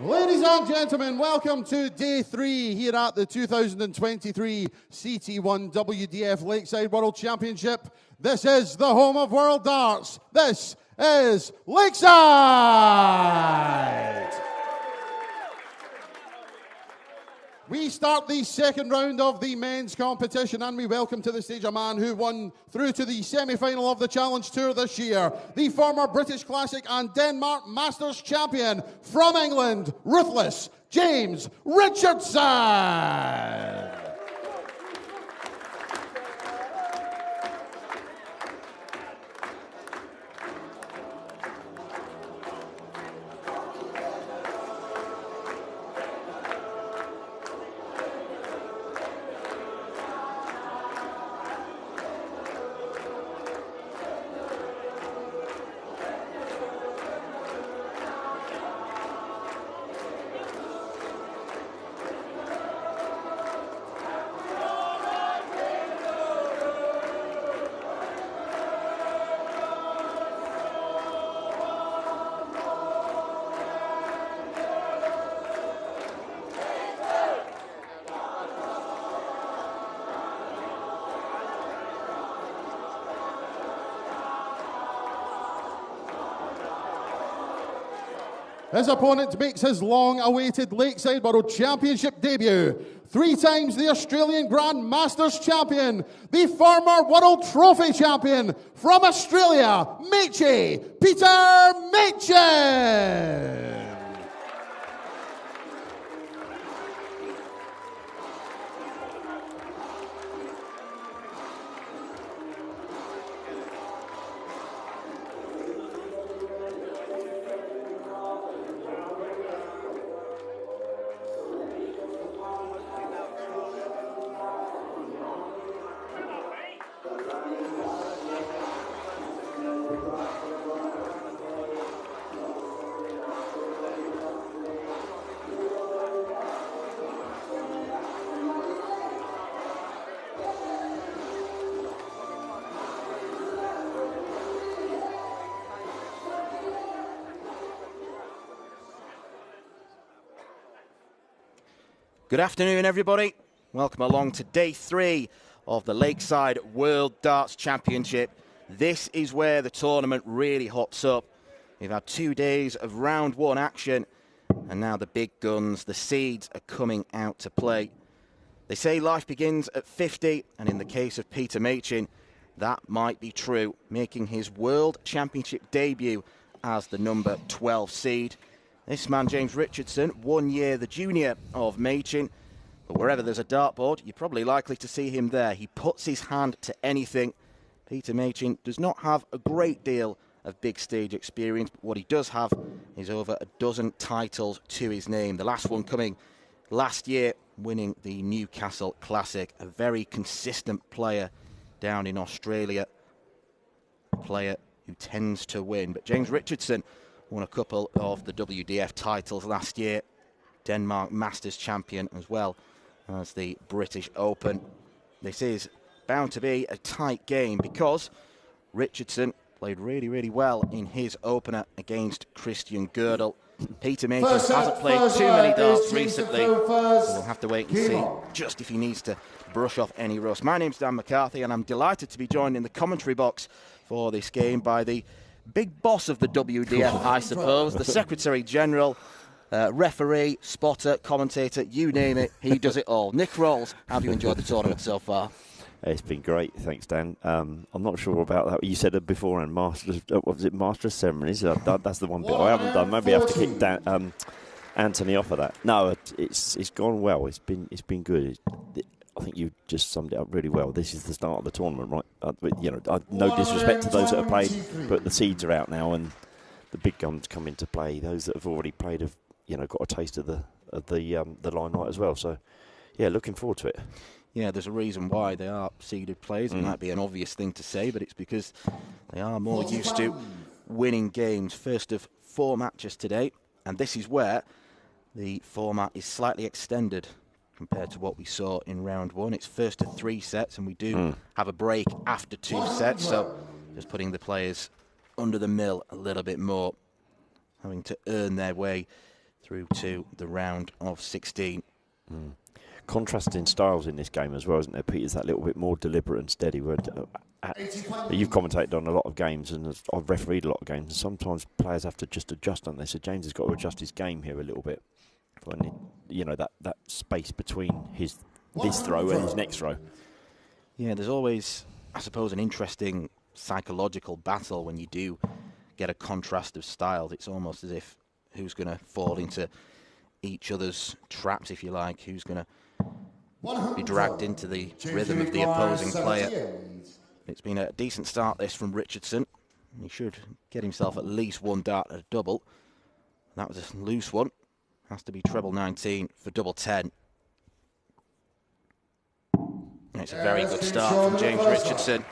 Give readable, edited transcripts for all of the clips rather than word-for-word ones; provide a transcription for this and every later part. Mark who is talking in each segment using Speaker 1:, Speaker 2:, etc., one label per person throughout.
Speaker 1: Ladies and gentlemen, welcome to day 3 here at the 2023 CT1 WDF Lakeside World Championship. This is the home of World Darts. This is Lakeside! We start the second round of the men's competition, and we welcome to the stage a man who won through to the semi-final of the Challenge Tour this year, the former British Classic and Denmark Masters champion from England, Ruthless James Richardson. His opponent makes his long-awaited Lakeside World Championship debut. 3 times the Australian Grand Masters champion, the former World Trophy champion from Australia, Peter Machin.
Speaker 2: Good afternoon, everybody. Welcome along to day 3 of the Lakeside World Darts Championship. This is where the tournament really hots up. We've had 2 days of round 1 action, and now the big guns, the seeds, are coming out to play. They say life begins at 50, and in the case of Peter Machin, that might be true, making his World Championship debut as the number 12 seed. This man, James Richardson, 1 year the junior of Machin, but wherever there's a dartboard, you're probably likely to see him there. He puts his hand to anything. Peter Machin does not have a great deal of big stage experience, but what he does have is over a dozen titles to his name. The last one coming last year, winning the Newcastle Classic. A very consistent player down in Australia, a player who tends to win. But James Richardson won a couple of the WDF titles last year, Denmark Masters champion as well as the British Open. This is bound to be a tight game because Richardson played really, really well in his opener against Christian Girdle. Peter Machin hasn't played too many darts recently. We'll have to wait and see just if he needs to brush off any rust. My name's Dan McCarthy, and I'm delighted to be joined in the commentary box for this game by the big boss of the WDF, I suppose, the Secretary General, referee, spotter, commentator, you name it, he does it all. Nick Rolls, how have you enjoyed the tournament so far?
Speaker 3: It's been great, thanks, Dan. I'm not sure about that. You said it before, and Masters, what was it, Masters ceremonies? That's the one bit I haven't done. Maybe I have to kick Anthony off of that. No, it's gone well. It's been good. I think you just summed it up really well. This is the start of the tournament, right? No disrespect to those that have played, but the seeds are out now, and the big guns come into play. Those that have already played have, got a taste of the limelight as well. So, yeah, looking forward to it.
Speaker 2: Yeah, there's a reason why they are seeded players. It might be an obvious thing to say, but it's because they are more used to winning games. First of 4 matches today, and this is where the format is slightly extended compared to what we saw in round 1. It's first to 3 sets, and we do have a break after 2 sets, so just putting the players under the mill a little bit more, having to earn their way through to the round of 16.
Speaker 3: Contrasting styles in this game as well, isn't there, Peter's that little bit more deliberate and steady. You've commentated on a lot of games, and I've refereed a lot of games, and sometimes players have to just adjust, don't they? So James has got to adjust his game here a little bit. When that space between this throw and his next throw.
Speaker 2: Yeah, there's always, I suppose, an interesting psychological battle when you do get a contrast of styles. It's almost as if who's going to fall into each other's traps, if you like, who's going to be dragged into the rhythm of the opposing player. It's been a decent start, this, from Richardson. He should get himself at least one dart at a double. That was a loose one. Has to be treble 19 for double 10. And it's a very good start from James Richardson.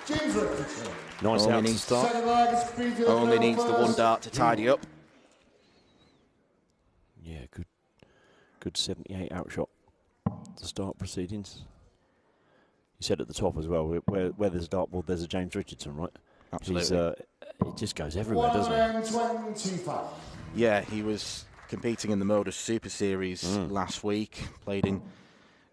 Speaker 3: Nice out to start.
Speaker 2: Only needs the one dart to tidy up.
Speaker 3: Yeah, good 78 outshot to start proceedings. You said at the top as well, where there's a dartboard, there's a James Richardson, right?
Speaker 2: Absolutely.
Speaker 3: It just goes everywhere, doesn't it?
Speaker 2: Yeah, he was competing in the Modus Super Series last week, played in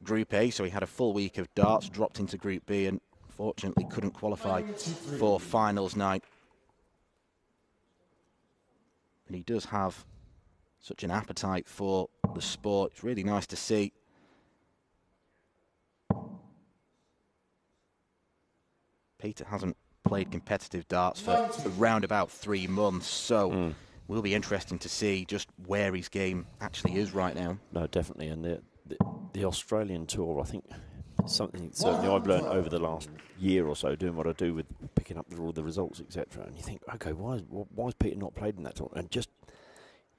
Speaker 2: Group A, so he had a full week of darts, dropped into Group B, and fortunately couldn't qualify for finals night. But he does have such an appetite for the sport. It's really nice to see. Peter hasn't played competitive darts for around about 3 months, so will be interesting to see just where his game actually is right now.
Speaker 3: No, definitely, and the Australian tour, I think, is something certainly I've learned over the last year or so, doing what I do with picking up all the results, etc. And you think, okay, why has Peter not played in that tour? And just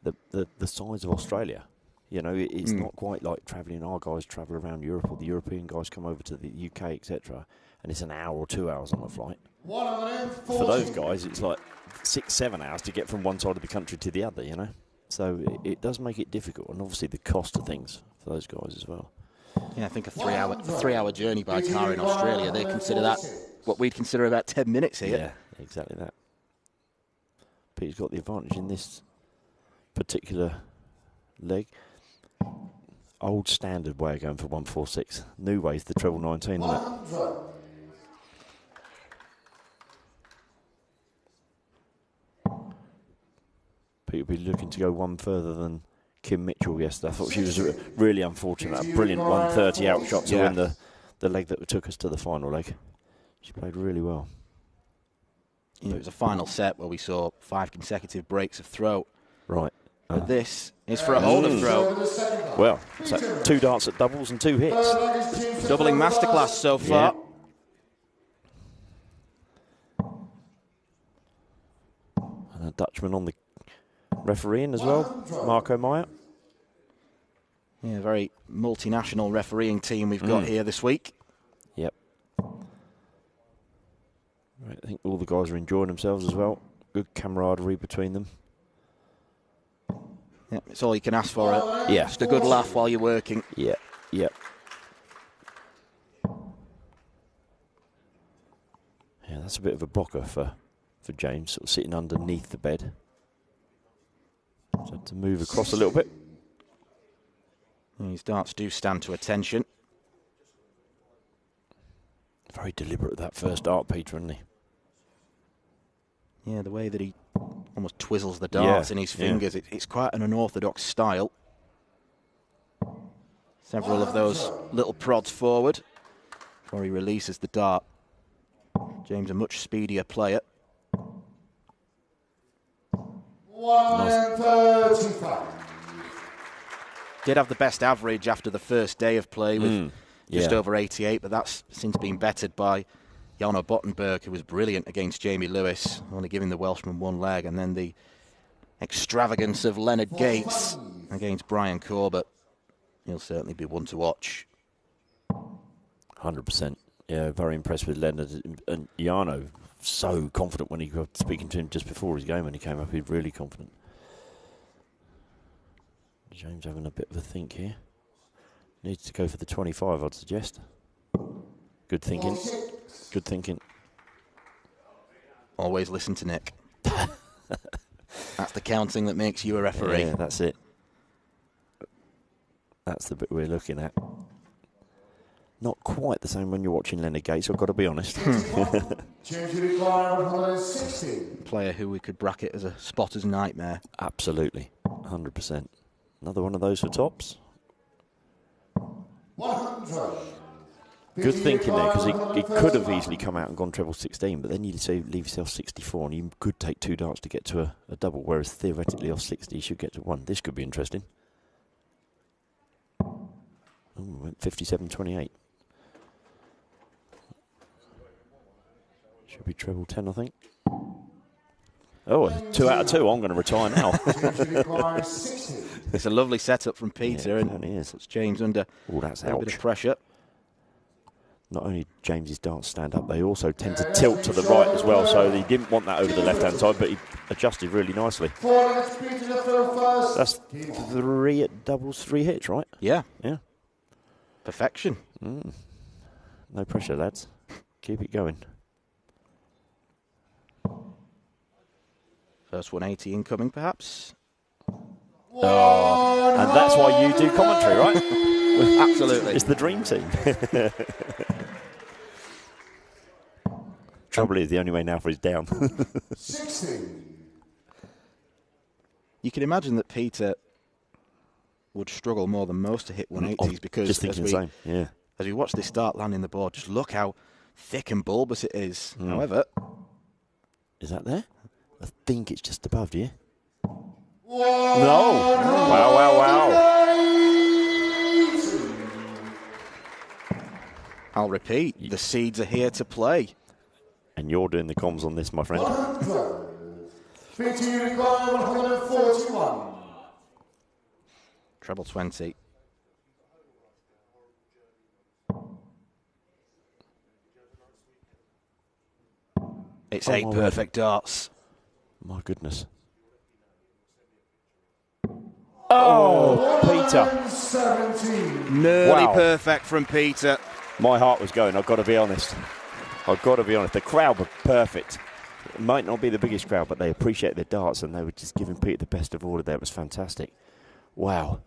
Speaker 3: the size of Australia, it's not quite like travelling. Our guys travel around Europe, or the European guys come over to the UK, etc. And it's an hour or 2 hours on a flight. For those guys, it's like 6-7 hours to get from one side of the country to the other, So it does make it difficult, and obviously the cost of things for those guys as well.
Speaker 2: Yeah, I think a three-hour journey by car in Australia, they consider that what we'd consider about 10 minutes here.
Speaker 3: Yeah, exactly that. Peter's got the advantage in this particular leg. Old standard way of going for 146. New way is the treble 19, isn't it? Peter will be looking to go one further than Kim Mitchell yesterday. I thought she was really unfortunate. A brilliant 130 outshot to win the leg that took us to the final leg. She played really well.
Speaker 2: Yeah, it was a final set where we saw 5 consecutive breaks of throw.
Speaker 3: Right.
Speaker 2: But this is for a holder throw.
Speaker 3: Well, so 2 darts at doubles and 2 hits.
Speaker 2: Doubling masterclass so far.
Speaker 3: Yeah. And a Dutchman on the refereeing as well, Marco Meyer.
Speaker 2: Yeah, very multinational refereeing team we've got here this week.
Speaker 3: Yep. Right, I think all the guys are enjoying themselves as well. Good camaraderie between them.
Speaker 2: Yeah, it's all you can ask for.
Speaker 3: Yeah.
Speaker 2: Just a good laugh while you're working.
Speaker 3: Yeah, yeah. Yeah, that's a bit of a blocker for James, sort of sitting underneath the bed. So to move across a little bit.
Speaker 2: And his darts do stand to attention.
Speaker 3: Very deliberate with that first dart, Peter, isn't he?
Speaker 2: Yeah, the way that he almost twizzles the darts in his fingers. It's quite an unorthodox style. Several of those little prods forward before he releases the dart. James, a much speedier player.
Speaker 3: Nice.
Speaker 2: Did have the best average after the first day of play with just over 88, but that's since been bettered by Jarno Bottenberg, who was brilliant against Jamie Lewis, only giving the Welshman one leg, and then the extravagance of Leonard Gates against Brian Corbett. He'll certainly be one to watch.
Speaker 3: 100%. Yeah, very impressed with Leonard. And Jarno, so confident when he was speaking to him just before his game when he came up. He was really confident. James having a bit of a think here. Needs to go for the 25, I'd suggest. Good thinking. Good thinking.
Speaker 2: Always listen to Nick. That's the counting that makes you a referee.
Speaker 3: Yeah, that's it. That's the bit we're looking at. Not quite the same when you're watching Leonard Gates, I've got to be honest.
Speaker 2: Player who we could bracket as a spotter's nightmare.
Speaker 3: Absolutely, 100%. Another one of those for tops.
Speaker 1: 100.
Speaker 3: Good thinking there, because he could have easily come out and gone treble 16, but then you'd say leave yourself 64, and you could take 2 darts to get to a double, whereas theoretically off 60 you should get to 1. This could be interesting. Oh, went 57-28. Should be treble 10, I think. Oh, 2 out of 2. I'm going to retire now.
Speaker 2: It's a lovely setup from Peter,
Speaker 3: yeah,
Speaker 2: and
Speaker 3: it
Speaker 2: puts James under
Speaker 3: that's
Speaker 2: a bit of pressure.
Speaker 3: Not only James's darts stand up, they also tend to tilt to the right as well, so he didn't want that over the left-hand side, but he adjusted really nicely. That's 3 at doubles, 3 hits, right?
Speaker 2: Yeah.
Speaker 3: Yeah.
Speaker 2: Perfection.
Speaker 3: No pressure, lads. Keep it going.
Speaker 2: First 180 incoming, perhaps.
Speaker 3: Oh, and that's why you do commentary, right?
Speaker 2: Absolutely.
Speaker 3: It's the dream team. Trouble is, the only way now for is down.
Speaker 1: 16.
Speaker 2: You can imagine that Peter would struggle more than most to hit 180s, because
Speaker 3: just thinking the same. Yeah.
Speaker 2: As we watch this dart landing the board, just look how thick and bulbous it is. However,
Speaker 3: is that there? I think it's just above you. No! Wow.
Speaker 2: I'll repeat, the seeds are here to play.
Speaker 3: And you're doing the comms on this, my friend.
Speaker 1: 141.
Speaker 2: Treble 20. It's 8 perfect darts.
Speaker 3: My goodness. Oh, Peter.
Speaker 2: Nearly perfect from Peter.
Speaker 3: My heart was going, I've got to be honest. The crowd were perfect. It might not be the biggest crowd, but they appreciate their darts, and they were just giving Peter the best of order there. It was fantastic. Wow.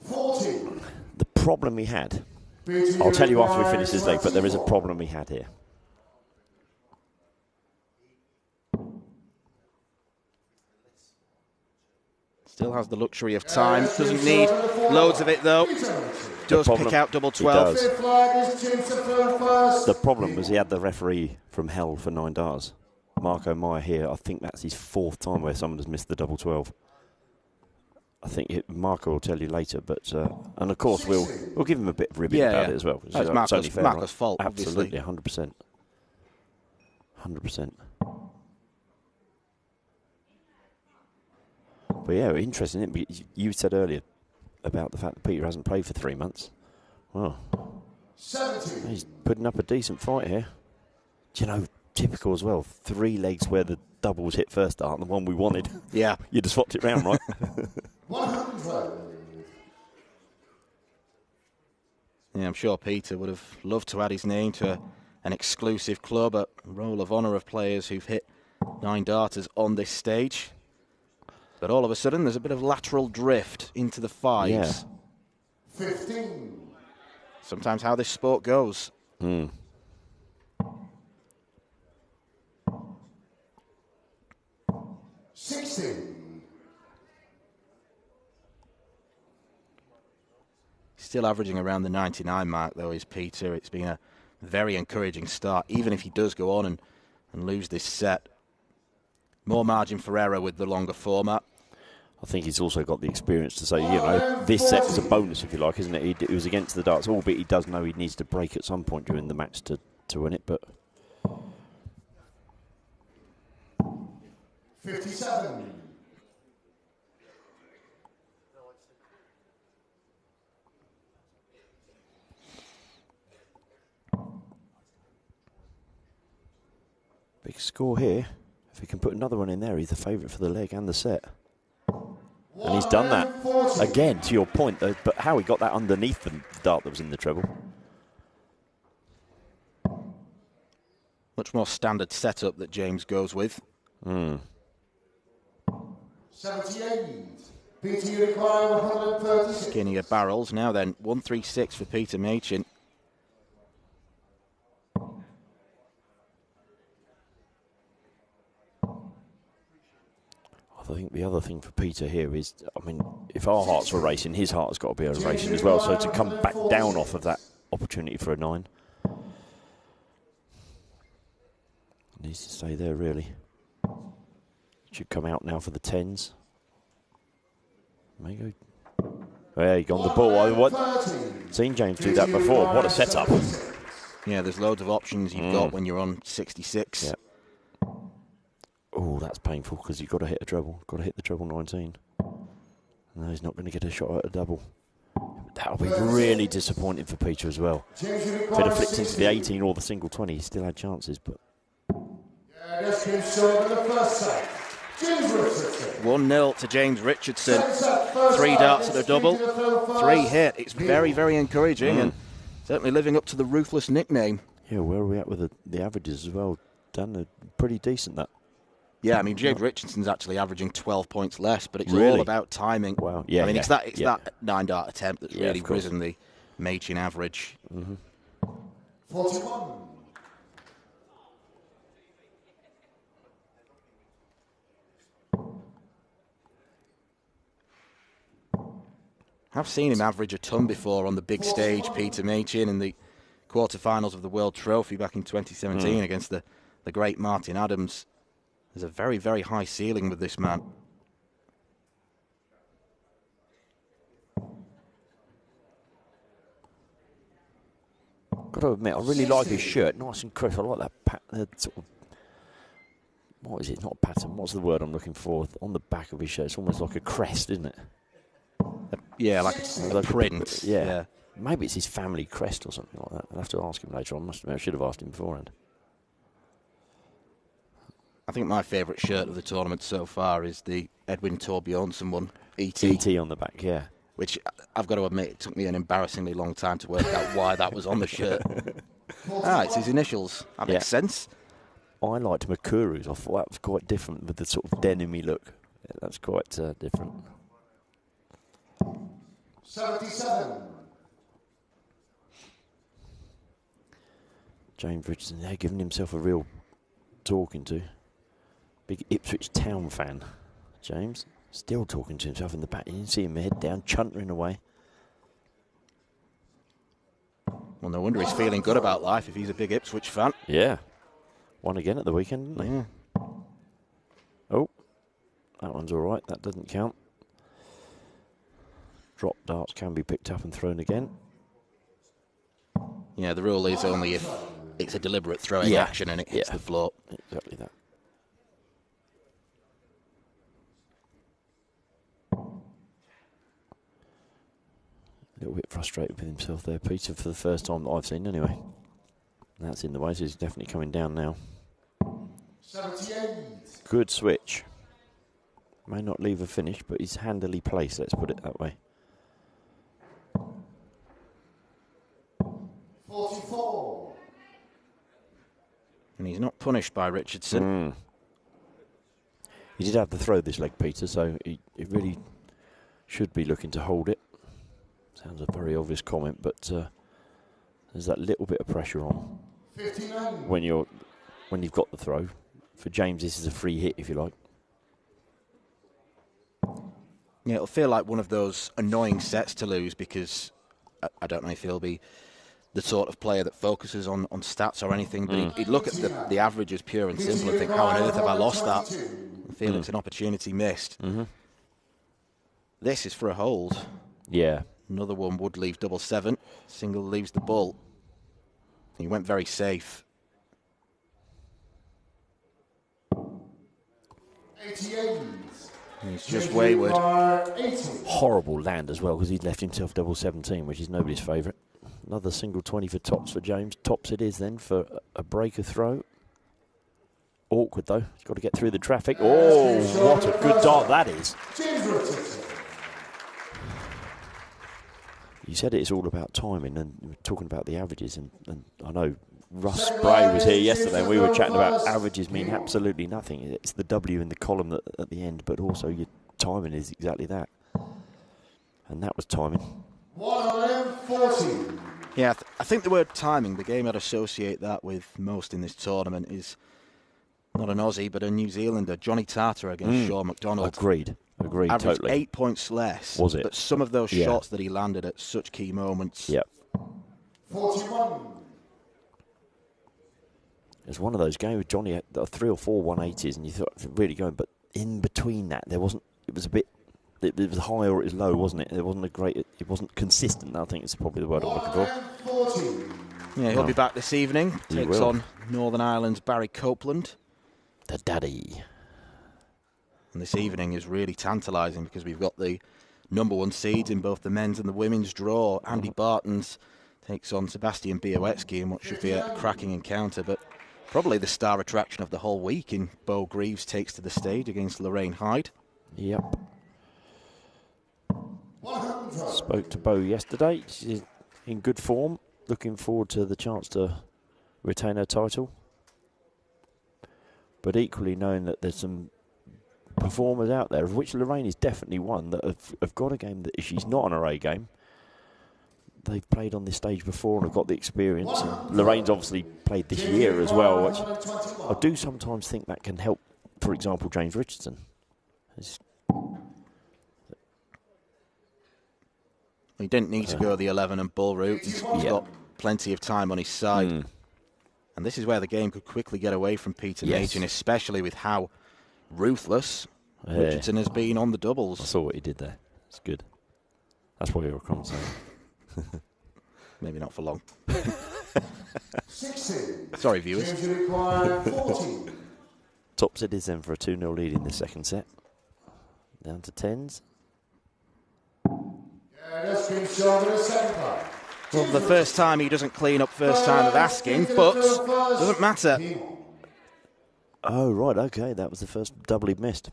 Speaker 1: 40.
Speaker 3: The problem we had, I'll tell you after we finish this leg, but there is a problem we had here.
Speaker 2: Still has the luxury of time. Doesn't need loads of it, though. Does pick out double 12.
Speaker 3: The problem was he had the referee from hell for 9 darts. Marco Meyer here. I think that's his 4th time where someone has missed the double 12. I think Marco will tell you later, but and of course we'll give him a bit of ribbing about it as well.
Speaker 2: It's Marco's fault,
Speaker 3: absolutely,
Speaker 2: obviously.
Speaker 3: 100%. 100%. But yeah, interesting. Isn't it? You said earlier about the fact that Peter hasn't played for 3 months. Well,
Speaker 1: 70.
Speaker 3: He's putting up a decent fight here. Do you know, typical as well. 3 legs where the doubles hit first dart, and the one we wanted.
Speaker 2: Yeah.
Speaker 3: You'd have swapped it round, right?
Speaker 1: 100.
Speaker 2: Yeah, I'm sure Peter would have loved to add his name to an exclusive club, a roll of honour of players who've hit 9 darters on this stage. But all of a sudden, there's a bit of lateral drift into the 5s.
Speaker 3: Yeah.
Speaker 1: 15.
Speaker 2: Sometimes how this sport goes.
Speaker 1: 16.
Speaker 2: Still averaging around the 99 mark, though, is Peter. It's been a very encouraging start, even if he does go on and lose this set. More margin for error with the longer format.
Speaker 3: I think he's also got the experience to say, you know, this set was a bonus, if you like, isn't it? He was against the darts, albeit he does know he needs to break at some point during the match to win it, but...
Speaker 1: 57.
Speaker 3: Big score here. If he can put another one in there, he's the favourite for the leg and the set. And he's done that. Again, to your point, though, but how he got that underneath the dart that was in the treble.
Speaker 2: Much more standard setup that James goes with.
Speaker 1: 78. Peter, you require 136.
Speaker 2: Skinnier barrels. Now then, 136 for Peter Machin.
Speaker 3: I think the other thing for Peter here is, I mean, if our hearts were racing, his heart's got to be racing as well. So to come back down off of that opportunity for a 9, needs to stay there really. Should come out now for the 10s. Maybe. There you go on the ball. Seen James do that before. What a setup.
Speaker 2: Yeah, there's loads of options you've got when you're on 66.
Speaker 3: Yep. Oh, that's painful because you've got to hit a treble. Got to hit the treble 19. No, he's not going to get a shot at a double. That'll be really disappointing for Peter as well. If it had flicked into the 18 or the single 20, he still had chances. But
Speaker 1: This game's short in the first set. James Richardson.
Speaker 2: 1-0 to James Richardson. 3 darts at a double. 3 hit. It's very, very encouraging and certainly living up to the ruthless nickname.
Speaker 3: Yeah, where are we at with the averages as well? Dan, pretty decent that.
Speaker 2: Yeah, I mean, James Richardson's actually averaging 12 points less, but it's
Speaker 3: Really?
Speaker 2: all about timing.
Speaker 3: Wow. Yeah,
Speaker 2: I mean,
Speaker 3: yeah,
Speaker 2: it's that 9-dart attempt that's really
Speaker 3: of course.
Speaker 2: risen the Machin average.
Speaker 1: 41.
Speaker 2: I've seen him average a ton before on the big stage, Peter Machin, in the quarterfinals of the World Trophy back in 2017 against the great Martin Adams. There's a very, very high ceiling with this man.
Speaker 3: Got to admit, I really like his shirt. Nice and crisp. I like that sort of, what is it? Not a pattern. What's the word I'm looking for? On the back of his shirt, it's almost like a crest, isn't it?
Speaker 2: Yeah, like a print.
Speaker 3: Yeah. Maybe it's his family crest or something like that. I'll have to ask him later on. I should have asked him beforehand.
Speaker 2: I think my favourite shirt of the tournament so far is the Edwin Torbjornsson one, ET.
Speaker 3: ET on the back, yeah.
Speaker 2: Which, I've got to admit, it took me an embarrassingly long time to work out why that was on the shirt. It's his initials. That makes sense.
Speaker 3: I liked Makuru's. I thought that was quite different with the sort of denim-y look. Yeah, that's quite different.
Speaker 1: 77.
Speaker 3: James Richardson there giving himself a real talking to. Big Ipswich Town fan. James still talking to himself in the back. You can see him head down, chuntering away.
Speaker 2: Well, no wonder he's feeling good about life if he's a big Ipswich fan.
Speaker 3: Yeah. Won again at the weekend, didn't they?
Speaker 2: Yeah.
Speaker 3: Oh, that one's all right. That doesn't count. Drop darts can be picked up and thrown again.
Speaker 2: Yeah, the rule is only if it's a deliberate throwing action and it hits the floor.
Speaker 3: Exactly that. A little bit frustrated with himself there, Peter, for the first time that I've seen anyway. That's in the way, so he's definitely coming down now.
Speaker 1: 78.
Speaker 3: Good switch. May not leave a finish, but he's handily placed, let's put it that way.
Speaker 1: 44.
Speaker 2: And he's not punished by Richardson.
Speaker 3: He did have the throw this leg, Peter, so he really should be looking to hold it. Sounds a very obvious comment, but there's that little bit of pressure on
Speaker 1: 59.
Speaker 3: when you've got the throw. For James, this is a free hit, if you like.
Speaker 2: Yeah, it'll feel like one of those annoying sets to lose because I don't know if he'll be the sort of player that focuses on stats or anything, but he'd look at the averages pure and simple and think, how on earth have I lost that? I feel it's an opportunity missed. This is for a hold.
Speaker 3: Yeah.
Speaker 2: Another one would leave double 7. Single leaves the ball. He went very safe.
Speaker 1: 88.
Speaker 2: He's just wayward.
Speaker 3: Horrible land as well, because he'd left himself double 17, which is nobody's favourite. Another single 20 for tops for James. Tops it is then for a breaker throw. Awkward though. He's got to get through the traffic. Oh, what a good dart that is. You said it's all about timing, and we're talking about the averages, and I know Russ Spray was here yesterday, and we were chatting about averages mean absolutely nothing. It's the W in the column at the end, but also your timing is exactly that. And that was timing.
Speaker 1: 140.
Speaker 2: Yeah, I think the word timing, the game I'd associate that with most in this tournament is not an Aussie, but a New Zealander, Johnny Tartar against Sean McDonald.
Speaker 3: Agreed,
Speaker 2: Averaged
Speaker 3: totally.
Speaker 2: 8 points less.
Speaker 3: Was it?
Speaker 2: But some of those shots that he landed at such key moments.
Speaker 3: Yep.
Speaker 1: 41.
Speaker 3: It was one of those games with Johnny had 3 or 4 180s, and you thought really going, but in between that, there wasn't. It was a bit. It was high or it was low, wasn't it? It wasn't a great. It wasn't consistent. I think it's probably the word I'm looking for.
Speaker 2: Yeah, he'll be back this evening. Takes on Northern Ireland's Barry Copeland.
Speaker 3: The daddy.
Speaker 2: And this evening is really tantalising because we've got the #1 seeds in both the men's and the women's draw. Andy Bartons takes on Sebastian Białecki in what should be a cracking encounter, but probably the star attraction of the whole week in Bo Greaves takes to the stage against Lorraine Hyde.
Speaker 3: Yep. Spoke to Bo yesterday. She's in good form. Looking forward to the chance to retain her title. But equally knowing that there's some performers out there, of which Lorraine is definitely one, that have got a game that if she's not on her A game, they've played on this stage before and have got the experience. And Lorraine's obviously played this year as well, which I do sometimes think that can help, for example, James Richardson.
Speaker 2: He didn't need to go the 11 and bull route. He's got plenty of time on his side. And this is where the game could quickly get away from Peter Maing, especially with how ruthless Richardson has been on the doubles.
Speaker 3: I saw what he did there. It's good. That's what you were commenting.
Speaker 2: Maybe not for long. Sorry, viewers.
Speaker 3: Tops it is then for a 2-0 lead in the second set. Down to 10s.
Speaker 2: Well, the first time he doesn't clean up first time of asking, but doesn't matter.
Speaker 3: Oh, right, okay. That was the first double he missed.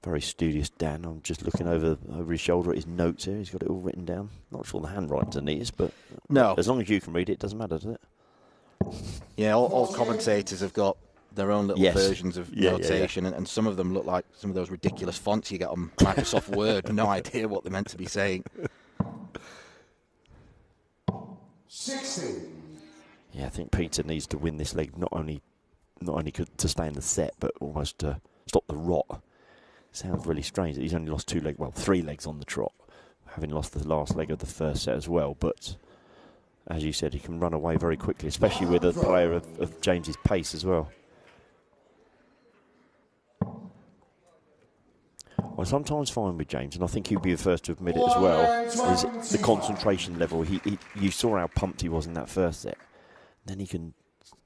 Speaker 3: Very studious Dan. I'm just looking over his shoulder at his notes here. He's got it all written down. Not sure the handwriting's the neatest, but
Speaker 2: no.
Speaker 3: As long as you can read it, it doesn't matter, does it?
Speaker 2: Yeah, all commentators have got their own little versions of notation, and some of them look like some of those ridiculous fonts you get on Microsoft Word. No idea what they're meant to be saying.
Speaker 1: 60.
Speaker 3: Yeah, I think Peter needs to win this leg, not only to stay in the set, but almost to stop the rot. Sounds really strange that he's only lost 3 legs on the trot, having lost the last leg of the first set as well. But as you said, he can run away very quickly, especially with a player of James's pace as well. I sometimes find with James, and I think he'll be the first to admit it as well, is the concentration level. You saw how pumped he was in that first set. Then he can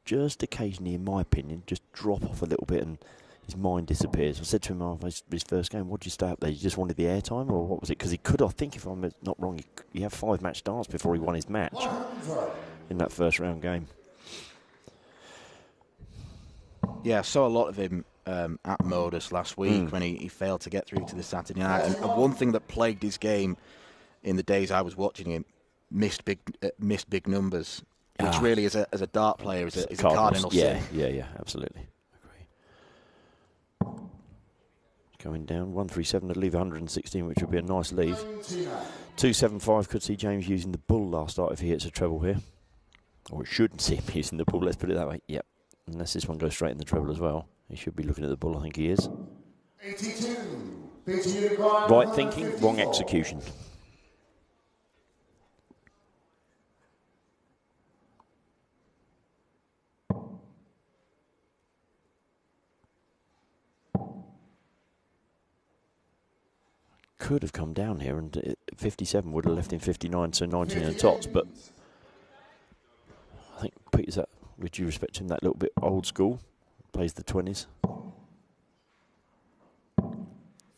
Speaker 3: just occasionally, in my opinion, just drop off a little bit and his mind disappears. I said to him after his first game, what did you stay up there? You just wanted the airtime, or what was it? Because he could, I think, if I'm not wrong, he had 5 match starts before he won his match in that first round game.
Speaker 2: Yeah, I saw a lot of him at Modus last week when he failed to get through to the Saturday night. And one thing that plagued his game in the days I was watching him, missed big numbers, which really, as a dart player, is a cardinal sin.
Speaker 3: Yeah, absolutely. Going down 137 to leave 116, which would be a nice leave. 275 could see James using the bull last start if he hits a treble here, or it shouldn't see him using the bull. Let's put it that way. Yep. Unless this one goes straight in the treble as well, he should be looking at the bull. I think he is.
Speaker 1: 82.
Speaker 3: Right thinking, wrong execution. Could have come down here, and 57 would have left him 59, so 19 and tops. But I think Peter's that, with due respect to him, that little bit old school. Plays the 20s.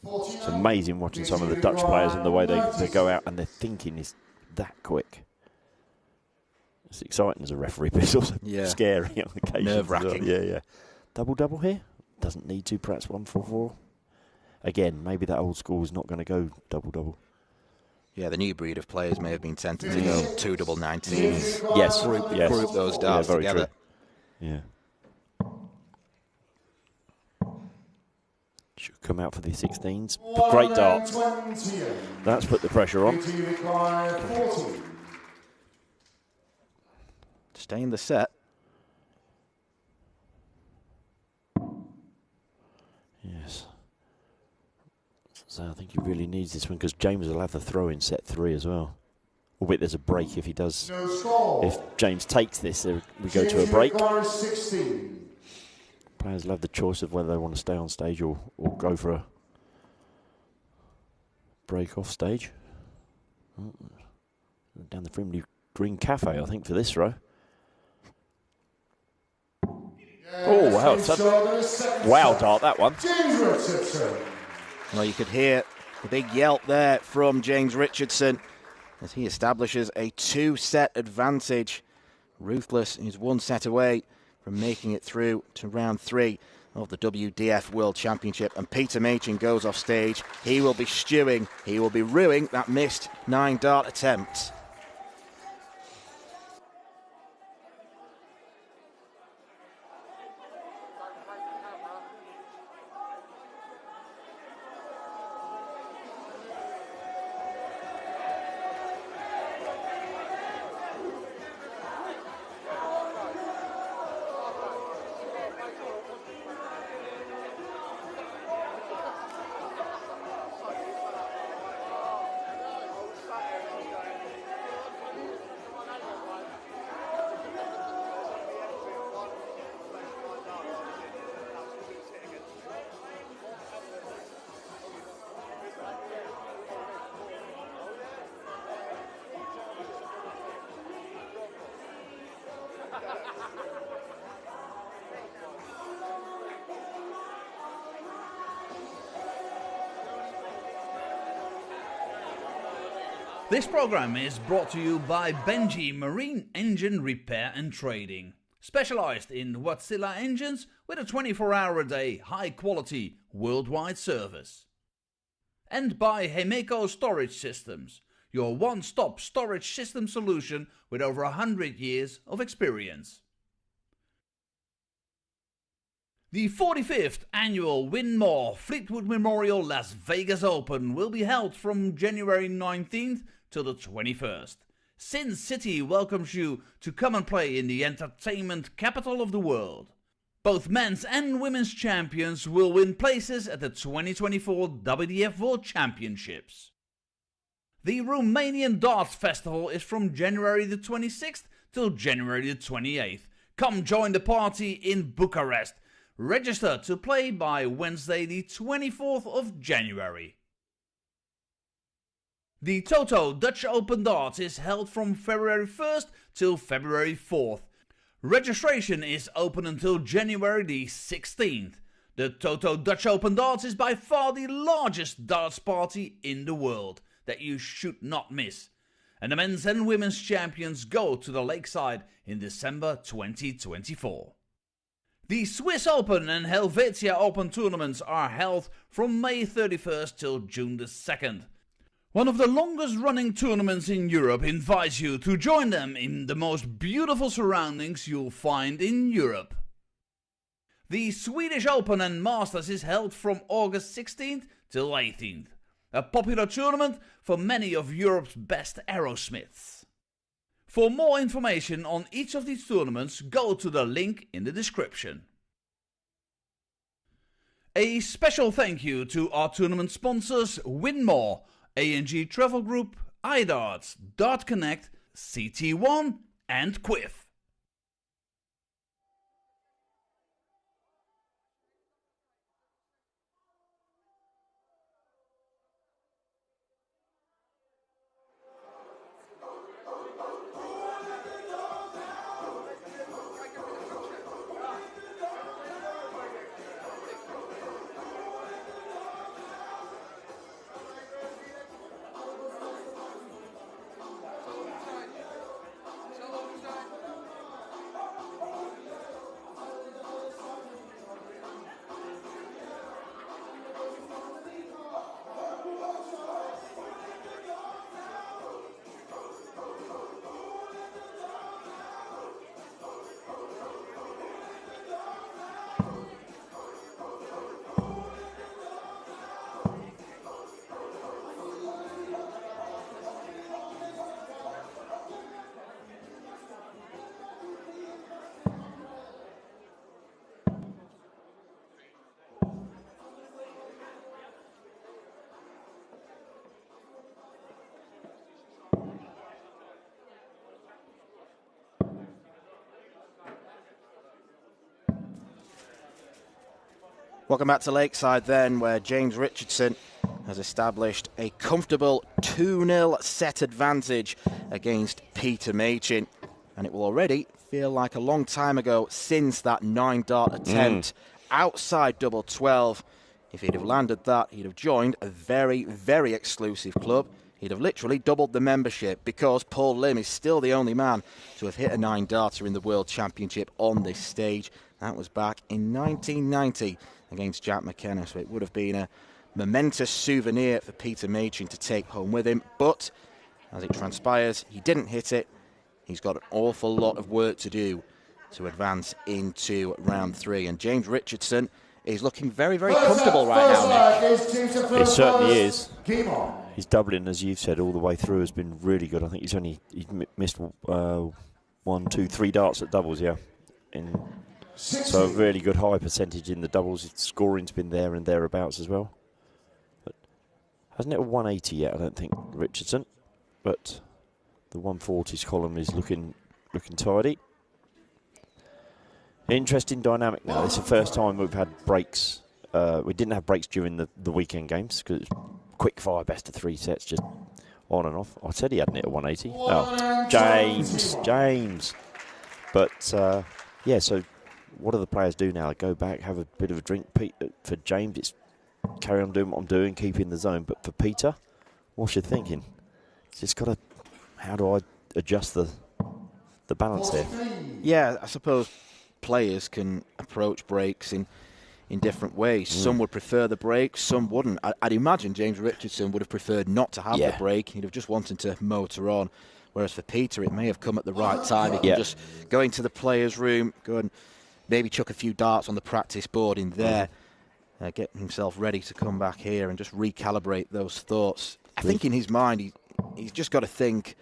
Speaker 3: It's amazing watching some of the Dutch players and the way they go out and their thinking is that quick. It's exciting as a referee, but it's also scary on occasion.
Speaker 2: Nerve-wracking.
Speaker 3: Well. Yeah. Double here. Doesn't need to, perhaps 1-4-4. Again, maybe that old school is not going to go double.
Speaker 2: Yeah, the new breed of players may have been tempted to go 2 double 19s.
Speaker 3: Yes.
Speaker 2: Group those darts together.
Speaker 3: True. Yeah. come out for the 16s. Great darts. That's put the pressure on.
Speaker 2: Stay in the set.
Speaker 3: Yes. So I think he really needs this one because James will have the throw in set 3 as well. Albeit there's a break if he does. If James takes this, we go to a break. Players will have the choice of whether they want to stay on stage or go for a break off stage. Oh, down the Frimley Green Cafe, I think, for this row. Oh, wow. Wow, dart, that one.
Speaker 2: Well, you could hear the big yelp there from James Richardson as he establishes a 2-set advantage. Ruthless is 1 set away from making it through to round 3 of the WDF World Championship. And Peter Machin goes off stage. He will be stewing. He will be ruining that missed 9-dart attempt.
Speaker 4: This program is brought to you by Benji Marine Engine Repair and Trading, specialized in Wärtsilä engines with a 24-hour-a-day, high-quality, worldwide service. And by Hemeco Storage Systems, your one-stop storage system solution with over 100 years of experience. The 45th annual Winmau Fleetwood Memorial Las Vegas Open will be held from January 19th till the 21st. Sin City welcomes you to come and play in the entertainment capital of the world. Both men's and women's champions will win places at the 2024 WDF World Championships. The Romanian Darts Festival is from January the 26th till January the 28th. Come join the party in Bucharest. Register to play by Wednesday the 24th of January. The Toto Dutch Open Darts is held from February 1st till February 4th. Registration is open until January the 16th. The Toto Dutch Open Darts is by far the largest darts party in the world that you should not miss. And the men's and women's champions go to the Lakeside in December 2024. The Swiss Open and Helvetia Open tournaments are held from May 31st till June the 2nd. One of the longest running tournaments in Europe invites you to join them in the most beautiful surroundings you'll find in Europe. The Swedish Open and Masters is held from August 16th till 18th. A popular tournament for many of Europe's best aerosmiths. For more information on each of these tournaments, go to the link in the description. A special thank you to our tournament sponsors Winmau, A&G Travel Group, iDarts, Dart Connect, CT1 and Quiff.
Speaker 2: Welcome back to Lakeside then, where James Richardson has established a comfortable 2-0 set advantage against Peter Machin. And it will already feel like a long time ago since that 9-dart attempt outside double 12. If he'd have landed that, he'd have joined a very, very exclusive club. He'd have literally doubled the membership, because Paul Lim is still the only man to have hit a 9-darter in the World Championship on this stage. That was back in 1990 against Jack McKenna, so it would have been a momentous souvenir for Peter Machin to take home with him. But as it transpires, he didn't hit it. He's got an awful lot of work to do to advance into round 3. And James Richardson is looking very, very comfortable right now, Nick.
Speaker 3: It certainly is. His doubling, as you've said, all the way through has been really good. I think he's missed 1, 2, 3 darts at doubles, yeah. So a really good high percentage in the doubles. His scoring's been there and thereabouts as well. But hasn't it a 180 yet? I don't think, Richardson. But the 140s column is looking tidy. Interesting dynamic now. It's the first time we've had breaks. We didn't have breaks during the weekend games because it's quick fire best of 3 sets, just on and off. I said he hadn't hit a 180. Oh, James. But yeah, so what do the players do now? They go back, have a bit of a drink. For James, it's carry on doing what I'm doing, keep in the zone. But for Peter, what's you thinking? It's just got to, how do I adjust the balance there?
Speaker 2: Yeah, I suppose players can approach breaks in different ways. Some would prefer the break, some wouldn't. I'd imagine James Richardson would have preferred not to have the break. He'd have just wanted to motor on. Whereas for Peter, it may have come at the right time. He can just go into the players' room, go and maybe chuck a few darts on the practice board in there, get himself ready to come back here and just recalibrate those thoughts. I think in his mind, he's just got to think,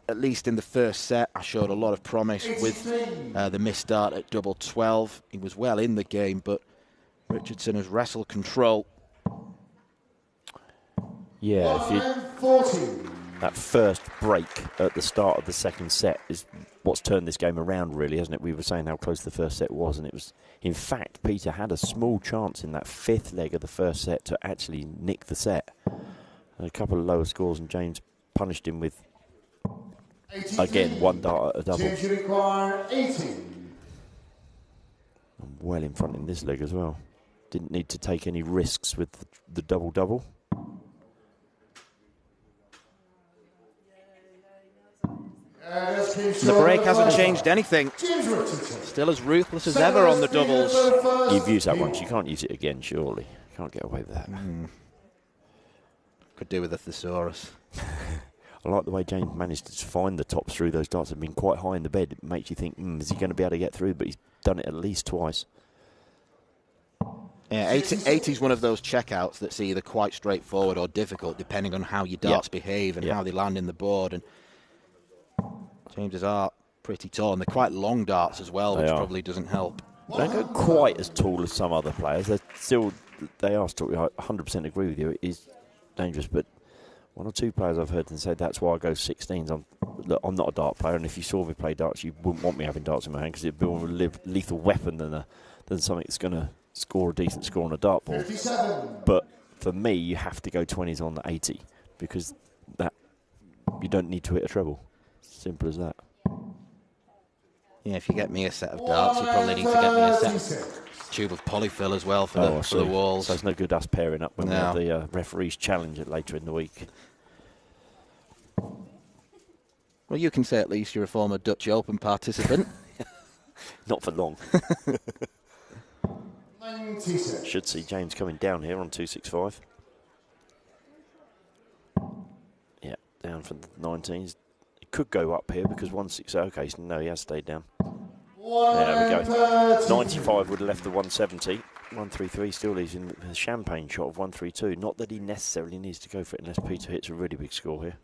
Speaker 2: at least in the first set, I showed a lot of promise with the missed dart at double 12. He was well in the game, but Richardson has wrestled control.
Speaker 3: Yeah, that first break at the start of the second set is what's turned this game around, really, hasn't it? We were saying how close the first set was, and it was, in fact, Peter had a small chance in that 5th leg of the first set to actually nick the set. A couple of lower scores, and James punished him with, again, 1 dart at a double. I'm well in front in this leg as well. Didn't need to take any risks with the double-double.
Speaker 2: The break hasn't changed anything. Still as ruthless as ever on the doubles.
Speaker 3: You've used that once. You can't use it again, surely. You can't get away with that.
Speaker 2: Could do with a thesaurus.
Speaker 3: I like the way James managed to find the tops through those darts. Have been quite high in the bed. It makes you think, is he going to be able to get through? But he's done it at least twice.
Speaker 2: Yeah, 80 is one of those checkouts that's either quite straightforward or difficult, depending on how your darts behave and how they land in the board. And James's are pretty tall, and they're quite long darts as well, which probably doesn't help.
Speaker 3: They don't go quite as tall as some other players. They are still, I 100% agree with you. It is dangerous, but 1 or 2 players I've heard them say that's why I go 16s. I'm not a dart player, and if you saw me play darts, you wouldn't want me having darts in my hand because it'd be more of a lethal weapon than something that's going to score a decent score on a dartboard. But for me, you have to go 20s on the 80 because that you don't need to hit a treble. Simple as that.
Speaker 2: Yeah, if you get me a set of darts, you probably need to get me a tube of polyfill as well for the walls.
Speaker 3: So it's no good us pairing up when we have the referees challenge it later in the week.
Speaker 2: Well, you can say at least you're a former Dutch Open participant.
Speaker 3: Not for long. Should see James coming down here on 265. Yeah, down for the 19s. It could go up here because 160. Okay, so no, he has stayed down. There we go. 95 would have left the 170. 133 still leaves in a champagne shot of 132. Not that he necessarily needs to go for it unless Peter hits a really big score here.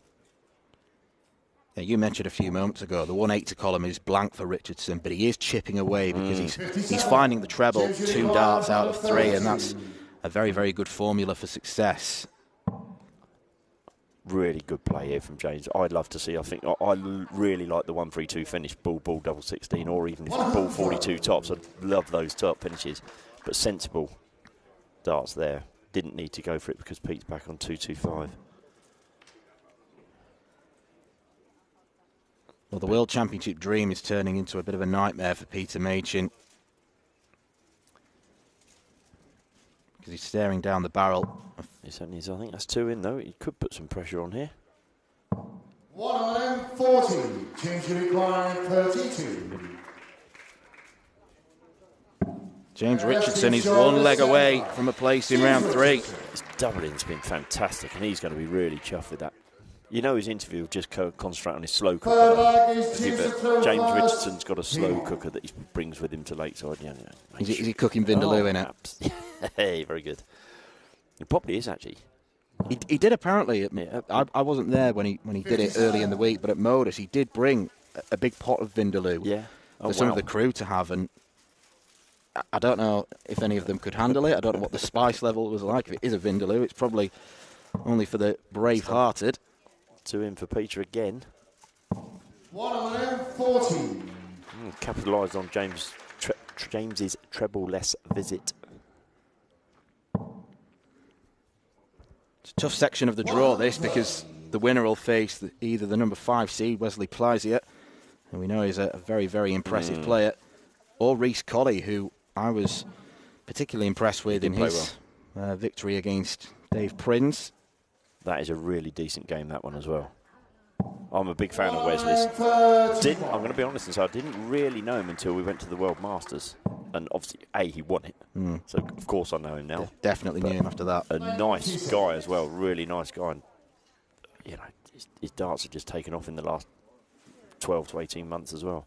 Speaker 2: Yeah, you mentioned a few moments ago the 180 column is blank for Richardson, but he is chipping away because he's finding the treble 2 darts out of 3, and that's a very, very good formula for success.
Speaker 3: Really good play here from James. I'd love to see. I think I really like the 132 finish, ball, double 16, or even if it's ball 42 tops. I'd love those top finishes. but sensible darts there. Didn't need to go for it because Pete's back on 225.
Speaker 2: Well, the World Championship dream is turning into a bit of a nightmare for Peter Maing, because he's staring down the barrel.
Speaker 3: He certainly is. I think that's 2 in, though. He could put some pressure on here.
Speaker 1: 140, change required 32.
Speaker 2: James Richardson is 1 leg away from a place in round 3.
Speaker 3: His doubling's been fantastic, and he's going to be really chuffed with that. You know, his interview will just concentrate on his slow cooker. James Richardson's got a slow cooker that he brings with him to Lakeside. Yeah,
Speaker 2: is he cooking Vindaloo in it?
Speaker 3: Hey, very good. It probably is, actually.
Speaker 2: He did apparently. I wasn't there when he did it early in the week, but at Modus he did bring a big pot of Vindaloo for some of the crew to have, and I don't know if any of them could handle it. I don't know what the spice level was like. If it is a Vindaloo, it's probably only for the brave-hearted.
Speaker 3: 2 in for Peter again.
Speaker 1: 140.
Speaker 3: Capitalised on James's treble-less visit.
Speaker 2: It's a tough section of the draw, this, because the winner will face either the number 5 seed, Wesley Pleisier, who we know is a very, very impressive player, or Rhys Colley, who I was particularly impressed with in his victory against Dave Prince.
Speaker 3: That is a really decent game, that one as well. I'm a big fan of Wesley's. I'm going to be honest and say I didn't really know him until we went to the World Masters. And obviously, he won it. So, of course, I know him now.
Speaker 2: Definitely knew him after that.
Speaker 3: A nice guy as well, really nice guy. And, you know, his darts have just taken off in the last 12 to 18 months as well.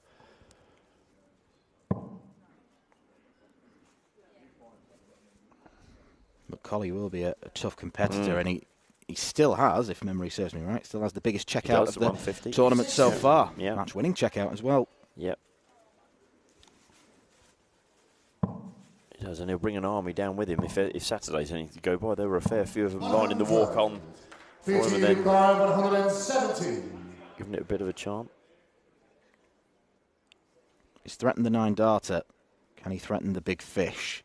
Speaker 2: But Colley will be a tough competitor, and he still has, if memory serves me right, still has the biggest checkout of the tournament so far.
Speaker 3: Yeah.
Speaker 2: Match-winning checkout as well.
Speaker 3: Yep. He does, and he'll bring an army down with him if Saturday's anything to go by. There were a fair few of them lining the walk-on for him, and then
Speaker 1: 170.
Speaker 3: giving it a bit of a chant.
Speaker 2: He's threatened the 9-darter. Can he threaten the big fish?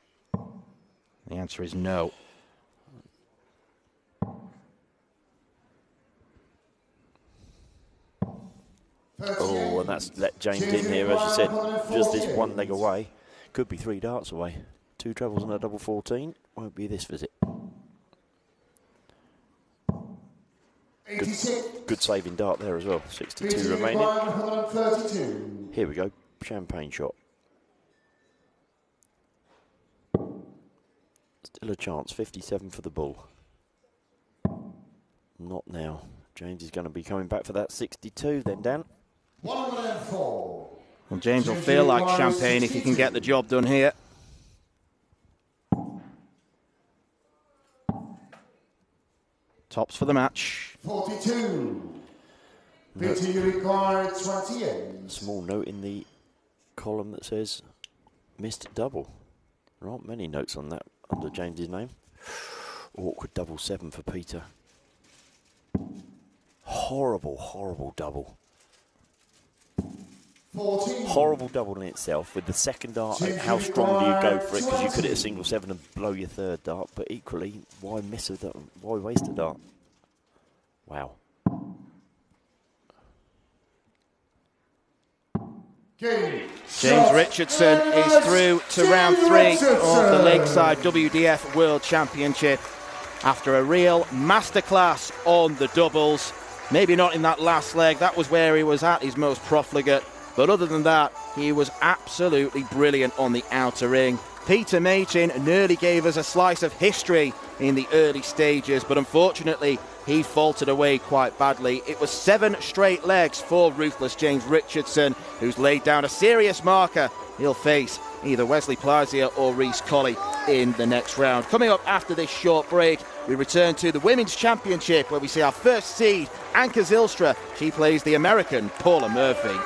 Speaker 2: The answer is no.
Speaker 3: Oh, and that's let James in here, as you said, just this 1 leg away. Could be 3 darts away. 2 trebles and a double 14. Won't be this visit. Good saving dart there as well. 62 remaining. Here we go. Champagne shot. Still a chance. 57 for the bull. Not now. James is going to be coming back for that 62 then, Dan.
Speaker 1: 104.
Speaker 2: Well, James will feel like champagne if he can get the job done here. Tops for the match.
Speaker 1: 42. Pity required 28.
Speaker 3: Small note in the column that says missed double. There aren't many notes on that under James's name. Awkward double 7 for Peter. Horrible, horrible double.
Speaker 1: 14.
Speaker 3: Horrible double in itself. With the second dart, how strong do you go for it? Because you could hit a single 7 and blow your 3rd dart. But equally, why miss a dart? Why waste a dart? Wow.
Speaker 2: James Richardson is through to round 3 of the Lakeside WDF World Championship after a real masterclass on the doubles. Maybe not in that last leg. That was where he was at his most profligate. But other than that, he was absolutely brilliant on the outer ring. Peter Maing nearly gave us a slice of history in the early stages, but unfortunately, he faltered away quite badly. It was 7 straight legs for ruthless James Richardson, who's laid down a serious marker. He'll face either Wesley Pleisier or Rhys Colley in the next round. Coming up after this short break, we return to the Women's Championship, where we see our first seed, Anka Zilstra. She plays the American Paula Murphy.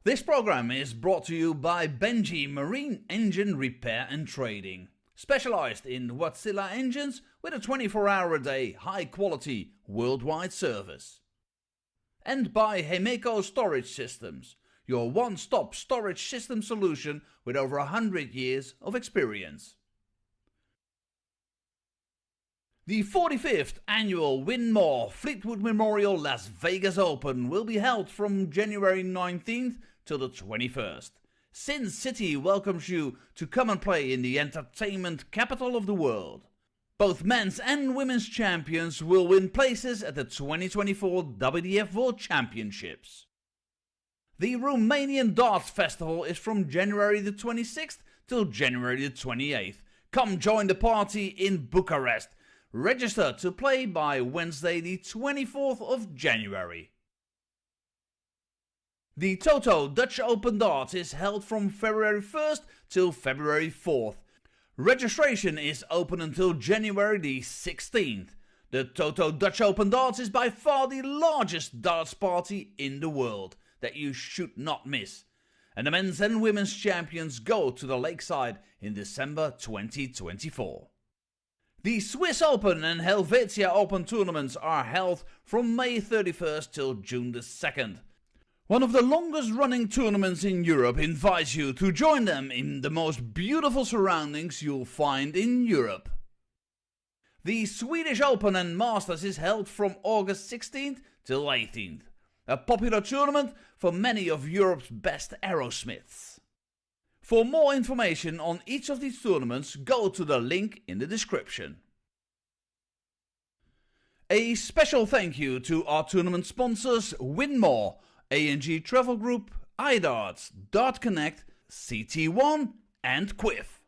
Speaker 4: This program is brought to you by Benji Marine Engine Repair and Trading, specialized in Wärtsilä engines with a 24-hour-a-day, high-quality, worldwide service. And by Hemeco Storage Systems, your one-stop storage system solution with over 100 years of experience. The 45th annual Winmau Fleetwood Memorial Las Vegas Open will be held from January 19th till the 21st. Sin City welcomes you to come and play in the entertainment capital of the world. Both men's and women's champions will win places at the 2024 WDF World Championships. The Romanian Darts Festival is from January the 26th till January the 28th. Come join the party in Bucharest. Register to play by Wednesday the 24th of January. The Toto Dutch Open Darts is held from February 1st till February 4th. Registration is open until January the 16th. The Toto Dutch Open Darts is by far the largest darts party in the world that you should not miss. And the men's and women's champions go to the Lakeside in December 2024. The Swiss Open and Helvetia Open tournaments are held from May 31st till June the 2nd. One of the longest running tournaments in Europe invites you to join them in the most beautiful surroundings you'll find in Europe. The Swedish Open and Masters is held from August 16th till 18th, a popular tournament for many of Europe's best aerosmiths. For more information on each of these tournaments, go to the link in the description. A special thank you to our tournament sponsors Winmau, A&G Travel Group, iDarts, Dart Connect, CT1 and Quiff.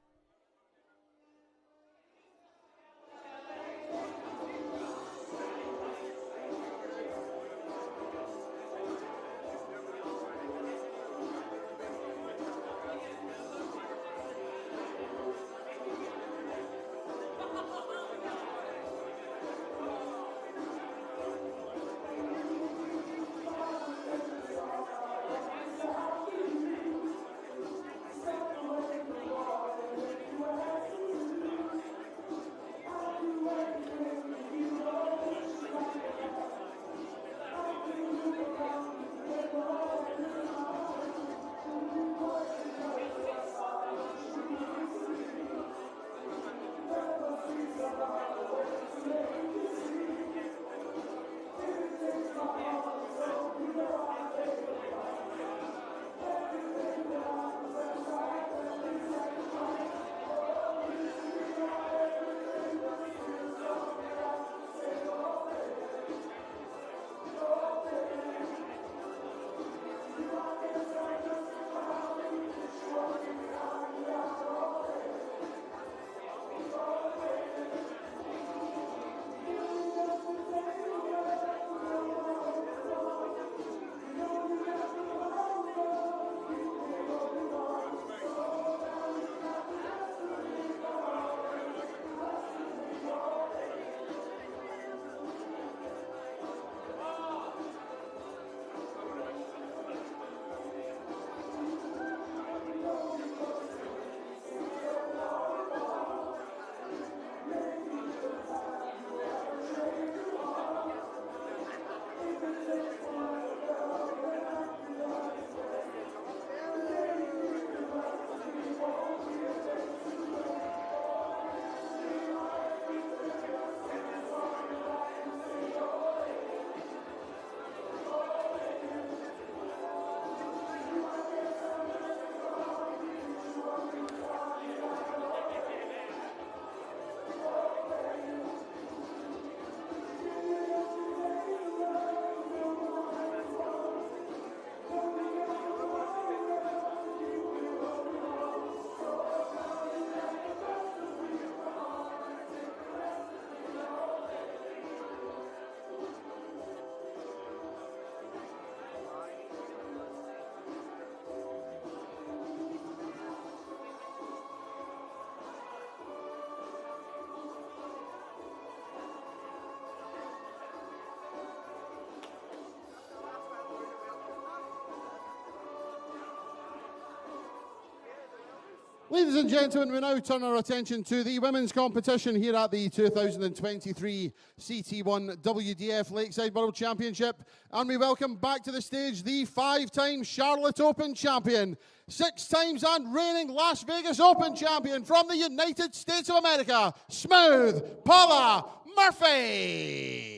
Speaker 1: Ladies and gentlemen, we now turn our attention to the women's competition here at the 2023 CT1 WDF Lakeside World Championship. And we welcome back to the stage the 5-time Charlotte Open champion, 6 times and reigning Las Vegas Open champion from the United States of America, Smooth Paula Murphy.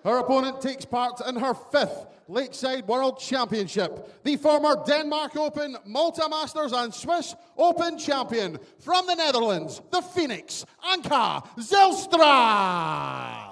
Speaker 1: Her opponent takes part in her 5th Lakeside World Championship, the former Denmark Open, Malta Masters and Swiss Open champion from the Netherlands, the Phoenix, Anka Zilstra.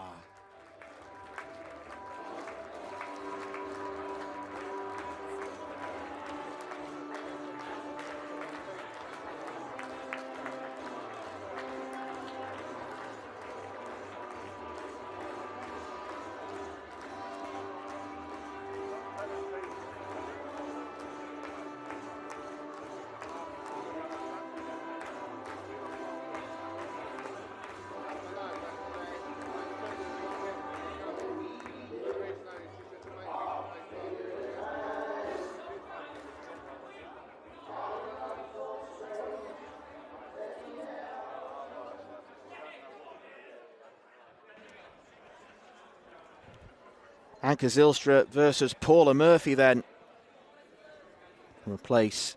Speaker 2: Anka Zilstra versus Paula Murphy then for a place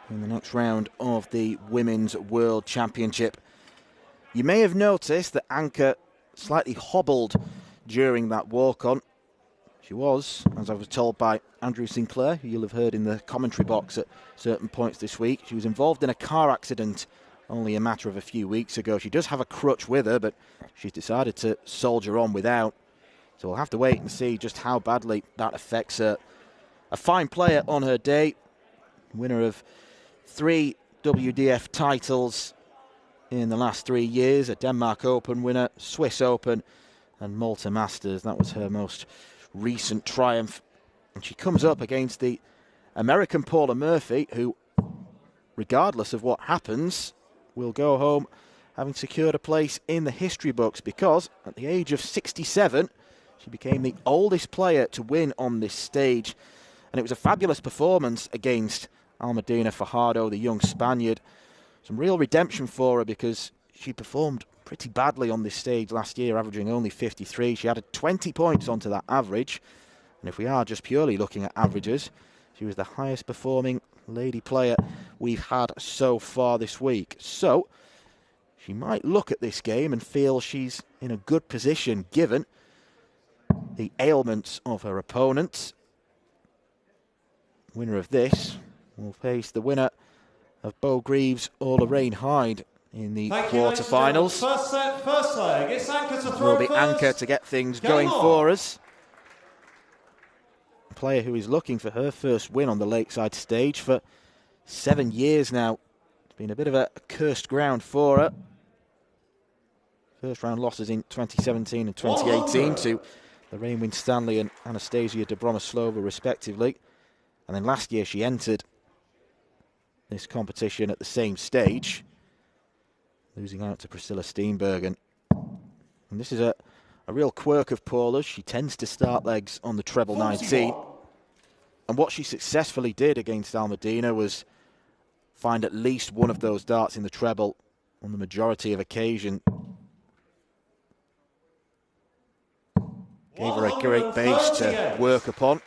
Speaker 2: in the next round of the Women's World Championship. You may have noticed that Anka slightly hobbled during that walk-on. She was, as I was told by Andrew Sinclair, who you'll have heard in the commentary box at certain points this week, she was involved in a car accident only a matter of a few weeks ago. She does have a crutch with her, but she's decided to soldier on without. So we'll have to wait and see just how badly that affects her. A fine player on her day, winner of 3 WDF titles in the last 3 years, a Denmark Open winner, Swiss Open and Malta Masters. That was her most recent triumph. And she comes up against the American Paula Murphy, who, regardless of what happens, will go home having secured a place in the history books, because at the age of 67, she became the oldest player to win on this stage. And it was a fabulous performance against Almudena Fajardo, the young Spaniard. Some real redemption for her, because she performed pretty badly on this stage last year, averaging only 53. She added 20 points onto that average. And if we are just purely looking at averages, she was the highest performing lady player we've had so far this week. So she might look at this game and feel she's in a good position given the ailments of her opponents. Winner of this will face the winner of Bo Greaves or Lorraine Hyde in the quarterfinals.
Speaker 5: First set, first leg. It's Anka to
Speaker 2: It
Speaker 5: throw
Speaker 2: will be
Speaker 5: first.
Speaker 2: Anka to get things going for us. A player who is looking for her first win on the Lakeside stage for 7 years now. It's been a bit of a cursed ground for her. First round losses in 2017 and 2018 to Lorraine Winstanley and Anastasia Dobromoslova respectively. And then last year she entered this competition at the same stage, losing out to Priscilla Steenbergen. And this is a real quirk of Paula's. She tends to start legs on the treble 19. And what she successfully did against Almudena was find at least one of those darts in the treble on the majority of occasion. Gave her a great base to work upon.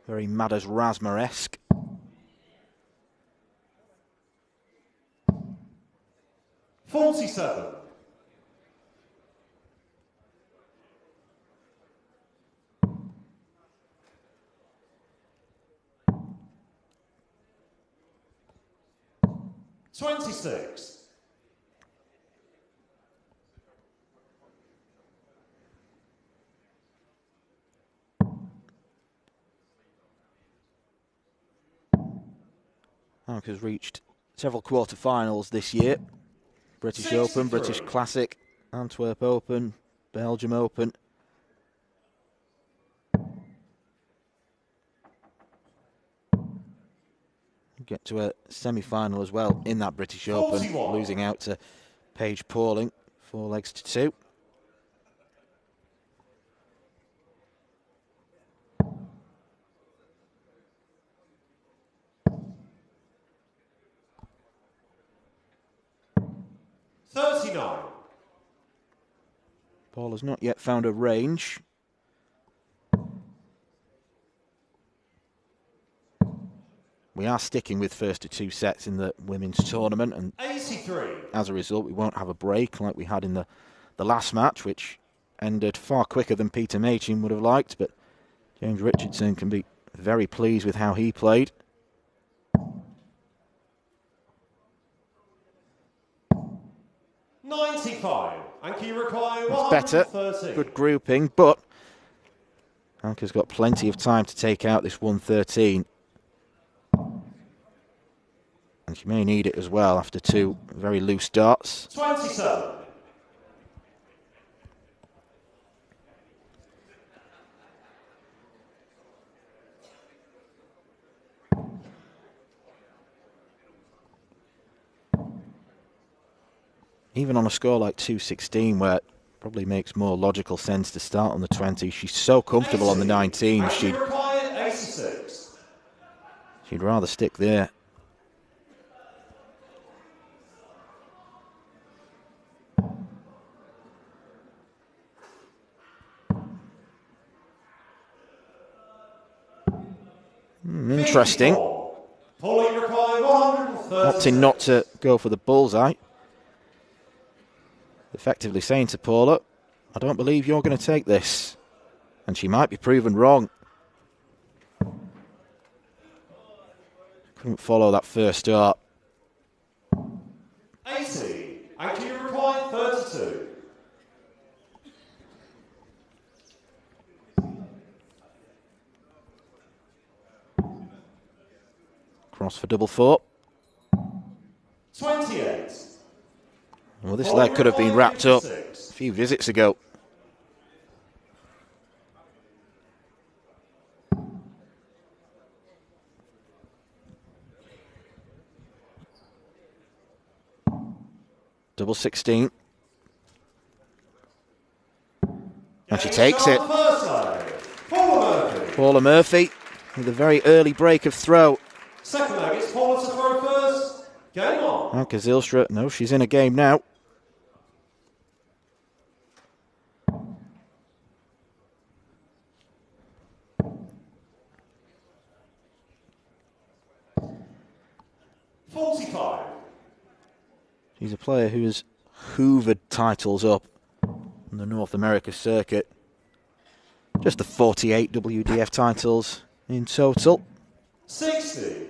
Speaker 2: Very Madas Razma-esque.
Speaker 5: .47. .26.
Speaker 2: Anka's reached several quarter-finals this year. British Open, British Classic, Antwerp Open, Belgium Open. Get to a semi-final as well in that British Open, losing out to Paige Pauling, 4-2. Paul has not yet found a range. We are sticking with first to 2 sets in the women's tournament, and
Speaker 5: 83.
Speaker 2: As a result, we won't have a break like we had in the last match, which ended far quicker than Peter Machin would have liked, but James Richardson can be very pleased with how he played.
Speaker 5: $95. Anka, you require
Speaker 2: It's better.
Speaker 5: 130.
Speaker 2: Good grouping, but Anka's got plenty of time to take out this 113. And she may need it as well after 2 very loose darts.
Speaker 5: 27.
Speaker 2: Even on a score like 216, where it probably makes more logical sense to start on the 20, she's so comfortable on the 19, she'd rather stick there. Interesting. Opting not to go for the bullseye. Effectively saying to Paula, I don't believe you're going to take this. And she might be proven wrong. Couldn't follow that first dart.
Speaker 5: 80. And you require 32.
Speaker 2: Cross for double 4.
Speaker 5: 28.
Speaker 2: Well, this leg could have been wrapped up a few visits ago. Double 16. And she takes it. Paula Murphy with a very early break of throw.
Speaker 5: Second leg, it's Paula to throw first. Game on.
Speaker 2: Anka Zilstra, no, she's in a game now. She's a player who has hoovered titles up on the North America circuit. Just the 48 WDF titles in total.
Speaker 5: 60.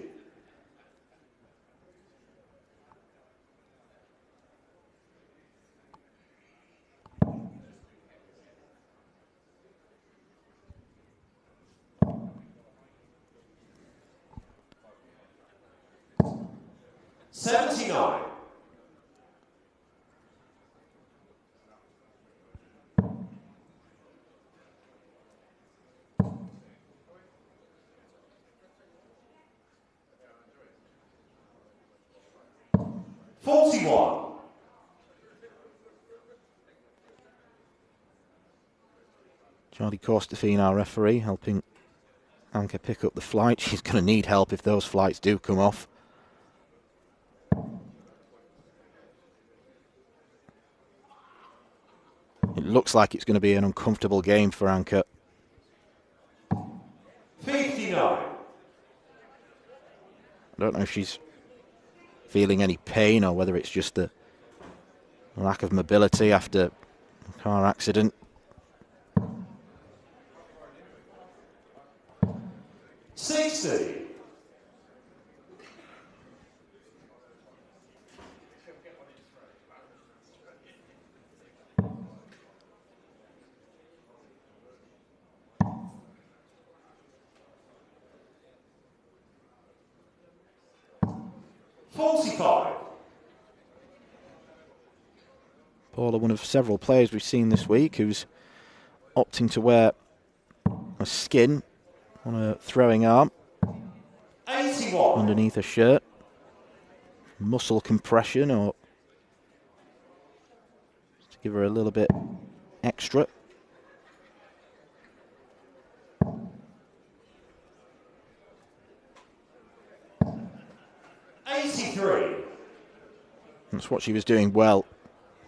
Speaker 5: $79. $41.
Speaker 2: Charlie Costafine, our referee, helping Anka pick up the flight. She's going to need help if those flights do come off. It looks like it's going to be an uncomfortable game for Anka.
Speaker 5: 59.
Speaker 2: I don't know if she's feeling any pain or whether it's just the lack of mobility after a car accident.
Speaker 5: $60. 45.
Speaker 2: Paula, one of several players we've seen this week who's opting to wear a skin on a throwing arm
Speaker 5: 81.
Speaker 2: underneath a shirt. Muscle compression, or to give her a little bit extra. That's what she was doing well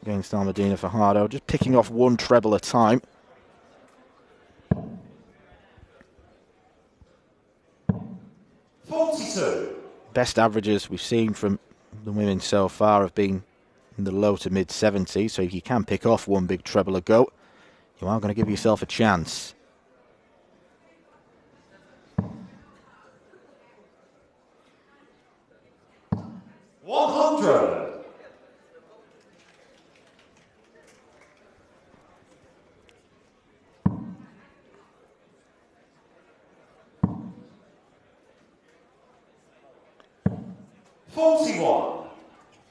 Speaker 2: against Almudena Fajardo, just picking off one treble at a time. Best averages we've seen from the women so far have been in the low to mid 70s, so if you can pick off one big treble a go, you are going to give yourself a chance.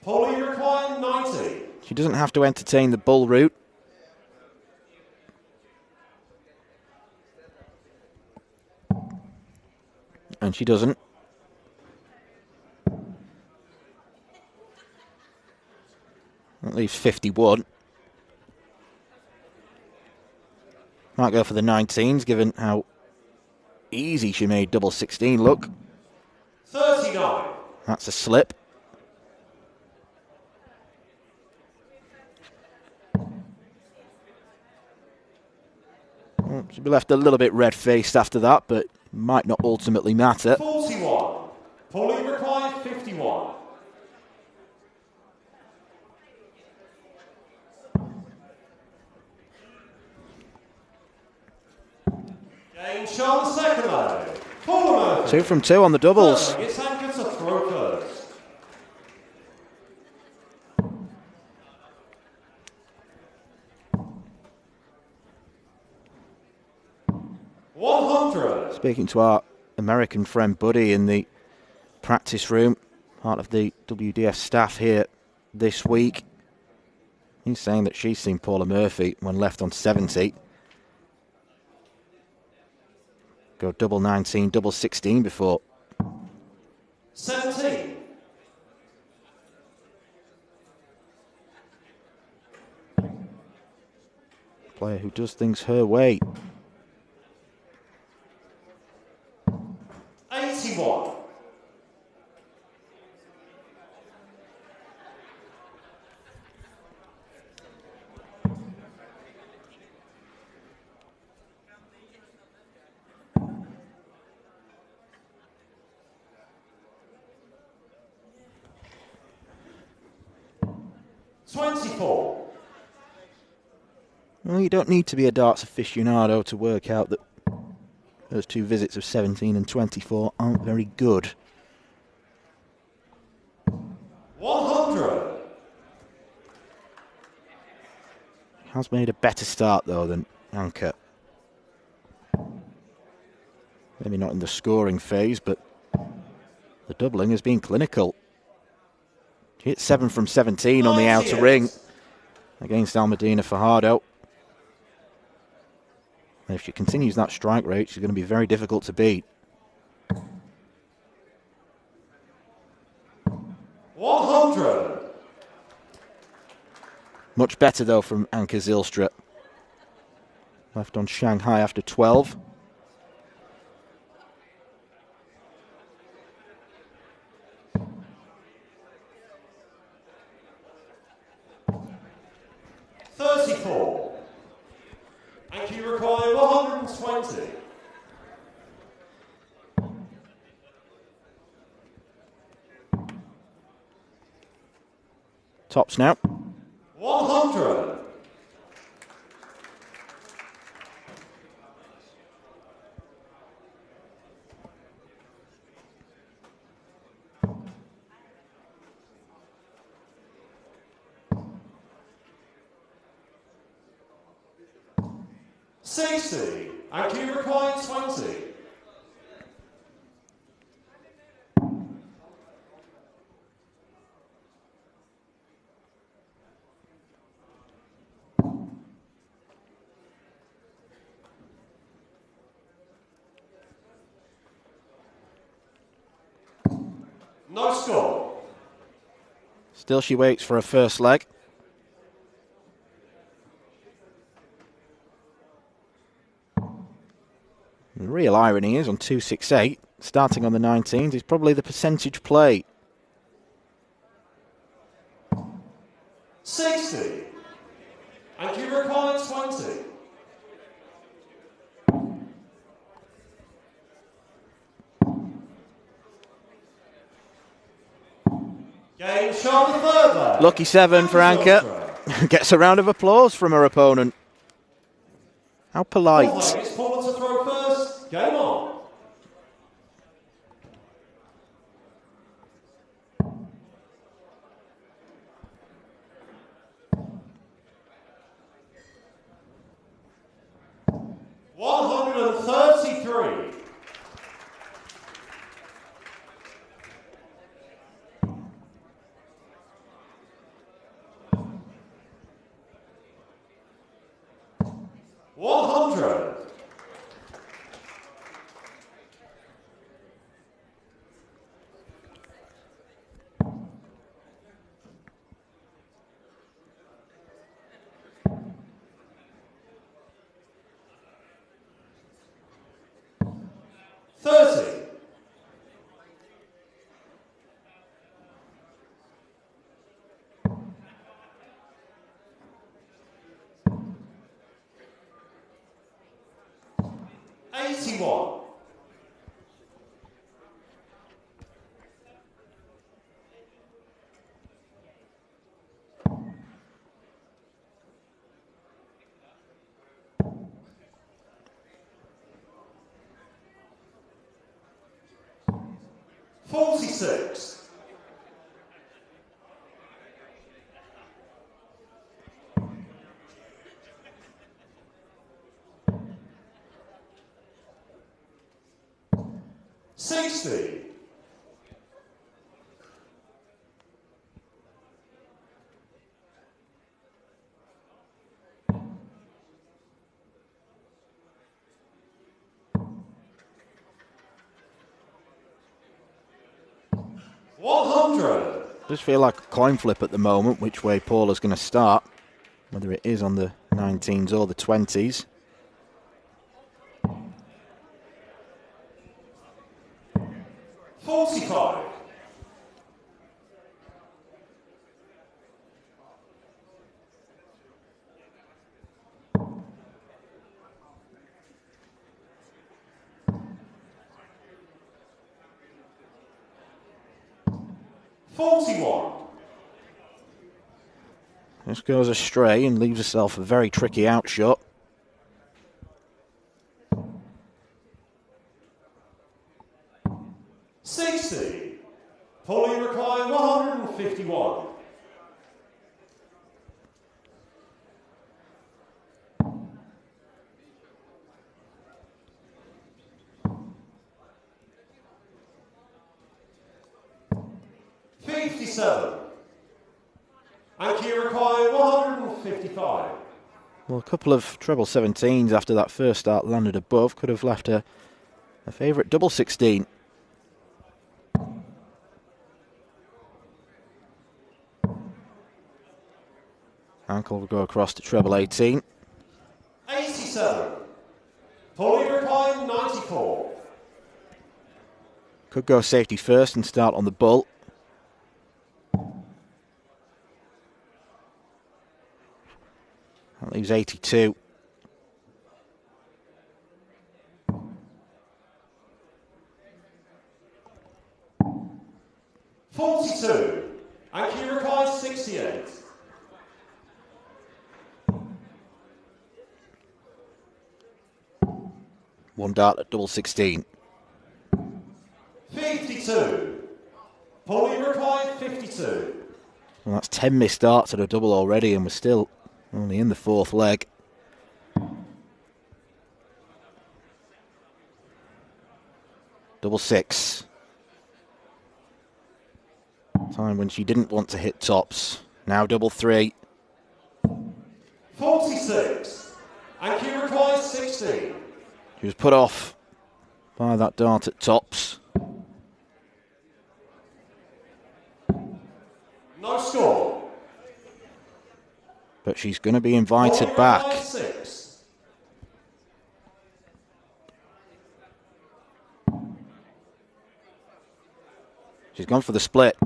Speaker 5: Polly requiring 90.
Speaker 2: She doesn't have to entertain the bull route. And she doesn't. That leaves 51. Might go for the 19s, given how easy she made double 16 look.
Speaker 5: 39.
Speaker 2: That's a slip. Well, she'll be left a little bit red-faced after that, but might not ultimately matter.
Speaker 5: 41. Polly required 51. Game shown second low. Paula Murphy.
Speaker 2: 2 from 2 on the doubles.
Speaker 5: It's anchored to throw first.
Speaker 2: Speaking to our American friend Buddy in the practice room, part of the WDF staff here this week, he's saying that she's seen Paula Murphy, when left on 70, go double 19, double 16 before.
Speaker 5: 17.
Speaker 2: Player who does things her way.
Speaker 5: 81.
Speaker 2: Well, you don't need to be a darts aficionado to work out that those two visits of 17 and 24 aren't very good.
Speaker 5: 100.
Speaker 2: Has made a better start, though, than Anka. Maybe not in the scoring phase, but the doubling has been clinical. She hit 7 from 17 on the outer ring against Almudena Fajardo. And if she continues that strike rate, she's going to be very difficult to beat.
Speaker 5: 100.
Speaker 2: Much better, though, from Anka Zilstra. Left on Shanghai after 12.
Speaker 5: And you require 120.
Speaker 2: Tops now.
Speaker 5: 100. And you require 20. – No score.
Speaker 2: Still she waits for her first leg. The real irony is on 268, starting on the 19s, is probably the percentage play.
Speaker 5: 60. And you require 20. Game shown the third leg.
Speaker 2: Lucky 7 for Anka. Gets a round of applause from her opponent. How polite.
Speaker 5: It's Paula to throw first. Game on. $133. $100. $30. $81. $46. $60. $100.
Speaker 2: Does feel like a coin flip at the moment, which way Paula's going to start, whether it is on the 19s or the 20s.
Speaker 5: $45. $41.
Speaker 2: This goes astray and leaves herself a very tricky outshot.
Speaker 5: $60. Fully reclined $151. $57. And key required $155.
Speaker 2: Well, a couple of treble 17s after that first start landed above could have left her a favourite double 16. Ankle will go across to treble 18.
Speaker 5: $87. Fully reclined $94.
Speaker 2: Could go safety first and start on the bull. That leaves 82.
Speaker 5: $42. And key required $68.
Speaker 2: One dart at double 16.
Speaker 5: $52. Fully required $52.
Speaker 2: Well, that's 10 missed darts at a double already, and we're still only in the fourth leg. Double 6. Time when she didn't want to hit tops. Now double 3.
Speaker 5: 46. And key required 16.
Speaker 2: She was put off by that dart at tops.
Speaker 5: No score.
Speaker 2: But she's going to be invited back.
Speaker 5: 6.
Speaker 2: She's gone for the split.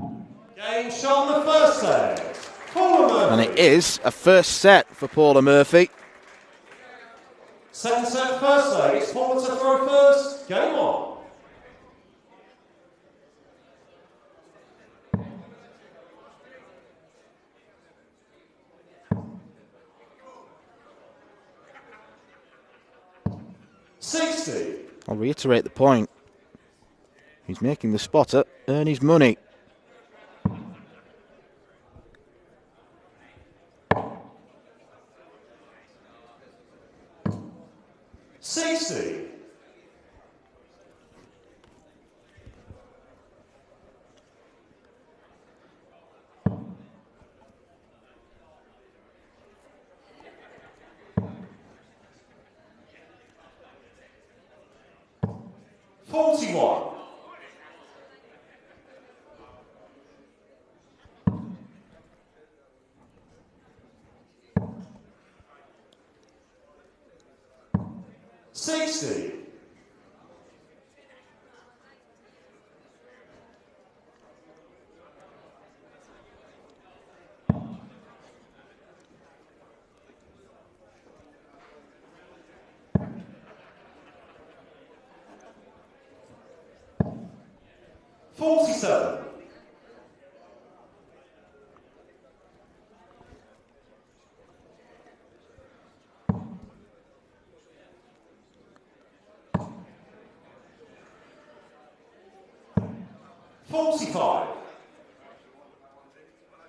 Speaker 5: Game shot on the first set. Paula Murphy.
Speaker 2: And it is a first set for Paula Murphy.
Speaker 5: Second set, first leg. It's Paula to throw first. Game on.
Speaker 2: I'll reiterate the point. He's making the spotter earn his money.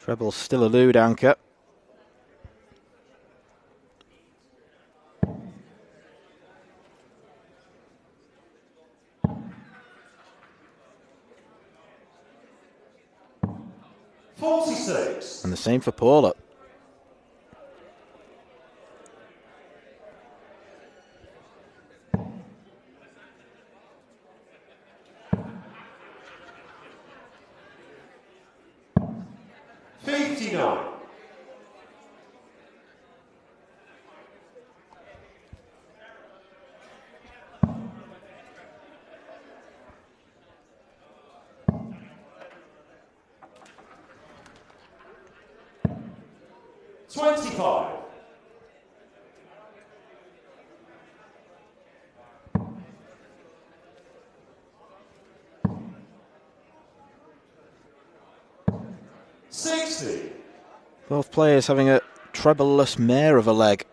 Speaker 2: Treble's still a lead anchor. And the same for Paula. Both players having a treble-less mare of a leg.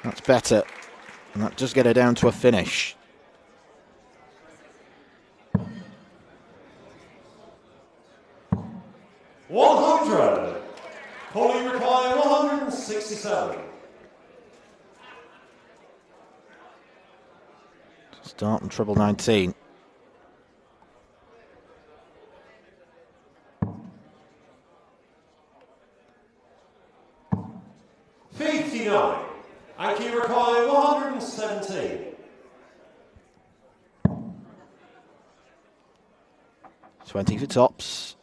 Speaker 2: That's better. And that does get her down to a finish. Start on treble 19.
Speaker 5: Anki requiring 117.
Speaker 2: 20 for tops.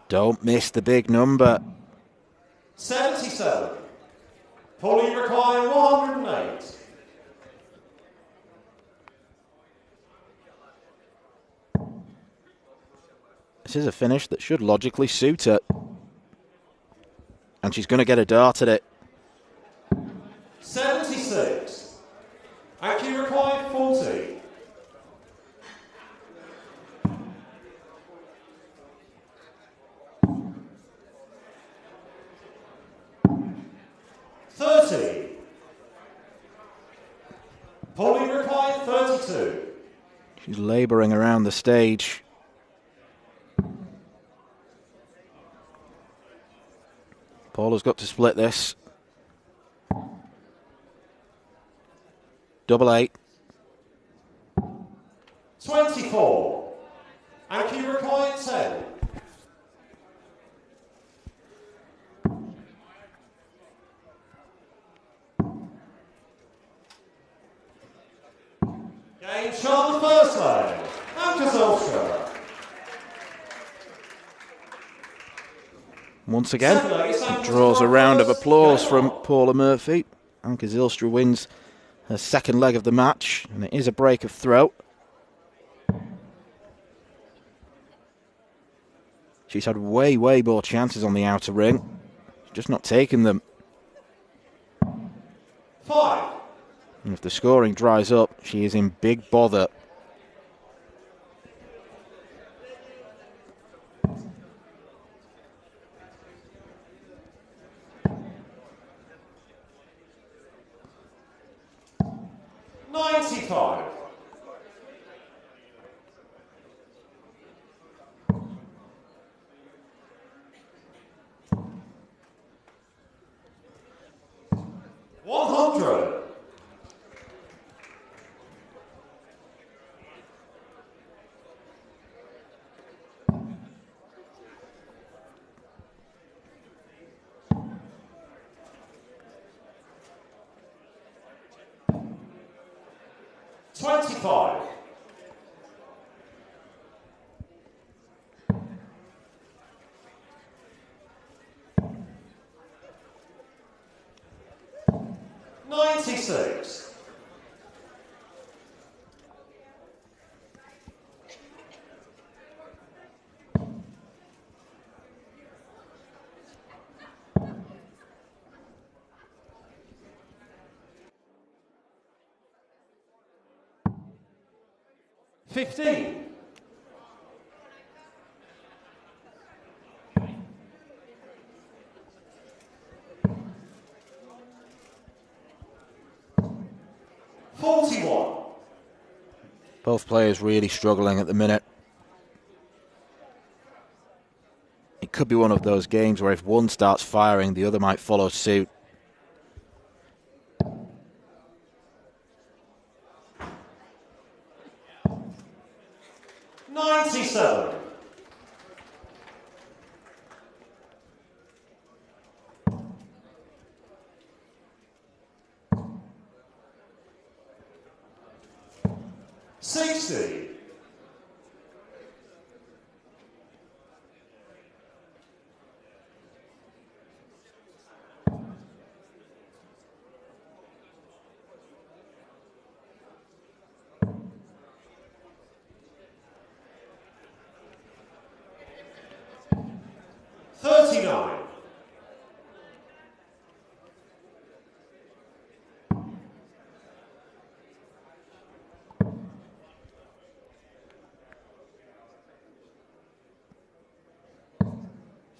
Speaker 2: Don't miss the big number.
Speaker 5: 77. Pauline requiring 108.
Speaker 2: This is a finish that should logically suit her. And she's going to get a dart at it.
Speaker 5: 76. Anki required 40. Pauline required 32.
Speaker 2: She's labouring around the stage. Paula's got to split this. Double 8.
Speaker 5: 24. Anki required 10.
Speaker 2: once again. It draws a round of applause from Paula Murphy. Anke Zilstra wins her second leg of the match, and it is a break of throat. She's had way more chances on the outer ring. She's just not taken them.
Speaker 5: 5.
Speaker 2: And if the scoring dries up, she is in big bother.
Speaker 5: $95. $100. $25. $96. $15. $41.
Speaker 2: Both players really struggling at the minute. It could be one of those games where if one starts firing, the other might follow suit.
Speaker 5: $97. $60. $39.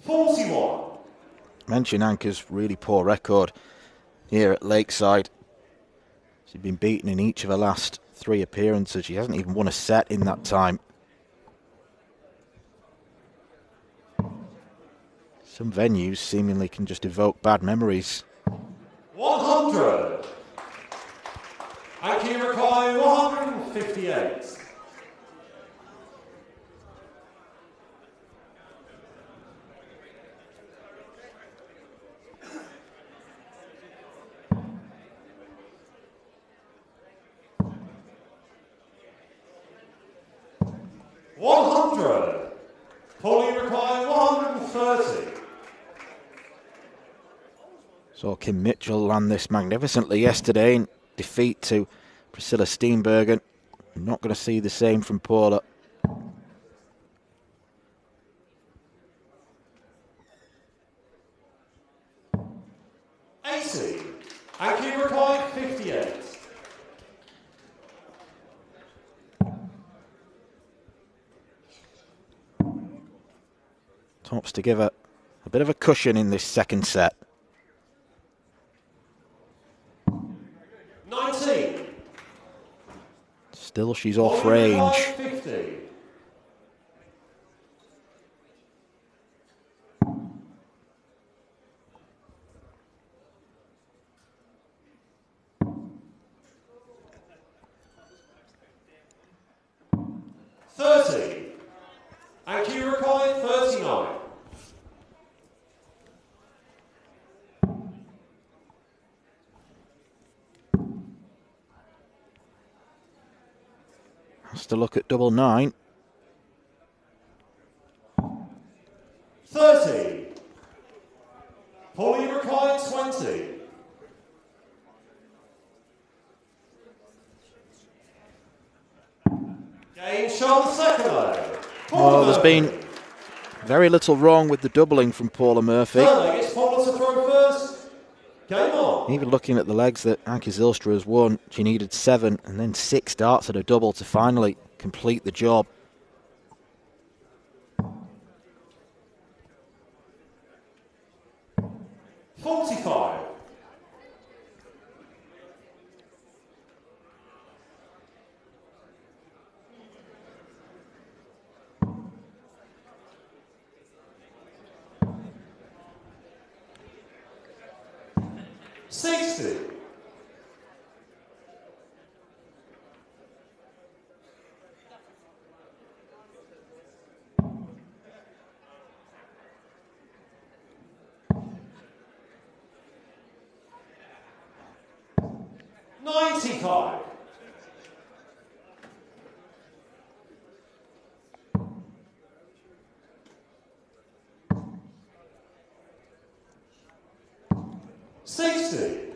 Speaker 5: $41.
Speaker 2: Mention Anke's really poor record here at Lakeside. She's been beaten in each of her last 3 appearances. She hasn't even won a set in that time. Some venues seemingly can just evoke bad memories.
Speaker 5: 100. Anke Rakai, 158. $100. Pauline Rakai, 130.
Speaker 2: Saw Kim Mitchell land this magnificently yesterday in defeat to Priscilla Steenbergen. Not going to see the same from Paula.
Speaker 5: $80. Anke Rakai, 58.
Speaker 2: Tops to give her a bit of a cushion in this second set.
Speaker 5: 19.
Speaker 2: Still, she's off range.
Speaker 5: 50. $30. Anke Rakai, 39.
Speaker 2: Has to look at double 9.
Speaker 5: 30. Pulley required 20. Game shown second leg.
Speaker 2: Well, there's been very little wrong with the doubling from Paula Murphy.
Speaker 5: Third leg, it's Paula to throw first. Game on.
Speaker 2: Even looking at the legs that Anke Zilstra has won, she needed 7 and then 6 darts at a double to finally complete the job.
Speaker 5: $45. $60. $95. $60.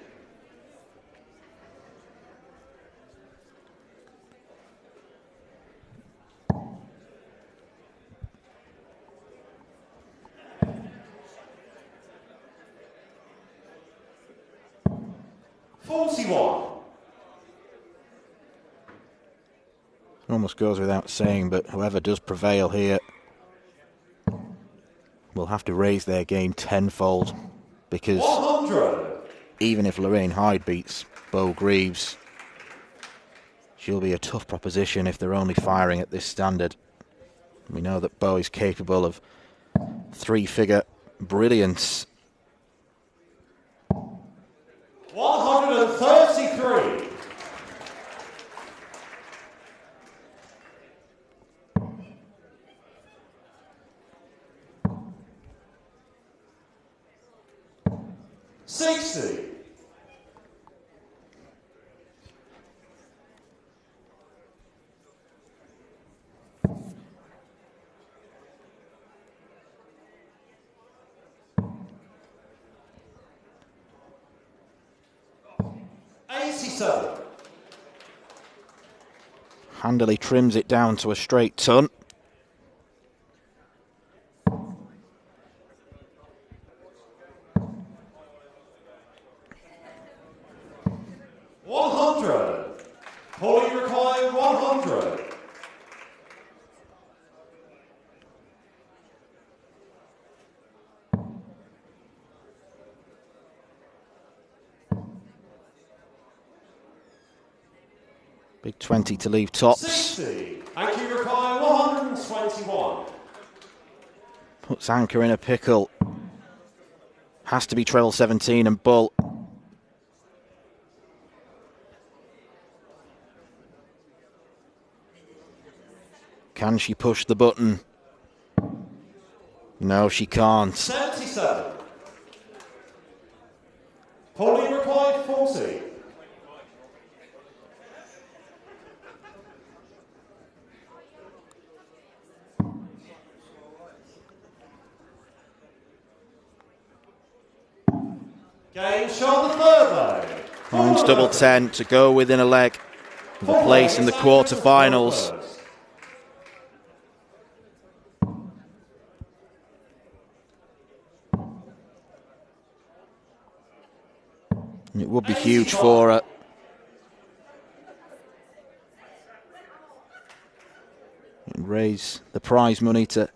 Speaker 5: $41.
Speaker 2: Almost goes without saying, but whoever does prevail here will have to raise their game tenfold, because
Speaker 5: 100.
Speaker 2: even if Lorraine Hyde beats Bo Greaves, she'll be a tough proposition if they're only firing at this standard. We know that Bo is capable of 3-figure brilliance.
Speaker 5: 133. $60. $87.
Speaker 2: Handily trims it down to a straight ton.
Speaker 5: $100. Pulley required 100.
Speaker 2: Big 20 to leave tops.
Speaker 5: 60. Anke required 121.
Speaker 2: Puts Anke in a pickle. Has to be treble 17 and Bull. Can she push the button? No, she can't.
Speaker 5: 77. Pulley required 40. Game shot the third leg.
Speaker 2: Mine's double 10 to go within a leg of a place in the quarterfinals. It would be huge for her. And raise the prize money to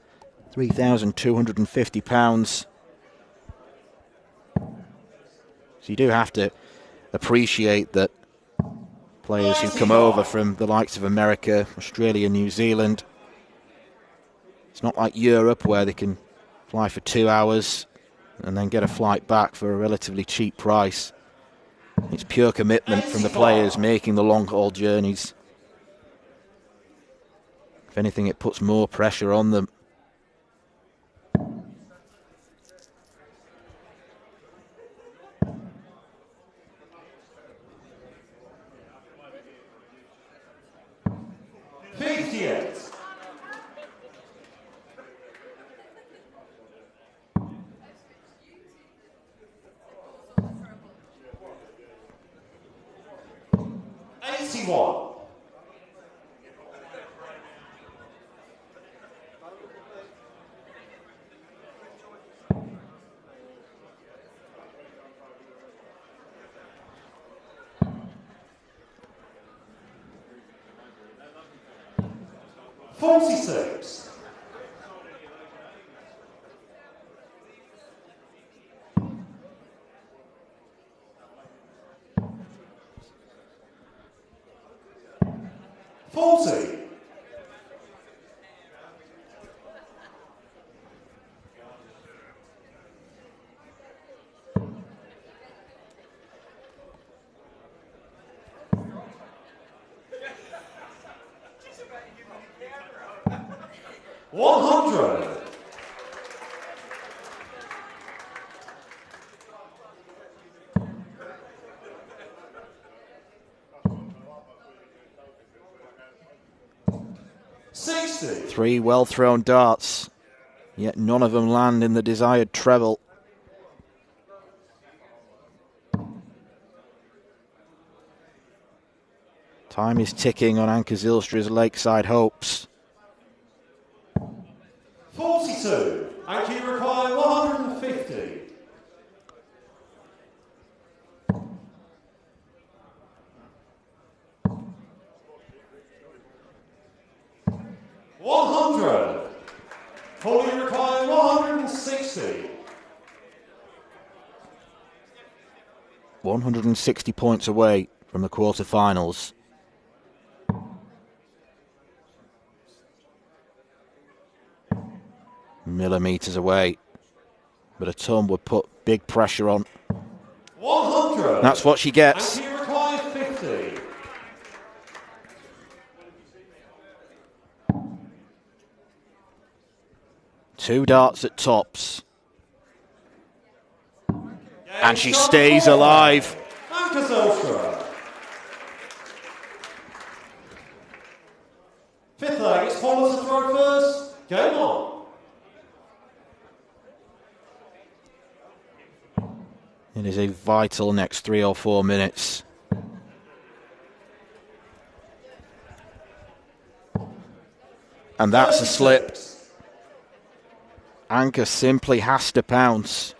Speaker 2: £3,250. So you do have to appreciate that players who come over from the likes of America, Australia, New Zealand, it's not like Europe where they can fly for 2 hours and then get a flight back for a relatively cheap price. It's pure commitment from the players making the long-haul journeys. If anything, it puts more pressure on them.
Speaker 5: 46. $40. 100. $60.
Speaker 2: 3 well-thrown darts, yet none of them land in the desired treble. Time is ticking on Anke Zilstra's Lakeside hopes.
Speaker 5: 42. Anke require 150. $100. Holly require 160.
Speaker 2: 160 points away from the quarterfinals. Millimetres away, but a ton would put big pressure on.
Speaker 5: 100.
Speaker 2: That's what she gets.
Speaker 5: Anke require 50.
Speaker 2: Two darts at tops. And she stays alive.
Speaker 5: Anke Zilra. Fifth leg, it's Paula to throw first. Game on.
Speaker 2: It is a vital next 3 or 4 minutes. And that's a slip. Anke simply has to pounce.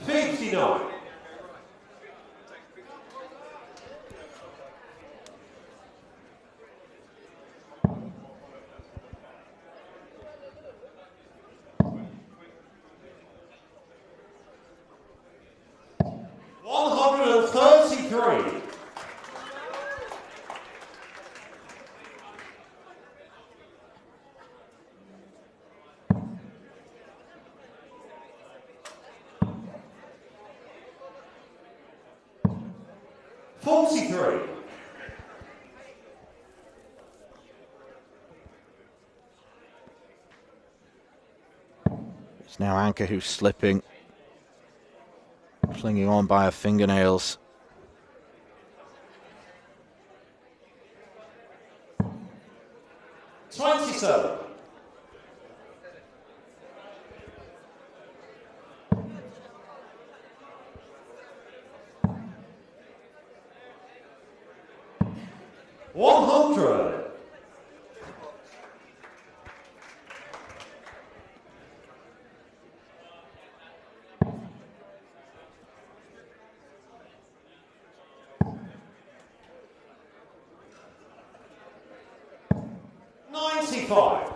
Speaker 5: $59. $133. $43.
Speaker 2: It's now Anke who's slipping, clinging on by her fingernails.
Speaker 5: $27. $100. $95.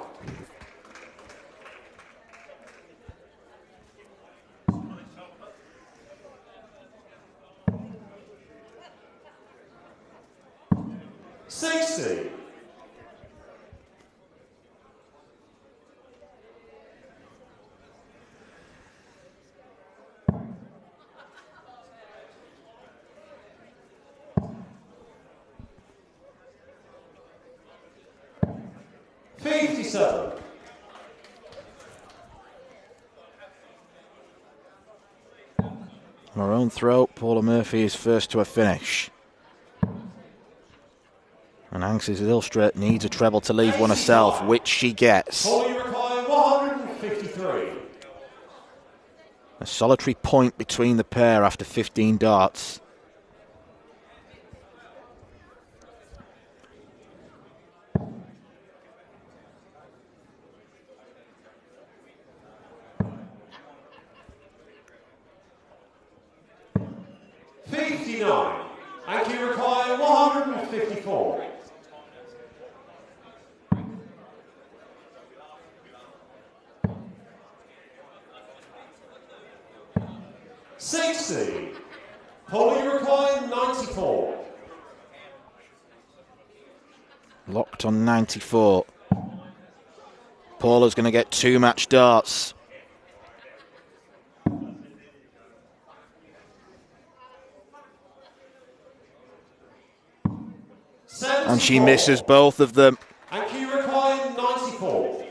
Speaker 5: $60. $57.
Speaker 2: On her own throat, Paula Murphy is first to a finish. And Anke Zilstra needs a treble to leave one herself, which she gets.
Speaker 5: Holly require 153.
Speaker 2: A solitary point between the pair after 15 darts.
Speaker 5: 59. And you require 154. 60. Polly required 94.
Speaker 2: Locked on 94. Paula's going to get 2 match darts. And she misses both of them.
Speaker 5: And you require 94.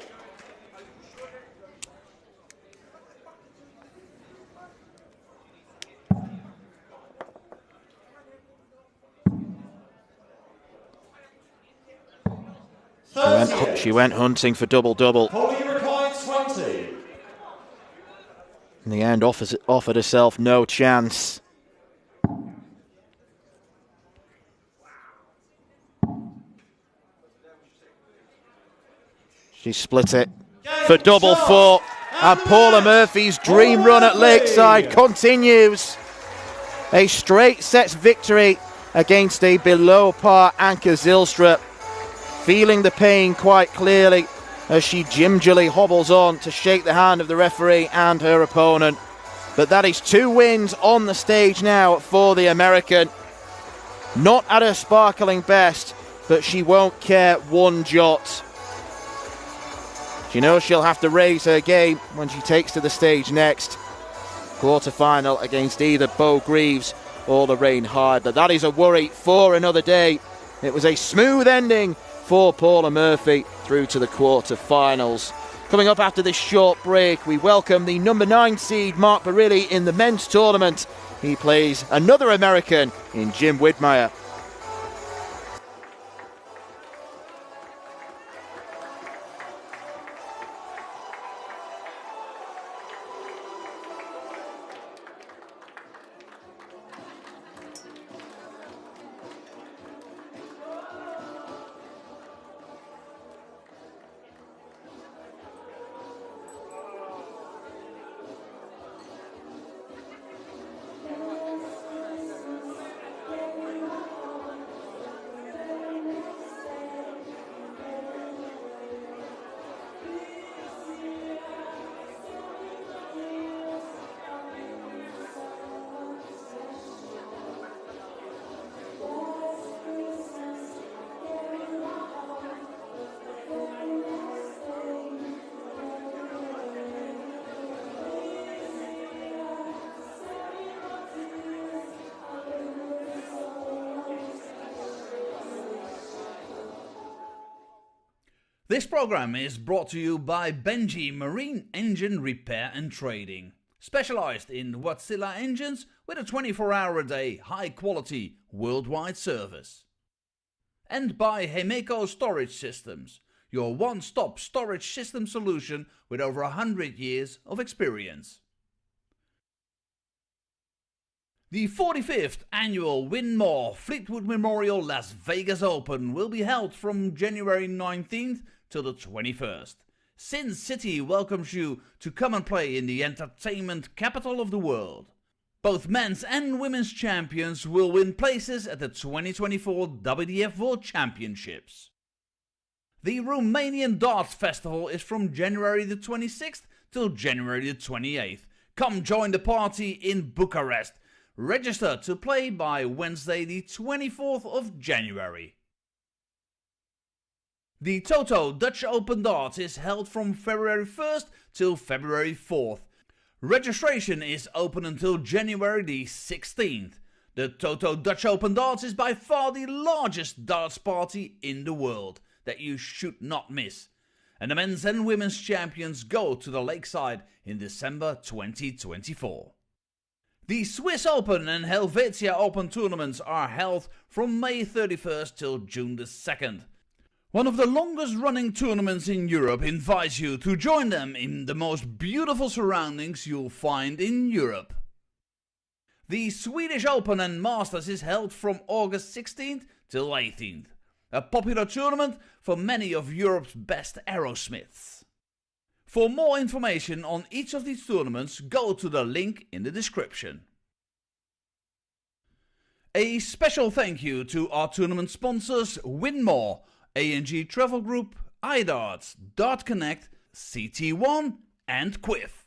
Speaker 2: She went hunting for double-double.
Speaker 5: Polly required 20.
Speaker 2: In the end, offered herself no chance. She split it for double 4. And Paula Murphy's dream run at Lakeside continues. A straight sets victory against a below par Anke Zilstra. Feeling the pain quite clearly as she gingerly hobbles on to shake the hand of the referee and her opponent. But that is 2 wins on the stage now for the American. Not at her sparkling best, but she won't care one jot. She knows she'll have to raise her game when she takes to the stage next. Quarter-final against either Bo Greaves or Lorraine Hyde. But that is a worry for another day. It was a smooth ending for Paula Murphy through to the quarter-finals. Coming up after this short break, we welcome the number 9 seed Mark Burrill in the men's tournament. He plays another American in Jim Whitmire.
Speaker 4: This program is brought to you by Benji Marine Engine Repair and Trading, specialized in Wärtsilä engines with a 24-hour-a-day, high-quality, worldwide service. And by Hemeco Storage Systems, your one-stop storage system solution with over 100 years of experience. The 45th annual Winmau Fleetwood Memorial Las Vegas Open will be held from January 19th till the 21st. Sin City welcomes you to come and play in the entertainment capital of the world. Both men's and women's champions will win places at the 2024 WDF World Championships. The Romanian Darts Festival is from January the 26th till January the 28th. Come join the party in Bucharest. Register to play by Wednesday the 24th of January. The Toto Dutch Open Darts is held from February 1st till February 4th. Registration is open until January the 16th. The Toto Dutch Open Darts is by far the largest darts party in the world that you should not miss. And the men's and women's champions go to the Lakeside in December 2024. The Swiss Open and Helvetia Open tournaments are held from May 31st till June the 2nd. One of the longest running tournaments in Europe invites you to join them in the most beautiful surroundings you'll find in Europe. The Swedish Open and Masters is held from August 16th till 18th. A popular tournament for many of Europe's best aerosmiths. For more information on each of these tournaments, go to the link in the description. A special thank you to our tournament sponsors Winmau, A&G Travel Group, iDarts, Dart Connect, CT1 and Quiff.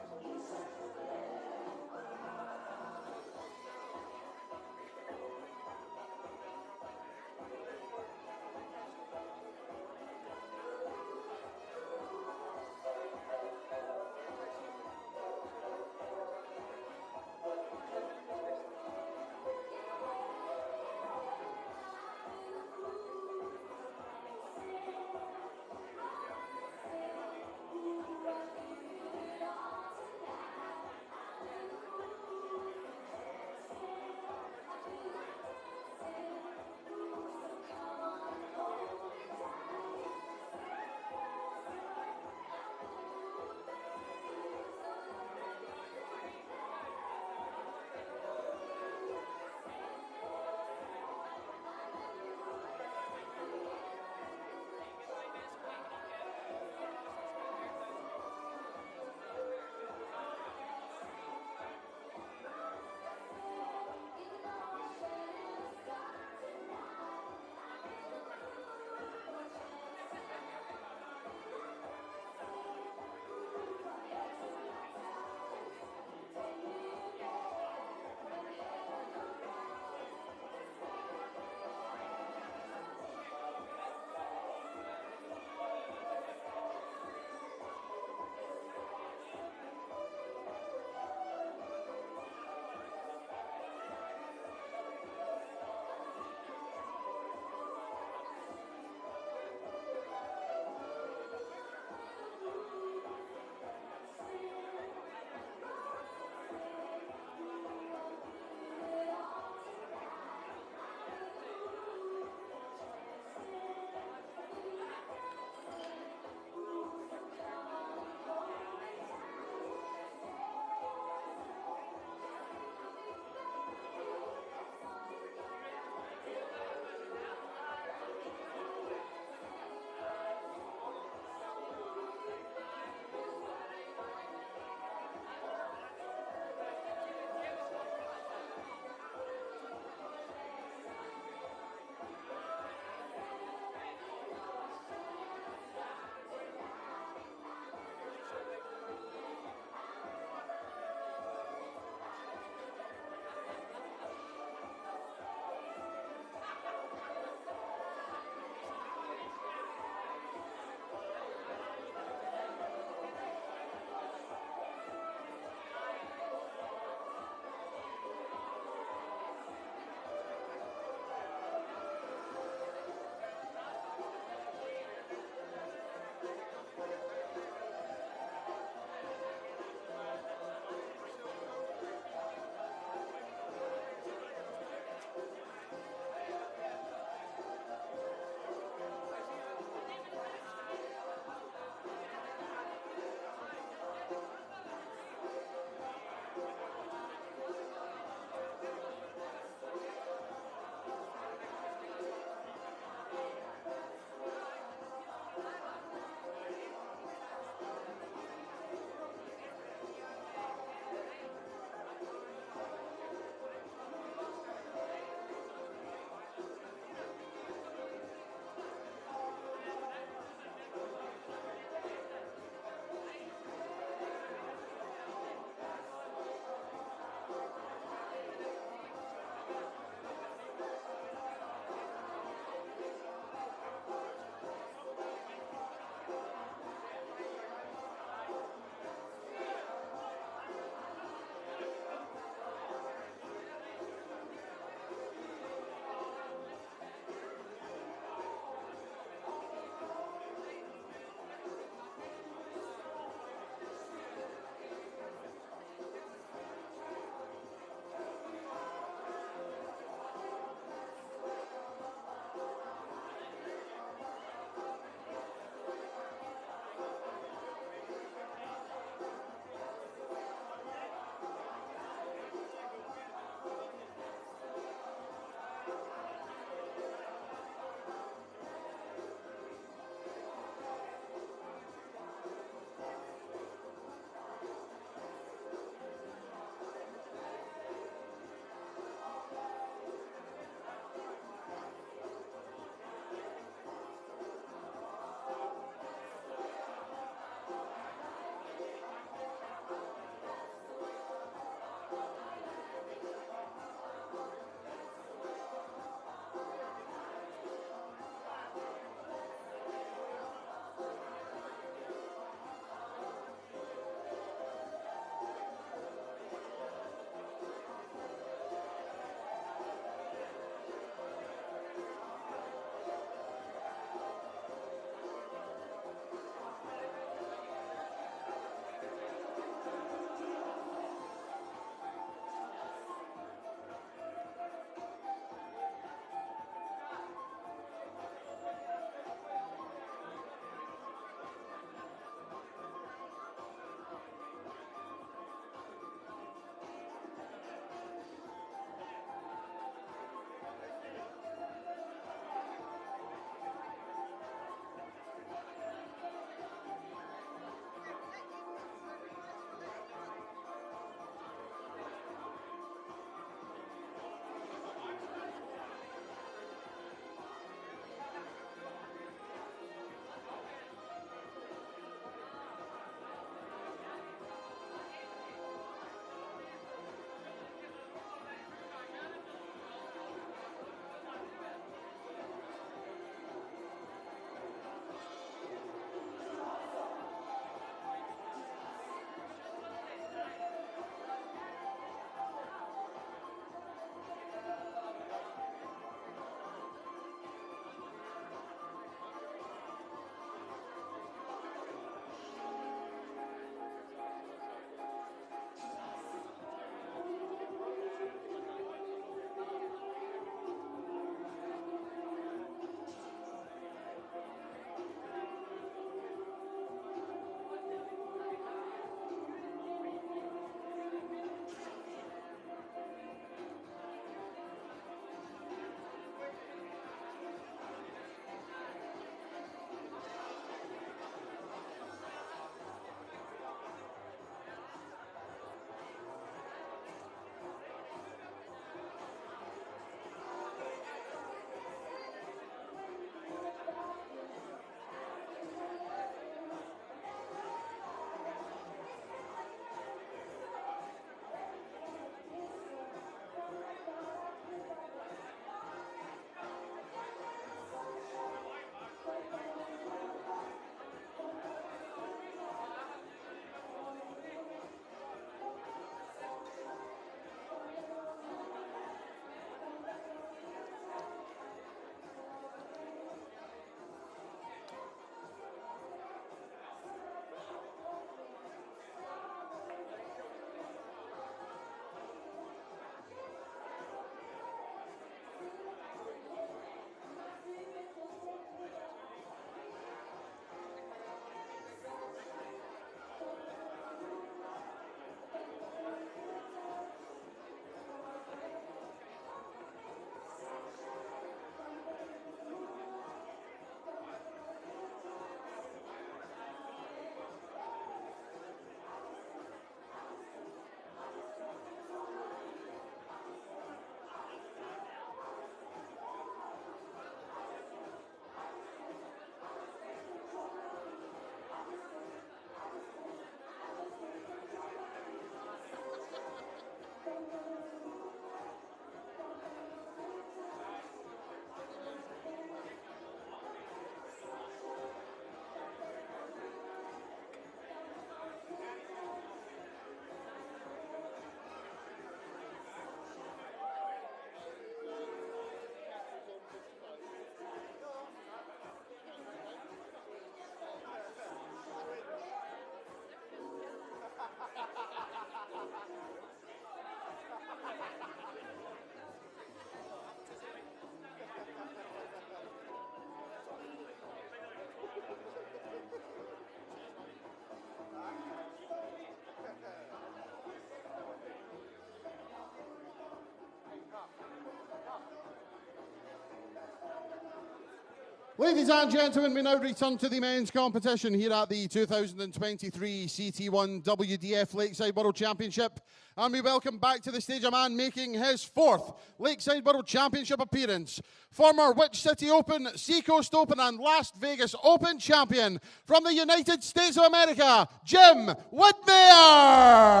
Speaker 1: Ladies and gentlemen, we now return to the men's competition here at the 2023 CT1 WDF Lakeside World Championship. And we welcome back to the stage a man making his 4th Lakeside World Championship appearance. Former Which City Open, Seacoast Open and Las Vegas Open champion from the United States of America, Jim Whitmire.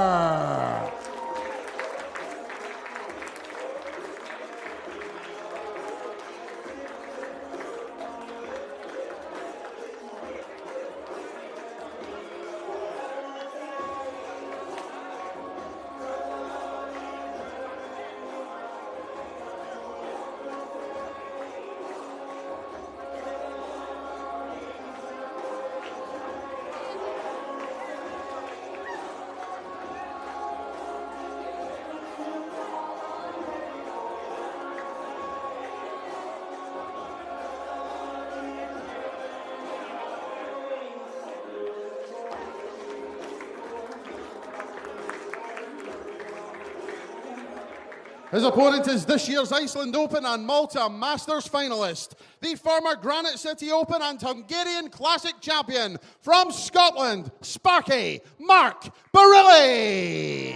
Speaker 1: His opponent is this year's Iceland Open and Malta Masters finalist, the former Granite City Open and Hungarian Classic champion from Scotland, Sparky Mark Burrill.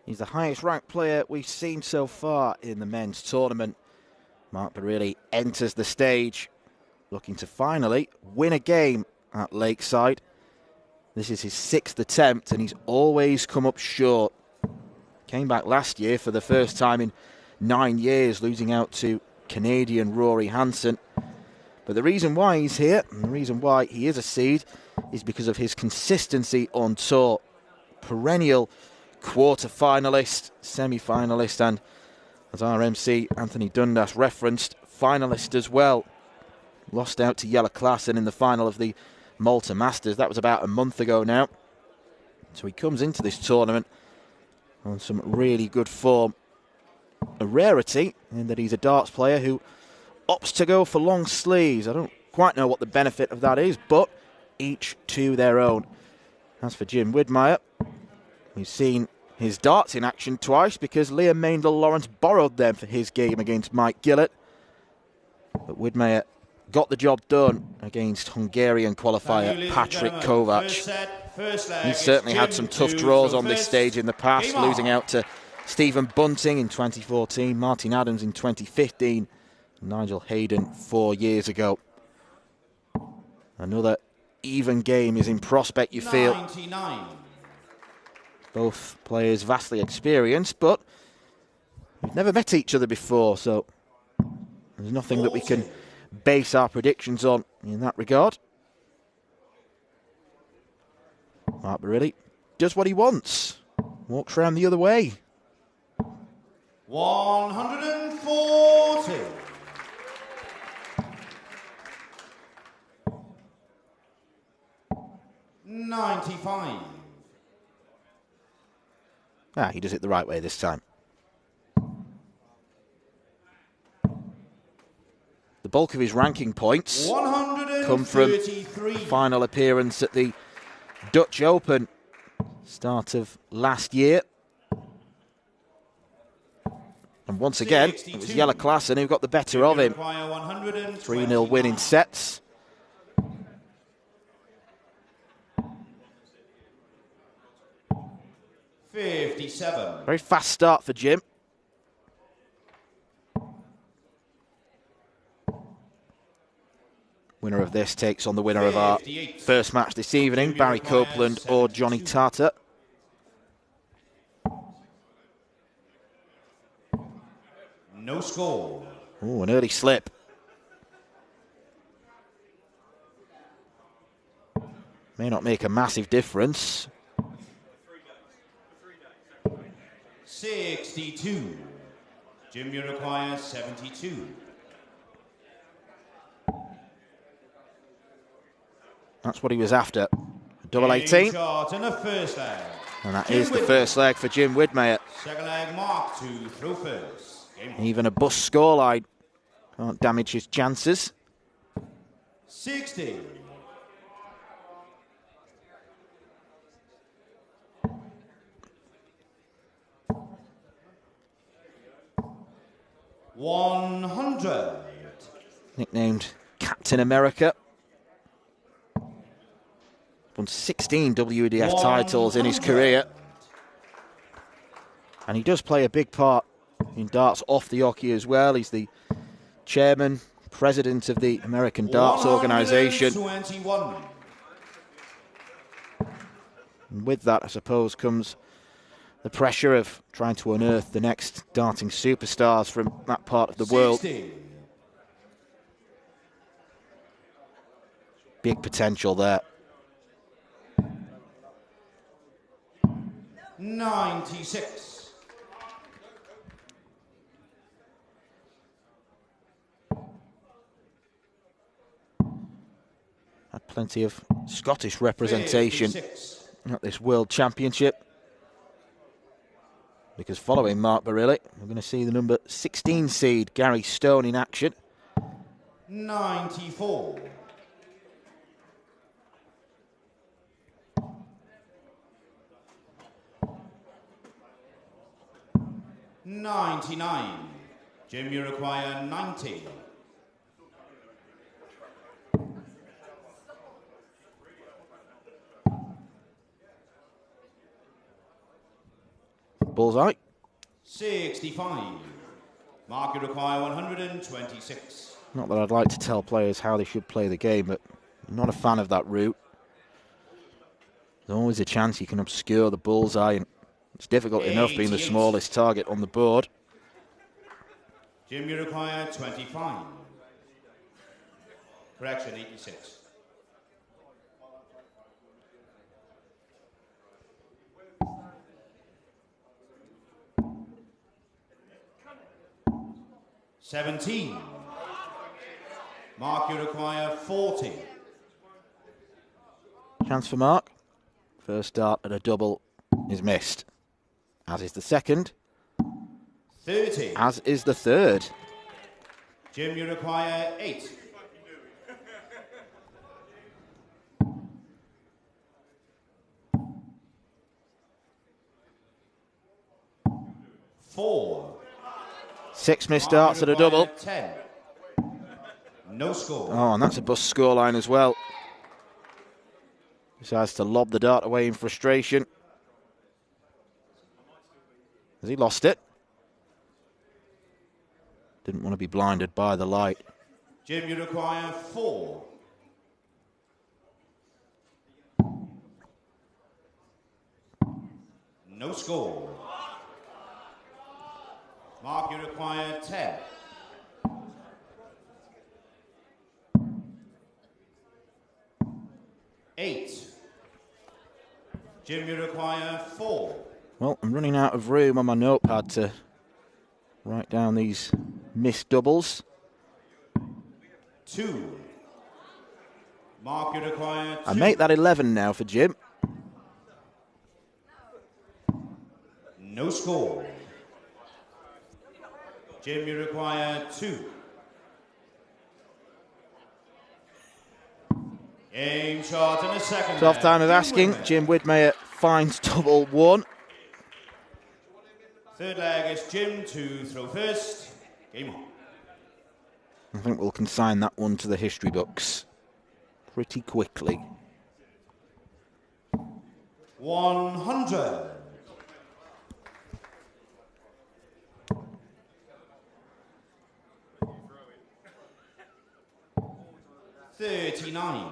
Speaker 2: He's the highest ranked player we've seen so far in the men's tournament. Mark Burrill enters the stage looking to finally win a game at Lakeside. This is his 6th attempt and he's always come up short. Came back last year for the first time in 9 years, losing out to Canadian Rory Hansen. But the reason why he's here, and the reason why he is a seed, is because of his consistency on tour. Perennial quarter-finalist, semi-finalist, and as our MC Anthony Dundas referenced, finalist as well. Lost out to Jelle Klassen in the final of the Malta Masters. That was about a month ago now. So he comes into this tournament on some really good form. A rarity in that he's a darts player who opts to go for long sleeves. I don't quite know what the benefit of that is, but each to their own. As for Jim Whitmire, we've seen his darts in action twice because Liam Maindel-Lawrence borrowed them for his game against Mike Gillett. But Whitmire got the job done against Hungarian qualifier Patrick Kovac. He certainly had some tough draws on this stage in the past, losing out to Stephen Bunting in 2014, Martin Adams in 2015, Nigel Hayden 4 years ago. Another even game is in prospect, you feel.
Speaker 5: 99.
Speaker 2: Both players vastly experienced, but we've never met each other before, so there's nothing that we can base our predictions on in that regard. Mark Burrill does what he wants. Walks around the other way.
Speaker 5: 140. $95.
Speaker 2: He does it the right way this time. The bulk of his ranking points come from a final appearance at the Dutch Open, start of last year. And once again, it was Jelle Klassen who got the better of him. 3-0 win in sets.
Speaker 5: $57.
Speaker 2: Very fast start for Jim. Winner of this takes on the winner of our first match this evening, Barry Copeland or Johnny Tarter.
Speaker 6: No score.
Speaker 2: Oh, an early slip. May not make a massive difference.
Speaker 6: 62. Jim, you require 72.
Speaker 2: That's what he was after. Double 18.
Speaker 6: Shot in the first leg.
Speaker 2: And that
Speaker 6: Jim
Speaker 2: is the
Speaker 6: Whitmire.
Speaker 2: first leg for Jim Whitmire.
Speaker 6: Second leg, Mark to throw first. Game on.
Speaker 2: Even a bus scoreline can't damage his chances.
Speaker 6: 60. $100.
Speaker 2: Nicknamed Captain America. Won 16 WDF titles in his career. And he does play a big part in darts off the hockey as well. He's the chairman, president of the American Darts Organization.
Speaker 6: 121.
Speaker 2: And with that, I suppose, comes the pressure of trying to unearth the next darting superstars from that part of the world.
Speaker 6: 60.
Speaker 2: Big potential there.
Speaker 6: 96.
Speaker 2: Had plenty of Scottish representation
Speaker 6: 56.
Speaker 2: at this World Championship. Because following Mark Burrill, we're going to see the number 16 seed, Gary Stone, in action.
Speaker 6: 94. 99. Jim, you require 90.
Speaker 2: Bullseye.
Speaker 6: 65. Mark, you require 126.
Speaker 2: Not that I'd like to tell players how they should play the game, but I'm not a fan of that route. There's always a chance you can obscure the bullseye, and it's difficult enough being the
Speaker 6: 88.
Speaker 2: smallest target on the board.
Speaker 6: Jim, you require 25. Correction, 86. $17. Mark, you require 40.
Speaker 2: Chance for Mark. First dart at a double is missed. As is the second.
Speaker 6: 30.
Speaker 2: As is the third.
Speaker 6: Jim, you require 8. $4.
Speaker 2: 6 missed darts at a double.
Speaker 6: 10. No score.
Speaker 2: Oh, and that's a bus scoreline as well. Decides to lob the dart away in frustration. Has he lost it? Didn't want to be blinded by the light.
Speaker 6: Jim, you require 4. No score. Mark, you require 10. $8. Jim, you require 4.
Speaker 2: Well, I'm running out of room on my notepad to write down these missed doubles.
Speaker 6: 2. Mark, you require 2.
Speaker 2: I make that 11 now for Jim.
Speaker 6: No score. Jim, you require 2. Aim shot in a second.
Speaker 2: Tough time of asking.
Speaker 6: Whitmire.
Speaker 2: Jim Whitmire finds double 1.
Speaker 6: Third leg is Jim to throw first. Game on.
Speaker 2: I think we'll consign that one to the history books pretty quickly.
Speaker 6: 100. $39.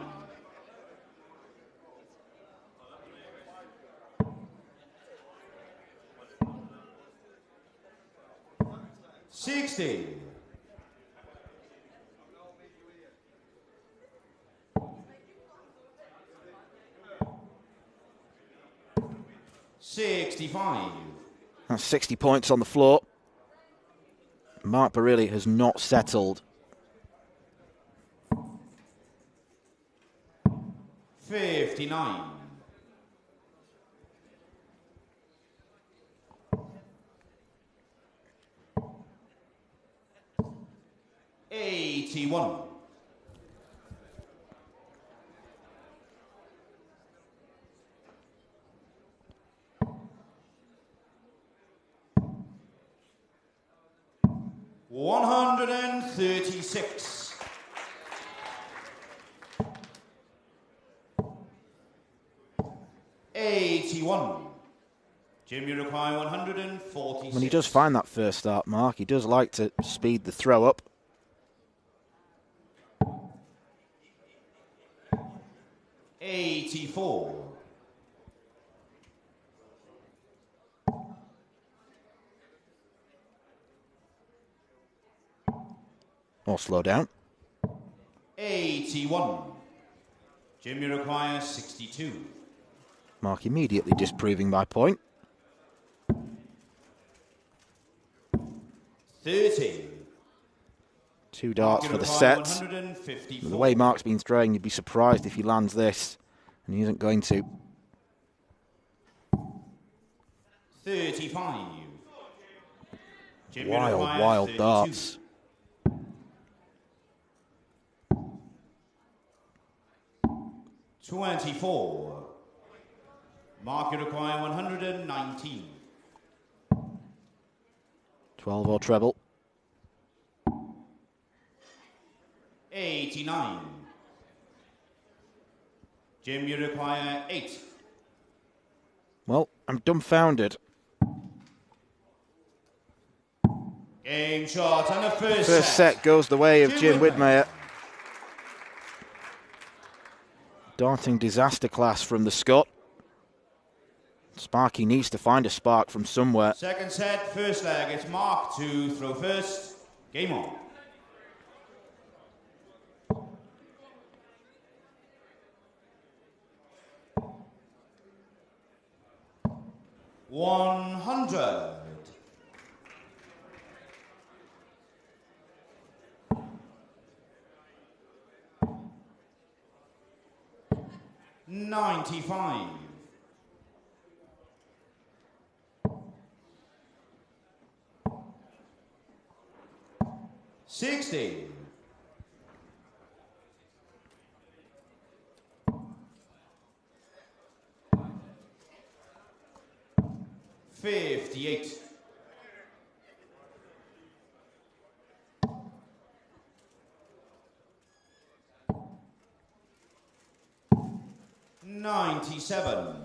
Speaker 6: 60. $65.
Speaker 2: That's 60 points on the floor. Mark Burrill has not settled.
Speaker 6: 59. 81. 136. 81. Jim, you require 146.
Speaker 2: When he does find that first start, Mark, he does like to speed the throw up.
Speaker 6: 84.
Speaker 2: 'Or slow down.
Speaker 6: 81. Jim, you require 62.
Speaker 2: Mark immediately disproving my point.
Speaker 6: 30.
Speaker 2: 2 darts for the set. The way Mark's been throwing, you'd be surprised if he lands this, and he isn't going to.
Speaker 6: 35. Jim,
Speaker 2: Wild
Speaker 6: 32.
Speaker 2: darts.
Speaker 6: 24. Mark, you require 119.
Speaker 2: 12 or treble.
Speaker 6: 89. Jim, you require 8.
Speaker 2: Well, I'm dumbfounded.
Speaker 6: Game shot and the first
Speaker 2: Set goes the way of Jim Whitmire. Darting disaster class from the Scot. Sparky needs to find a spark from somewhere.
Speaker 6: Second set, first leg. It's Mark to throw first. Game on. $100. 95. 60. 58. 97.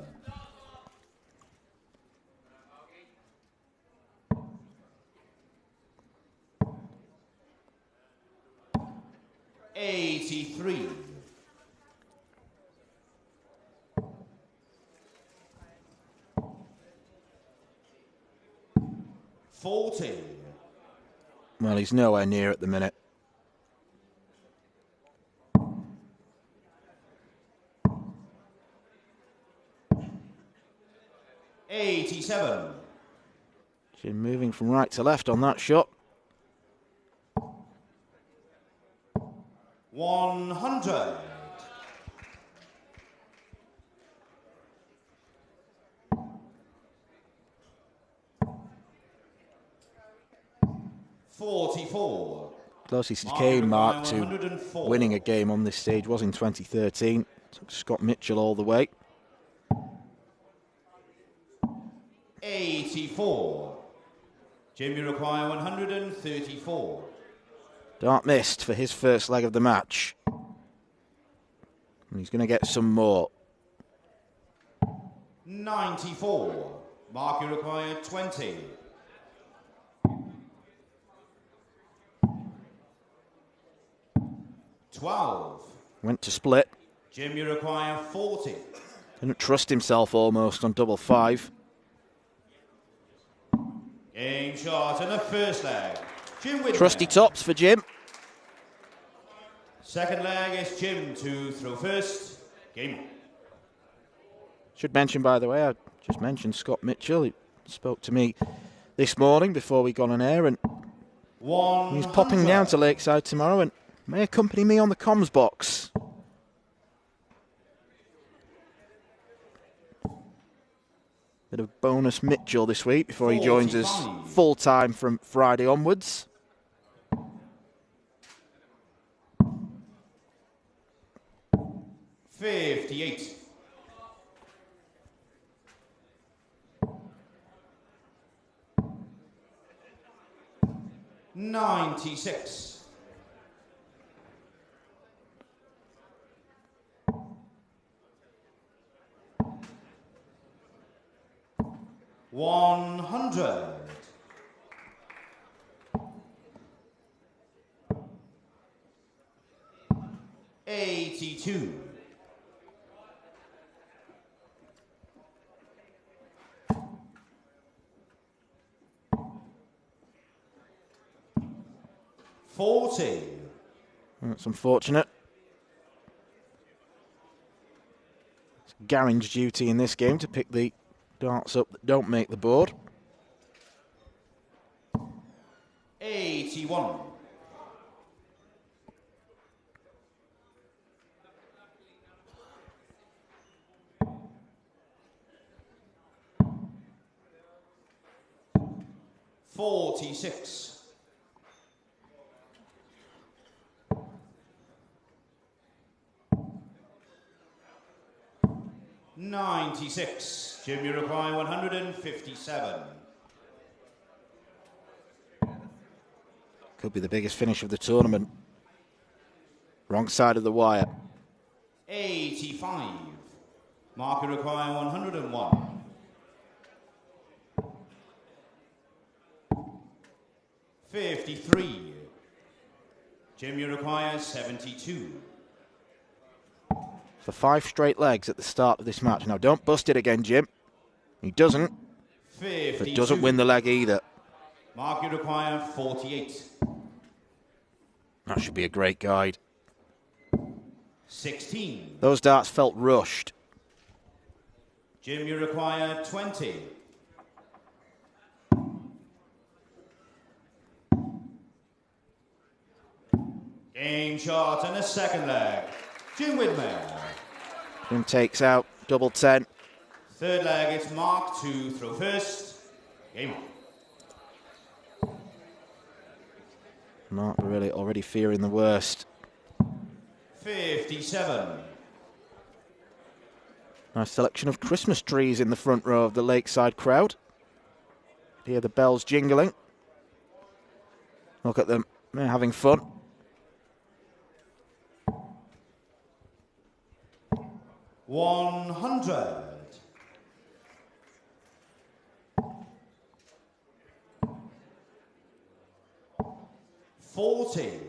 Speaker 6: 83. 40.
Speaker 2: Well, he's nowhere near at the minute.
Speaker 6: 87.
Speaker 2: Jim moving from right to left on that shot.
Speaker 6: 100. 44.
Speaker 2: Closest he came, Mark, to winning a game on this stage was in 2013. Took Scott Mitchell all the way.
Speaker 6: 84. Jim, you require 134.
Speaker 2: Dart missed for his first leg of the match. And he's going to get some more.
Speaker 6: 94. Mark, you require 20. 12.
Speaker 2: Went to split.
Speaker 6: Jim, you require 40.
Speaker 2: Didn't trust himself almost on double 5.
Speaker 6: Game shot in the first leg. Jim Whitmire.
Speaker 2: Trusty tops for Jim.
Speaker 6: Second leg is Jim to throw first. Game on.
Speaker 2: Should mention, by the way, I just mentioned Scott Mitchell. He spoke to me this morning before we got on air, and he's popping down to Lakeside tomorrow and may accompany me on the comms box. Bit of bonus Mitchell this week before he joins us full-time from Friday onwards.
Speaker 6: $58. $96. $100. $82. $40.
Speaker 2: That's unfortunate. It's Garen's duty in this game to pick the darts up that don't make the board.
Speaker 6: 81. $46. $96. Jim, you require 157.
Speaker 2: Could be the biggest finish of the tournament. Wrong side of the wire.
Speaker 6: 85. Mark, you require 101. $53. Jim, you require 72.
Speaker 2: For 5 straight legs at the start of this match. Now, don't bust it again, Jim. He doesn't.
Speaker 6: 52.
Speaker 2: But doesn't win the leg either.
Speaker 6: Mark, you require 48.
Speaker 2: That should be a great guide.
Speaker 6: 16.
Speaker 2: Those darts felt rushed.
Speaker 6: Jim, you require 20. Game shot and a second leg. Jim Whitmire.
Speaker 2: Jim takes out double 10.
Speaker 6: Third leg, it's Mark to throw first. Game on.
Speaker 2: Mark really already fearing the worst.
Speaker 6: 57.
Speaker 2: Nice selection of Christmas trees in the front row of the Lakeside crowd. Hear the bells jingling. Look at them, they're having fun.
Speaker 6: $100. $40.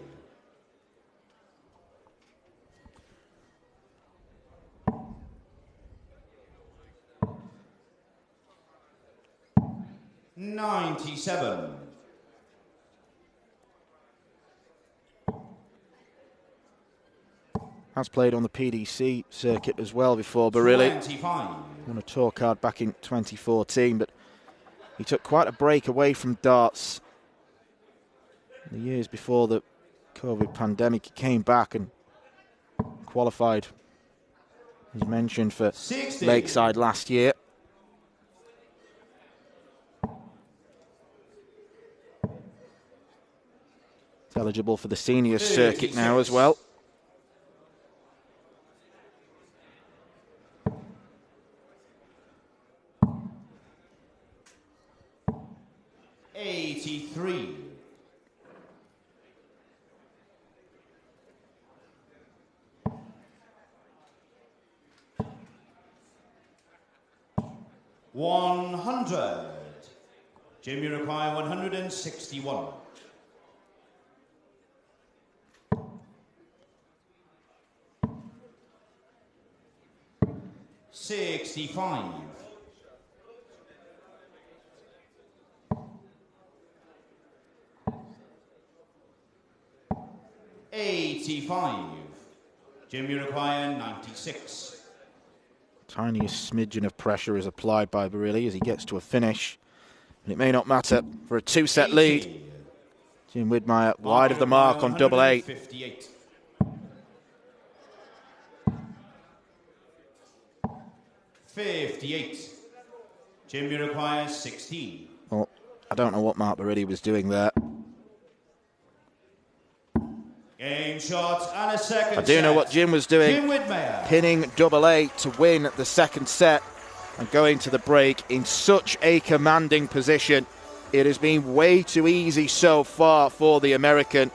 Speaker 6: $97.
Speaker 2: Has played on the PDC circuit as well before Burrill.
Speaker 6: 25.
Speaker 2: Won a tour card back in 2014, but he took quite a break away from darts. The years before the COVID pandemic, he came back and qualified, as mentioned, for
Speaker 6: 60.
Speaker 2: Lakeside last year. He's eligible for the senior circuit now as well.
Speaker 6: $83. $100. Jim, you require 161. $65. 85. Jim, you require 96.
Speaker 2: Tiniest smidgen of pressure is applied by Burrill as he gets to a finish. And it may not matter for a 2-set lead. Jim Whitmire wide of the mark on double 8.
Speaker 6: 58. 58. Jim, you require 16.
Speaker 2: Well, I don't know what Mark Burrill was doing there.
Speaker 6: Game shots and a second
Speaker 2: I do know what Jim was doing.
Speaker 6: Jim Whitmire.
Speaker 2: Pinning double 8 to win the second set and going to the break in such a commanding position. It has been way too easy so far for the American,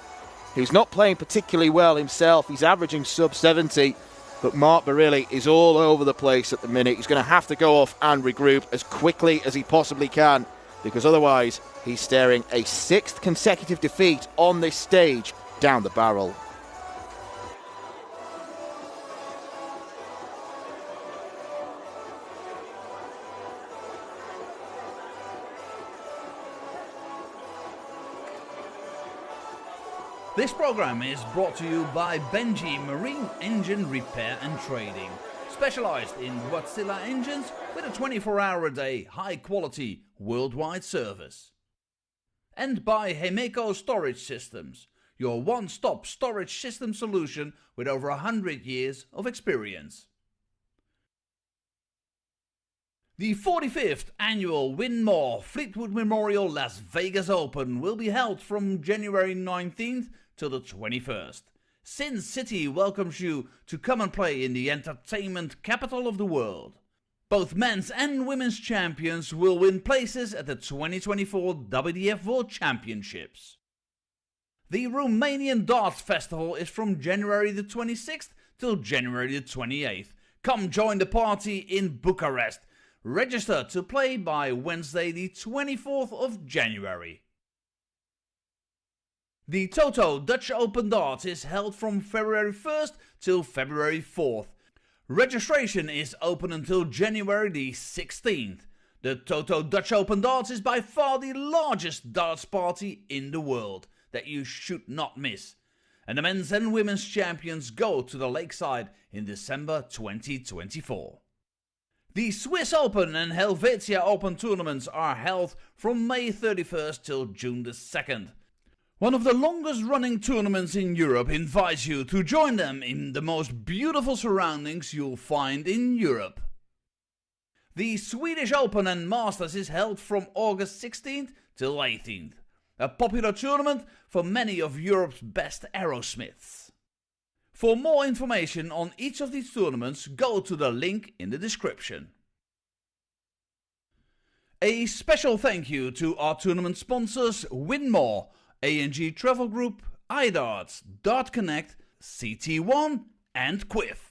Speaker 2: who's not playing particularly well himself. He's averaging sub 70, but Mark Burrill is all over the place at the minute. He's going to have to go off and regroup as quickly as he possibly can, because otherwise he's staring a 6th consecutive defeat on this stage down the barrel.
Speaker 4: This program is brought to you by Benji Marine Engine Repair and Trading, specialized in Wärtsilä engines with a 24-hour-a-day, high-quality, worldwide service. And by Hemeco Storage Systems, your one-stop storage system solution with over 100 years of experience. The 45th annual Winmau Fleetwood Memorial Las Vegas Open will be held from January 19th till the 21st. Sin City welcomes you to come and play in the entertainment capital of the world. Both men's and women's champions will win places at the 2024 WDF World Championships. The Romanian Darts Festival is from January the 26th till January the 28th. Come join the party in Bucharest. Register to play by Wednesday the 24th of January. The Toto Dutch Open Darts is held from February 1st till February 4th. Registration is open until January the 16th. The Toto Dutch Open Darts is by far the largest darts party in the world that you should not miss. And the men's and women's champions go to the Lakeside in December 2024. The Swiss Open and Helvetia Open tournaments are held from May 31st till June the 2nd. One of the longest running tournaments in Europe invites you to join them in the most beautiful surroundings you'll find in Europe. The Swedish Open and Masters is held from August 16th till 18th. A popular tournament for many of Europe's best aerosmiths. For more information on each of these tournaments, go to the link in the description. A special thank you to our tournament sponsors Winmau, A&G Travel Group, iDarts, Dart Connect, CT1 and Quiff.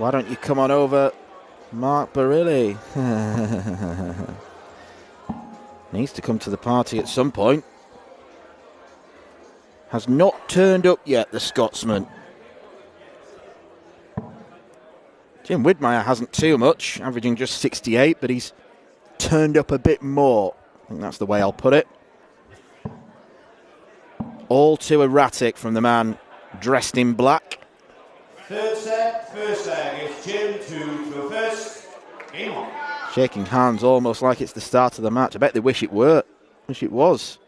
Speaker 2: Why don't you come on over, Mark Burrill? Needs to come to the party at some point. Has not turned up yet, the Scotsman. Jim Whitmire hasn't too much, averaging just 68, but he's turned up a bit more. I think that's the way I'll put it. All too erratic from the man dressed in black.
Speaker 6: Third set, first leg. It's Jim to throw first. Game on.
Speaker 2: Shaking hands almost like it's the start of the match. I bet they wish it were. Wish it was.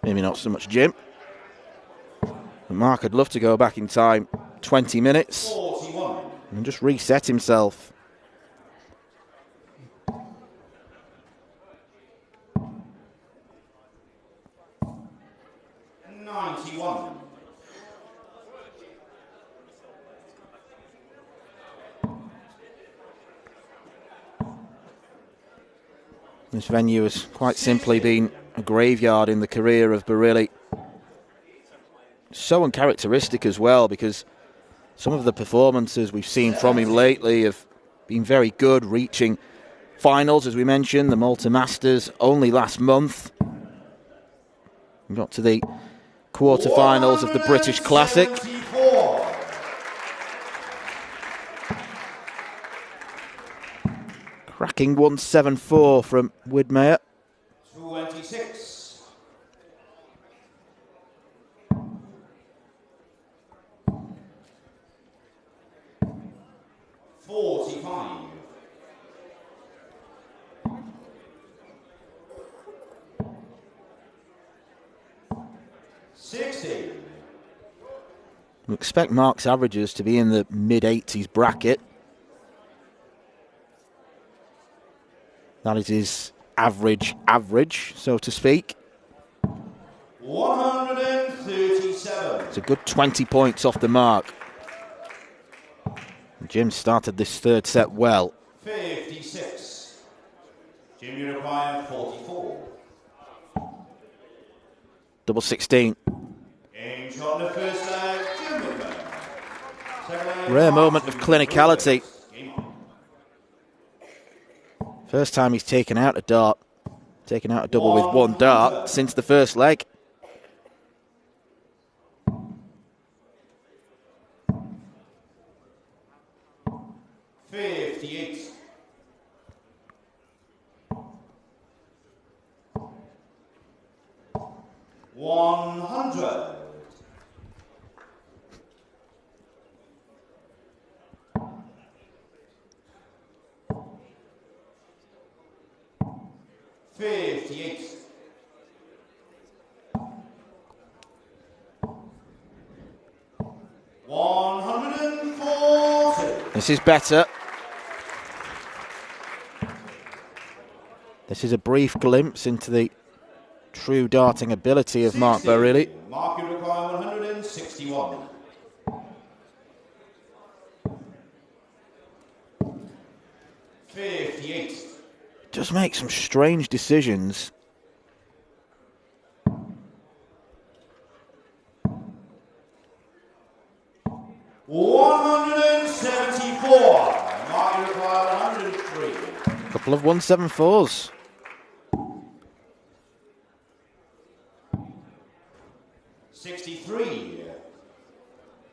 Speaker 2: Maybe not so much Jim. But Mark would love to go back in time 20 minutes
Speaker 6: 41.
Speaker 2: and just reset himself. This venue has quite simply been a graveyard in the career of Burrill. So uncharacteristic as well, because some of the performances we've seen from him lately have been very good, reaching finals, as we mentioned, the Malta Masters only last month. We got to the quarterfinals of the British Classic. Cracking 174 from Whitmire.
Speaker 6: 26. $45. 60.
Speaker 2: We expect Mark's averages to be in the mid-80s bracket. That is his average, so to speak.
Speaker 6: 137.
Speaker 2: It's a good 20 points off the mark. Jim started this third set well.
Speaker 6: 56. Jim, you require 44.
Speaker 2: Double 16.
Speaker 6: Game shot in the first leg, Jim Whitmire. Second leg,
Speaker 2: Rare moment of clinicality.
Speaker 6: Game on.
Speaker 2: First time he's taken out a dart. Taken out a double with one dart since the first leg.
Speaker 6: $58. 100. $58. 140.
Speaker 2: This is better. This is a brief glimpse into the true darting ability of Mark Burrill.
Speaker 6: Mark, you require 161. 58.
Speaker 2: Does make some strange decisions.
Speaker 6: $174. Mark, you require 103.
Speaker 2: Couple of 174s.
Speaker 6: 63.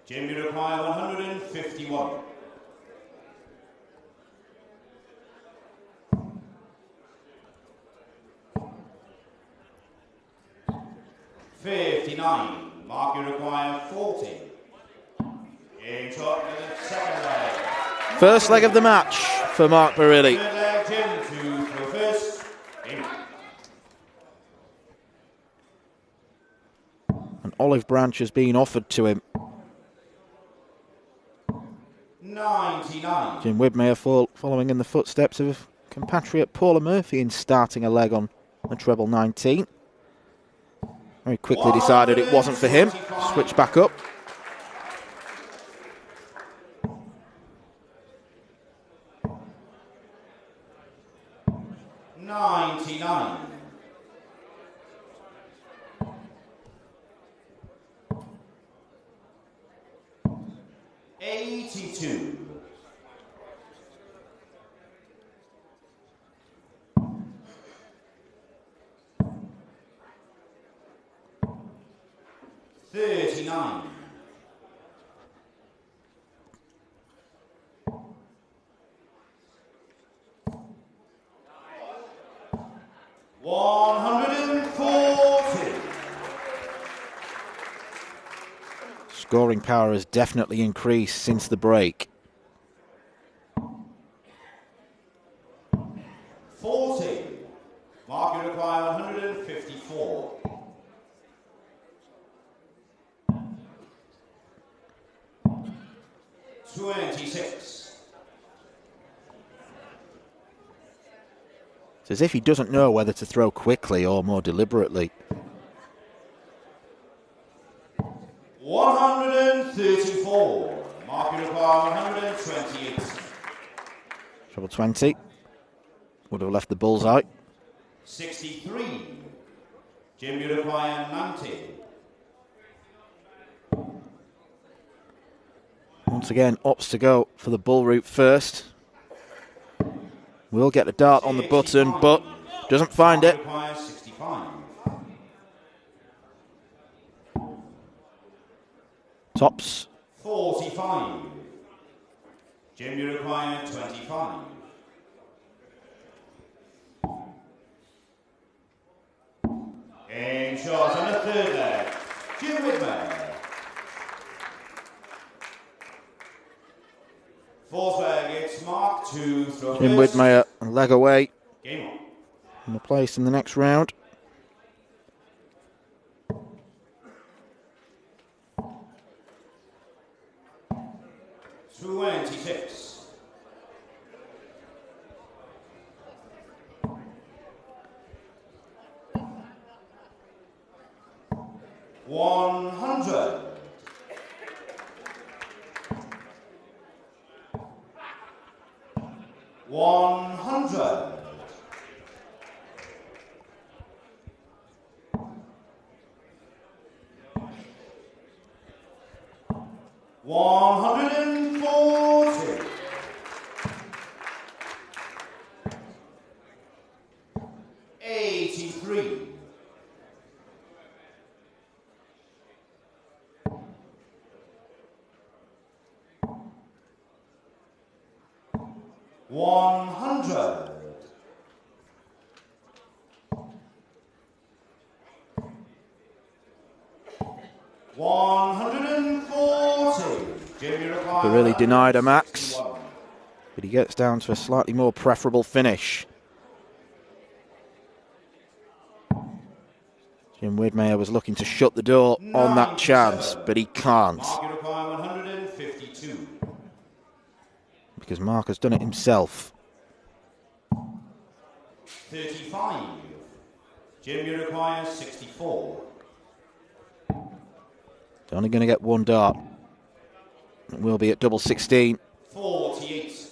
Speaker 6: Jim, you require 151. 59. Mark, you require 40. Game shot in the second leg.
Speaker 2: First leg of the match for Mark Burrill.
Speaker 6: Third leg, Jim to throw first. Game on.
Speaker 2: An olive branch has been offered to him.
Speaker 6: 99.
Speaker 2: Jim Whitmire following in the footsteps of compatriot Paula Murphy in starting a leg on the treble 19. Very quickly decided it wasn't for him. Switched back up.
Speaker 6: $99. 82. 39.
Speaker 2: Scoring power has definitely increased since the break.
Speaker 6: 40. Mark, you require 154. $26.
Speaker 2: It's as if he doesn't know whether to throw quickly or more deliberately.
Speaker 6: 134. Mark, you require 128.
Speaker 2: Treble 20. Would have left the bullseye.
Speaker 6: 63. Jim, you require 90.
Speaker 2: Once again, opts to go for the bull route first. Will get a dart on the button, but doesn't find it.
Speaker 6: Requires 65.
Speaker 2: Tops.
Speaker 6: 45. Jim, you require 25. Aim shot on the third leg. Jim Whitmire. Fourth leg, it's Mark 2, throw
Speaker 2: Jim
Speaker 6: first.
Speaker 2: Whitmire, a leg away.
Speaker 6: Game on.
Speaker 2: In the place in the next round.
Speaker 6: $26. 100. 100. 140. 83. 100. 140.
Speaker 2: Burrill denied a max, but he gets down to a slightly more preferable finish. Jim Whitmire was looking to shut the door on that chance, but he can't.
Speaker 6: Mark, you require 152.
Speaker 2: Because Mark has done it himself.
Speaker 6: 35. Jim, you require 64.
Speaker 2: They're only going to get one dart. It will be at double 16.
Speaker 6: 48.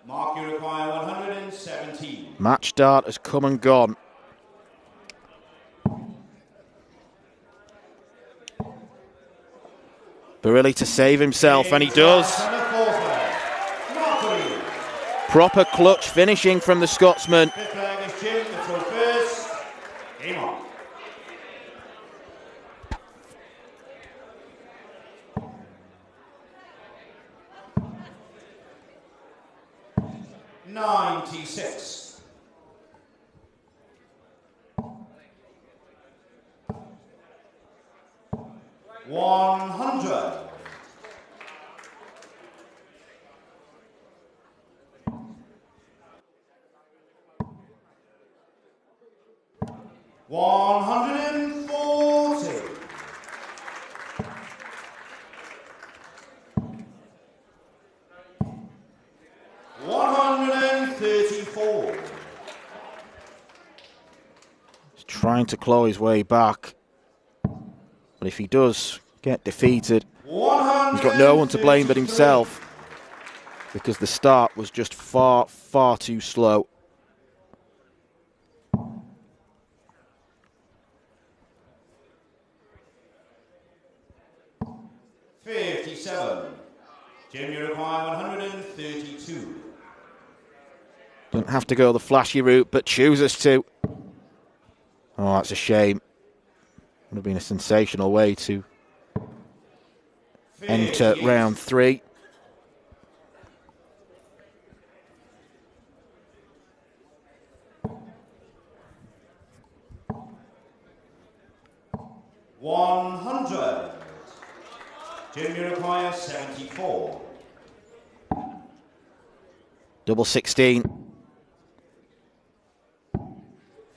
Speaker 6: Mark, you require 117.
Speaker 2: Match dart has come and gone. Burrill to save himself, and he does. Proper clutch finishing from the Scotsman.
Speaker 6: Fifth leg is Jim, the throw first. Game on. $96. 100. 140. 134.
Speaker 2: He's trying to claw his way back. But if he does get defeated, he's got no one to blame but himself, because the start was just far, far too slow.
Speaker 6: $57. Jim, you require 132.
Speaker 2: Doesn't have to go the flashy route, but chooses to. Oh, that's a shame. Would have been a sensational way to enter round 3.
Speaker 6: $100. Junior requires 74.
Speaker 2: Double 16.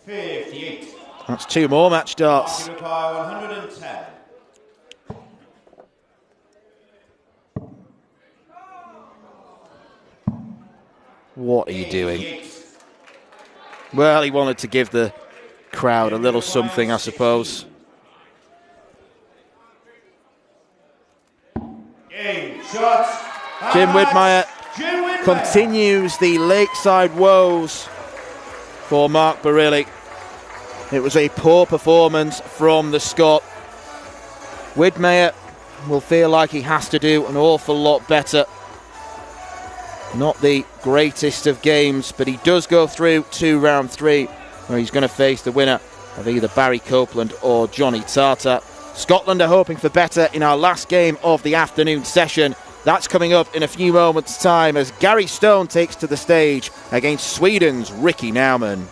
Speaker 6: 58.
Speaker 2: That's 2 more match darts.
Speaker 6: You require 110.
Speaker 2: What are you doing? Well, he wanted to give the crowd a little something, I suppose. Jim Whitmire continues the lakeside woes for Mark Burrill. It was a poor performance from the Scot. Whitmire will feel like he has to do an awful lot better. Not the greatest of games, but he does go through to round 3, where he's going to face the winner of either Barry Copeland or Johnny Tartar. Scotland are hoping for better in our last game of the afternoon session. That's coming up in a few moments' time as Gary Stone takes to the stage against Sweden's Ricky Nowman.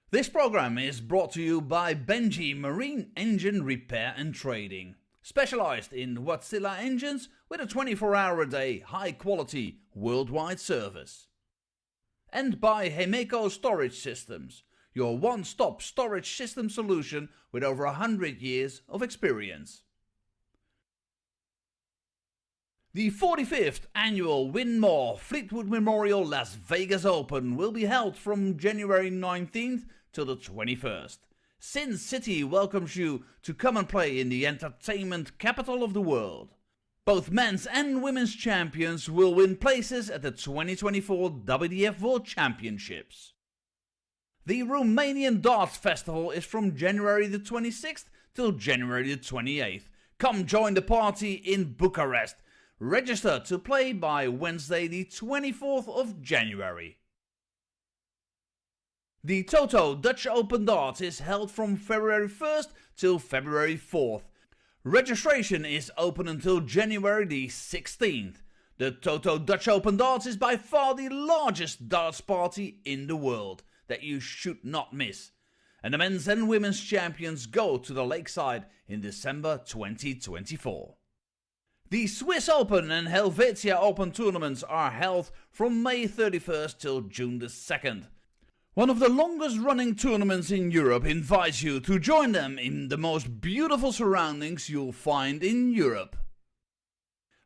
Speaker 4: This program is brought to you by Benji Marine Engine Repair and Trading, specialized in Wärtsilä engines with a 24-hour-a-day, high-quality, worldwide service. And by Hemeco Storage Systems, your one-stop storage system solution with over 100 years of experience. The 45th annual Winmau Fleetwood Memorial Las Vegas Open will be held from January 19th till the 21st. Sin City welcomes you to come and play in the entertainment capital of the world. Both men's and women's champions will win places at the 2024 WDF World Championships. The Romanian Darts Festival is from January the 26th till January the 28th. Come join the party in Bucharest. Register to play by Wednesday the 24th of January. The Toto Dutch Open Darts is held from February 1st till February 4th. Registration is open until January the 16th. The Toto Dutch Open Darts is by far the largest darts party in the world that you should not miss. And the men's and women's champions go to the Lakeside in December 2024. The Swiss Open and Helvetia Open tournaments are held from May 31st till June the 2nd. One of the longest running tournaments in Europe invites you to join them in the most beautiful surroundings you'll find in Europe.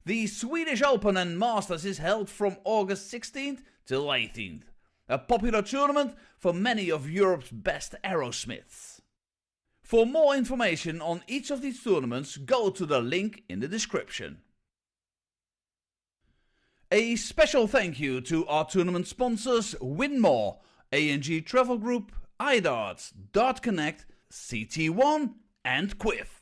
Speaker 4: The Swedish Open and Masters is held from August 16th till 18th, a popular tournament for many of Europe's best aerosmiths. For more information on each of these tournaments, go to the link in the description. A special thank you to our tournament sponsors Winmau, A&G Travel Group, iDarts, Dart Connect, CT1 and Quiff.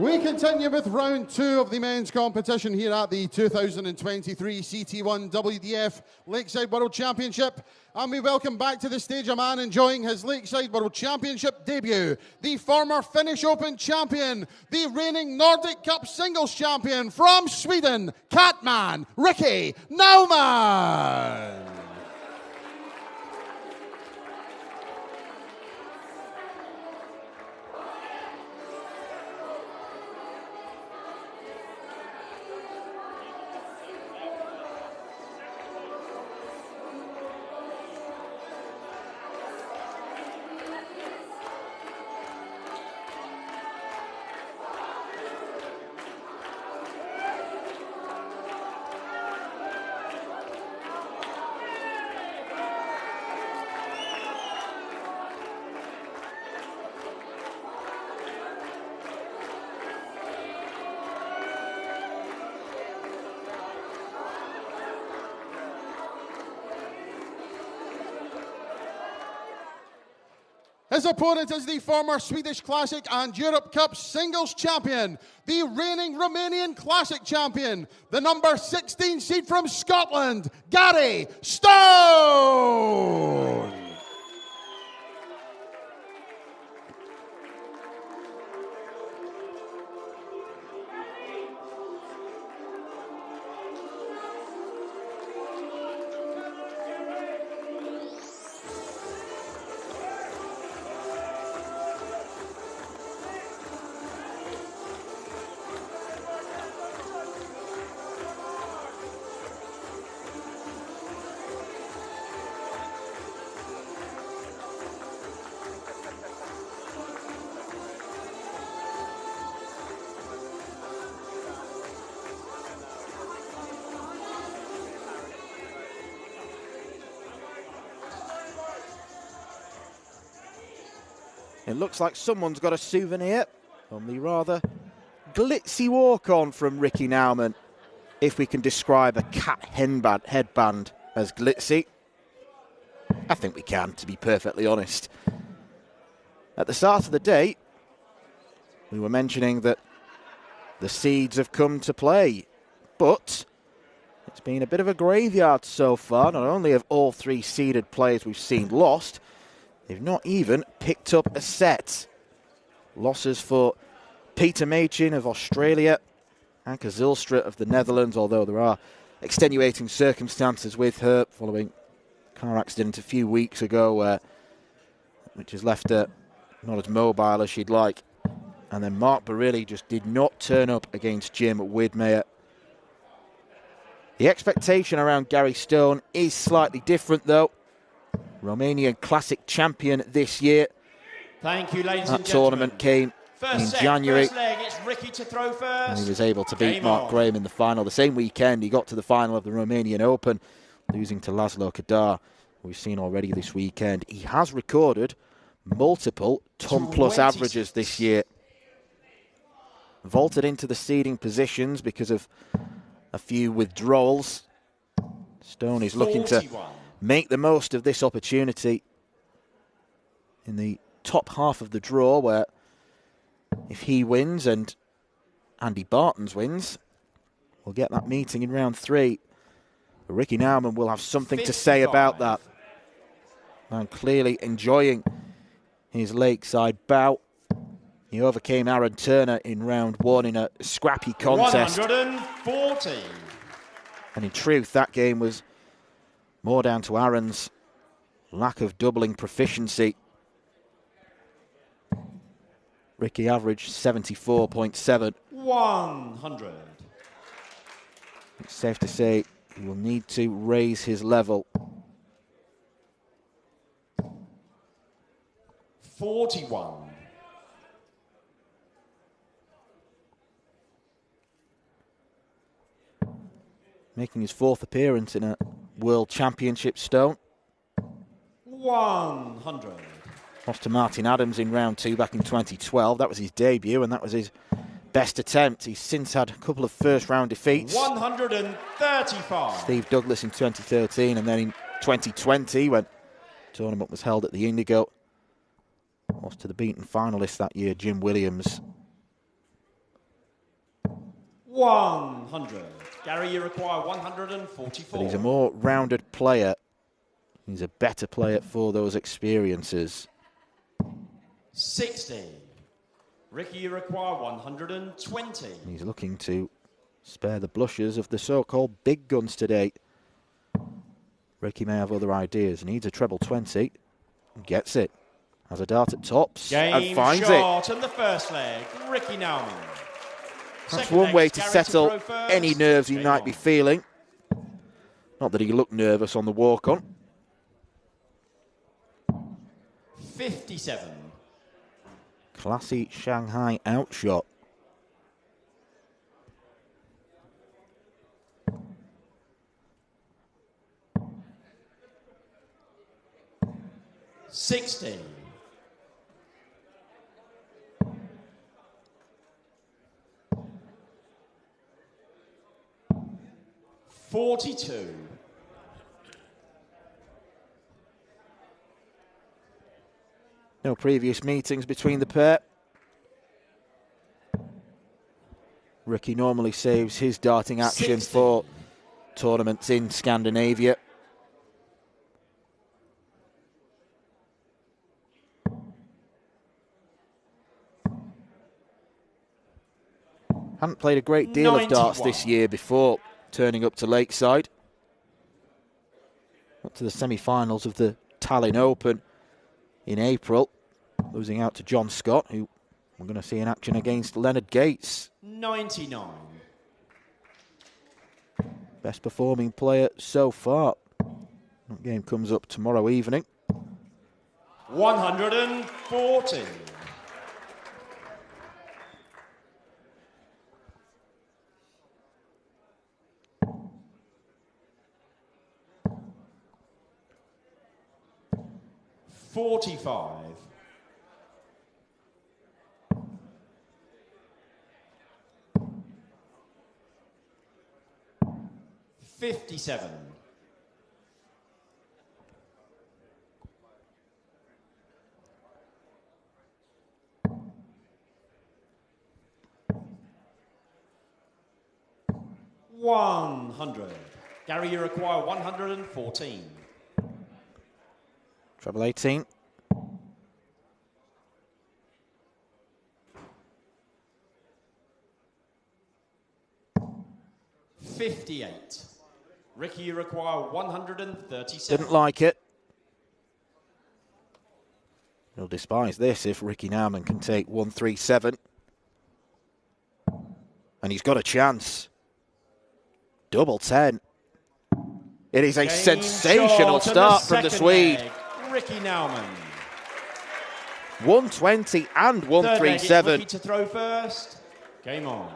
Speaker 1: We continue with round 2 of the men's competition here at the 2023 CT1 WDF Lakeside World Championship. And we welcome back to the stage a man enjoying his Lakeside World Championship debut, the former Finnish Open champion, the reigning Nordic Cup singles champion from Sweden, Catman, Ricky Nowman. His opponent is the former Swedish Classic and Europe Cup singles champion, the reigning Romanian Classic champion, the number 16 seed from Scotland, Gary Stone.
Speaker 2: It looks like someone's got a souvenir on the rather glitzy walk-on from Ricky Nowman, if we can describe a cat headband as glitzy. I think we can, to be perfectly honest. At the start of the day, we were mentioning that the seeds have come to play, but it's been a bit of a graveyard so far. Not only have all 3 seeded players we've seen lost, they've not even picked up a set. Losses for Peter Machin of Australia, Anke Zilstra of the Netherlands, although there are extenuating circumstances with her following a car accident a few weeks ago, which has left her not as mobile as she'd like. And then Mark Burrill just did not turn up against Jim Whitmire. The expectation around Gary Stone is slightly different, though. Romanian Classic champion this year.
Speaker 6: Thank you, ladies
Speaker 2: That
Speaker 6: and gentlemen.
Speaker 2: tournament came in January.
Speaker 6: First leg, it's Ricky to throw first.
Speaker 2: And he was able to beat Mark Graham in the final. The same weekend, he got to the final of the Romanian Open, losing to Laszlo Kadar, who we've seen already this weekend. He has recorded multiple ton-plus averages this year. Vaulted into the seeding positions because of a few withdrawals. Stone is looking to make the most of this opportunity in the top half of the draw, where if he wins and Andy Bartons wins, we'll get that meeting in round 3. But Ricky Nowman will have something to say about that. Man clearly enjoying his Lakeside bout. He overcame Aaron Turner in round 1 in a scrappy contest.
Speaker 6: 140.
Speaker 2: And in truth, that game was more down to Aaron's lack of doubling proficiency. Ricky averaged 74.7.
Speaker 6: 100.
Speaker 2: It's safe to say he will need to raise his level.
Speaker 6: 41.
Speaker 2: Making his 4th appearance in a World Championship, Stone.
Speaker 6: 100.
Speaker 2: Lost to Martin Adams in round 2 back in 2012. That was his debut, and that was his best attempt. He's since had a couple of first-round defeats.
Speaker 6: 135.
Speaker 2: Steve Douglas in 2013, and then in 2020, when the tournament was held at the Indigo, lost to the beaten finalist that year, Jim Williams.
Speaker 6: 100. Gary, you require 144.
Speaker 2: But he's a more rounded player. He's a better player for those experiences.
Speaker 6: 60. Ricky, you require 120.
Speaker 2: He's looking to spare the blushes of the so-called big guns today. Ricky may have other ideas. Needs a treble 20. Gets it. Has a dart at tops.
Speaker 6: Game
Speaker 2: and finds
Speaker 6: shot
Speaker 2: it.
Speaker 6: And the first leg, Ricky Nowman.
Speaker 2: That's
Speaker 6: Second
Speaker 2: one way
Speaker 6: leg's
Speaker 2: to
Speaker 6: Gary
Speaker 2: settle
Speaker 6: throw first.
Speaker 2: any nerves he
Speaker 6: Game
Speaker 2: might
Speaker 6: on.
Speaker 2: be feeling. Not that he looked nervous on the walk-on.
Speaker 6: 57.
Speaker 2: Classy Shanghai outshot.
Speaker 6: $60. 42.
Speaker 2: No previous meetings between the pair. Ricky normally saves his darting action
Speaker 6: 60.
Speaker 2: for tournaments in Scandinavia. Hadn't played a great deal of darts
Speaker 6: 91.
Speaker 2: this year before turning up to Lakeside. Up to the semi-finals of the Tallinn Open in April, losing out to John Scott, who we're going to see in action against Leonard Gates.
Speaker 6: 99.
Speaker 2: Best performing player so far. That game comes up tomorrow evening.
Speaker 6: 140. $45. 57. 100. Gary, you require 114.
Speaker 2: Treble 18.
Speaker 6: $58. Ricky, you require 137.
Speaker 2: Didn't like it. He'll despise this if Ricky Nowman can take 137. And he's got a chance. Double 10. It is a
Speaker 6: Game
Speaker 2: sensational
Speaker 6: shot and
Speaker 2: start from the
Speaker 6: second
Speaker 2: Swede.
Speaker 6: leg, Ricky Nowman.
Speaker 2: 120 and
Speaker 6: Third leg, it's
Speaker 2: 137.
Speaker 6: Ricky to throw first. Game on.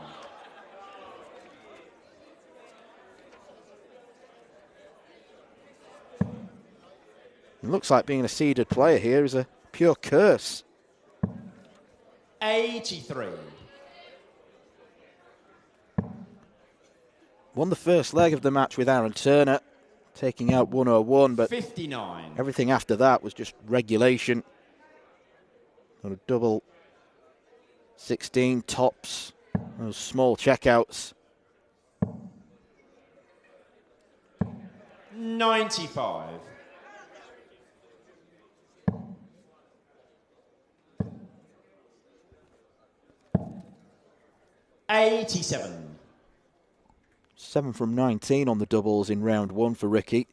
Speaker 2: It looks like being a seeded player here is a pure curse.
Speaker 6: 83.
Speaker 2: Won the first leg of the match with Aaron Turner, taking out 101, but
Speaker 6: 59.
Speaker 2: everything after that was just regulation. On a double 16 tops, those small checkouts.
Speaker 6: 95. 87.
Speaker 2: 7 from 19 on the doubles in round one for Ricky.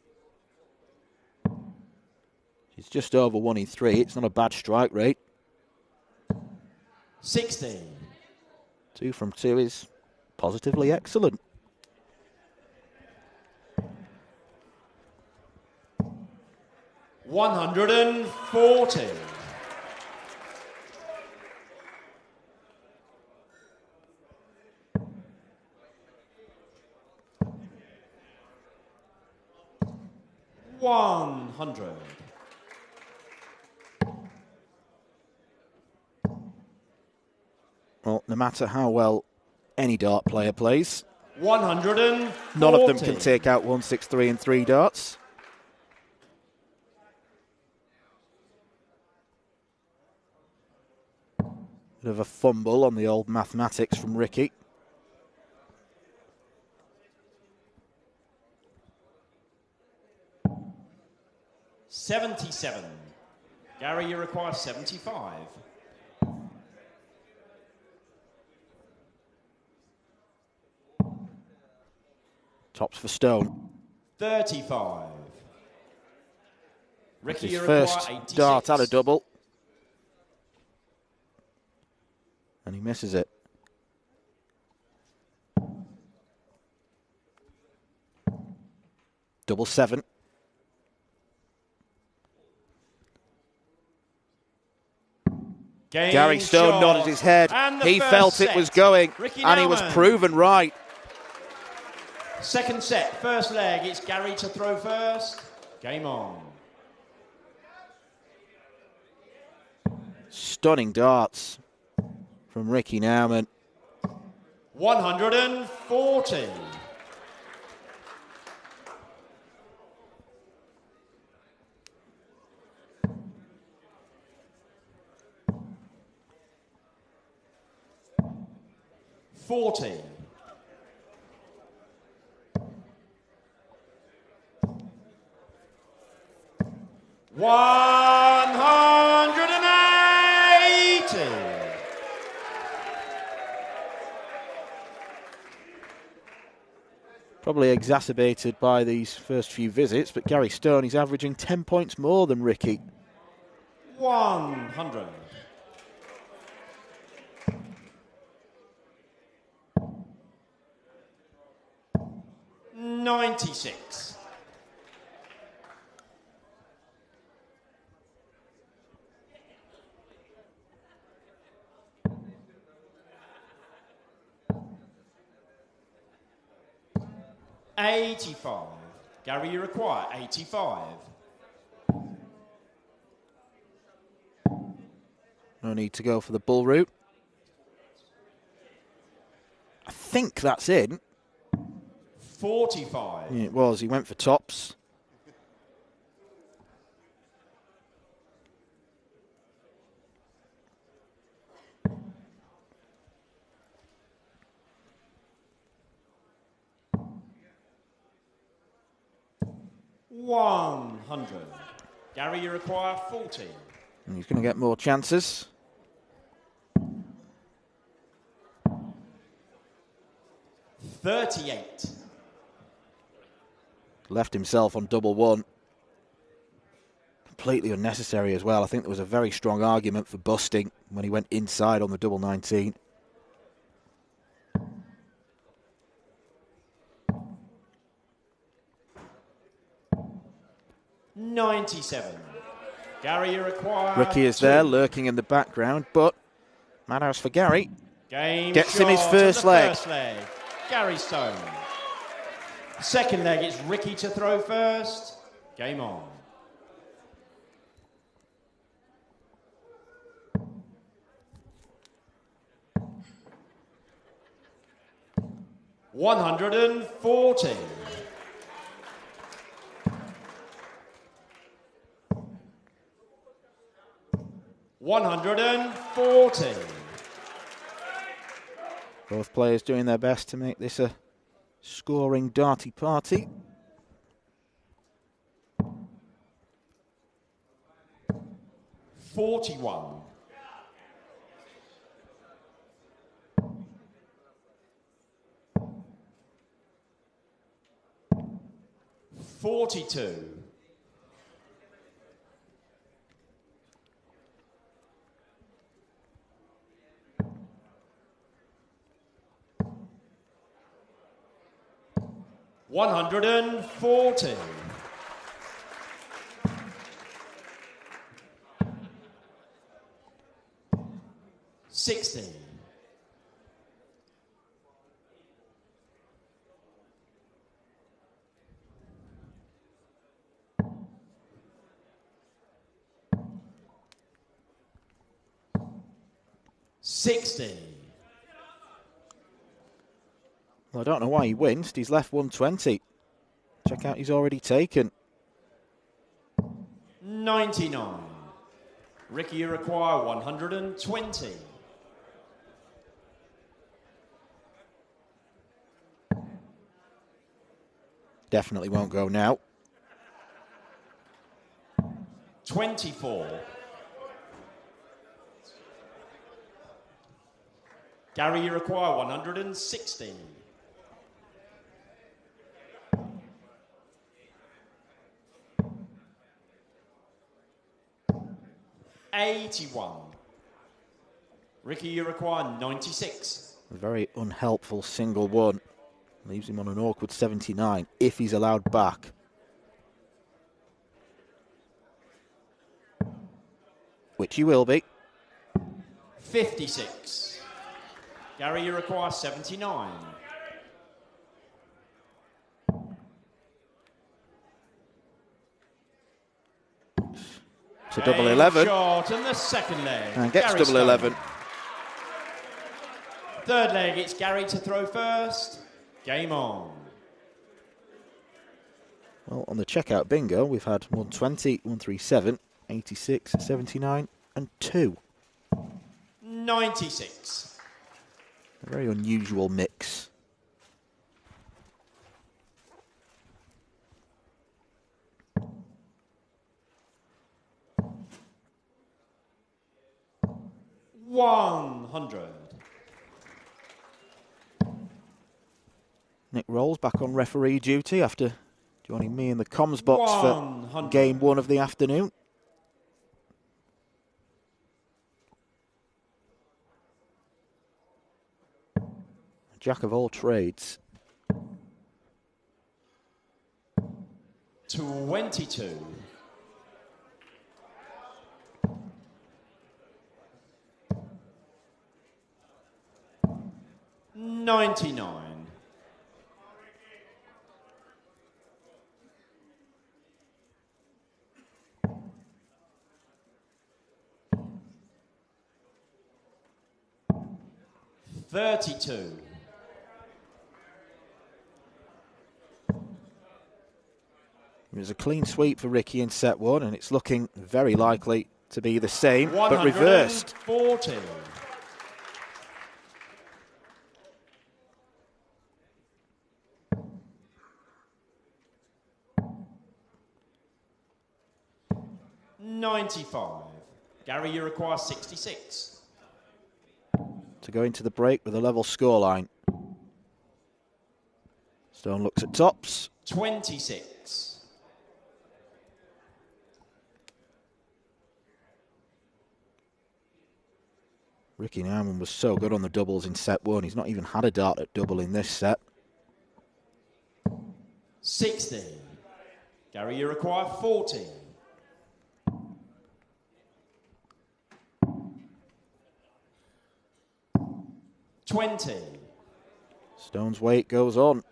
Speaker 2: He's just over 1 in 3. It's not a bad strike rate.
Speaker 6: 60.
Speaker 2: 2 from 2 is positively excellent.
Speaker 6: $140. $100.
Speaker 2: Well, no matter how well any dart player plays,
Speaker 6: 140.
Speaker 2: none of them can take out 163 in 3 darts. Bit of a fumble on the old mathematics from Ricky.
Speaker 6: 77. Gary, you require 75.
Speaker 2: Tops for Stone.
Speaker 6: 35. Ricky,
Speaker 2: His
Speaker 6: you require
Speaker 2: first
Speaker 6: 86.
Speaker 2: dart at a double. And he misses it. Double 7. Gary Stone nodded his head. He felt it was going, and he was proven right.
Speaker 6: Second set, first leg. It's Gary to throw first. Game on.
Speaker 2: Stunning darts from Ricky Nowman.
Speaker 6: 140. $40. $180.
Speaker 2: Probably exacerbated by these first few visits, but Gary Stone is averaging 10 points more than Ricky.
Speaker 6: 100. $96. $85. Gary, you require 85.
Speaker 2: No need to go for the bull route. I think that's in.
Speaker 6: 45.
Speaker 2: Yeah, it was. He went for tops.
Speaker 6: $100. Gary, you require 40.
Speaker 2: And he's going to get more chances.
Speaker 6: $38.
Speaker 2: Left himself on double 1. Completely unnecessary as well. I think there was a very strong argument for busting when he went inside on the double 19.
Speaker 6: $97. Gary, you require
Speaker 2: Ricky is
Speaker 6: 2.
Speaker 2: there, lurking in the background, but madhouse for Gary.
Speaker 6: Game
Speaker 2: Gets him his
Speaker 6: shot
Speaker 2: first
Speaker 6: of the
Speaker 2: leg.
Speaker 6: First leg. Gary Stone. Second leg, it's Ricky to throw first. Game on. $140. $140.
Speaker 2: Both players doing their best to make this a scoring darty party.
Speaker 6: $41. $42. $140. $60. $60.
Speaker 2: Well, I don't know why he winced. He's left 120. Check out, he's already taken.
Speaker 6: $99. Ricky, you require 120.
Speaker 2: Definitely won't go now.
Speaker 6: 24. Gary, you require 116. $81. Ricky, you require 96.
Speaker 2: A very unhelpful single one. Leaves him on an awkward 79 if he's allowed back. Which he will be.
Speaker 6: 56. Gary, you require 79.
Speaker 2: It's a double 11.
Speaker 6: Short and the second leg.
Speaker 2: And gets
Speaker 6: Gary
Speaker 2: double
Speaker 6: Stone.
Speaker 2: 11.
Speaker 6: Third leg, it's Gary to throw first. Game on.
Speaker 2: Well, on the checkout bingo, we've had 120, 137, 86, 79, and 2.
Speaker 6: 96.
Speaker 2: A very unusual mix.
Speaker 6: $100.
Speaker 2: Nick Rolls back on referee duty after joining me in the comms box for
Speaker 6: 100.
Speaker 2: game 1 of the afternoon. Jack of all trades.
Speaker 6: 22. $99. $32.
Speaker 2: It was a clean sweep for Ricky in set 1, and it's looking very likely to be the same, but reversed.
Speaker 6: 140. $95. Gary, you require 66.
Speaker 2: To go into the break with a level scoreline. Stone looks at tops.
Speaker 6: 26.
Speaker 2: Ricky Nowman was so good on the doubles in set 1. He's not even had a dart at double in this set.
Speaker 6: 60. Gary, you require 40. $20.
Speaker 2: Stone's weight goes on.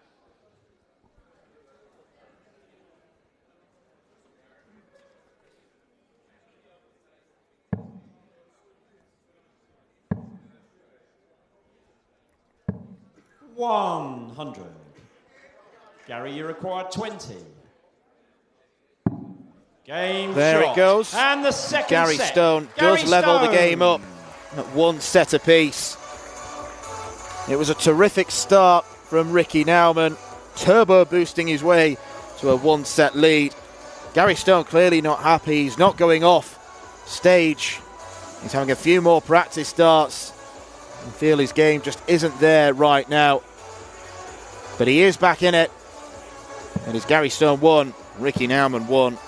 Speaker 6: $100. Gary, you require 20. Game
Speaker 2: There
Speaker 6: shot.
Speaker 2: it goes.
Speaker 6: And the second
Speaker 2: Gary
Speaker 6: set.
Speaker 2: Stone
Speaker 6: Gary
Speaker 2: does level the
Speaker 6: Stone.
Speaker 2: game up at 1 set apiece. It was a terrific start from Ricky Nowman, turbo boosting his way to a 1-set lead. Gary Stone clearly not happy. He's not going off stage. He's having a few more practice starts and feel his game just isn't there right now. But he is back in it. And it's Gary Stone 1, Ricky Nowman 1.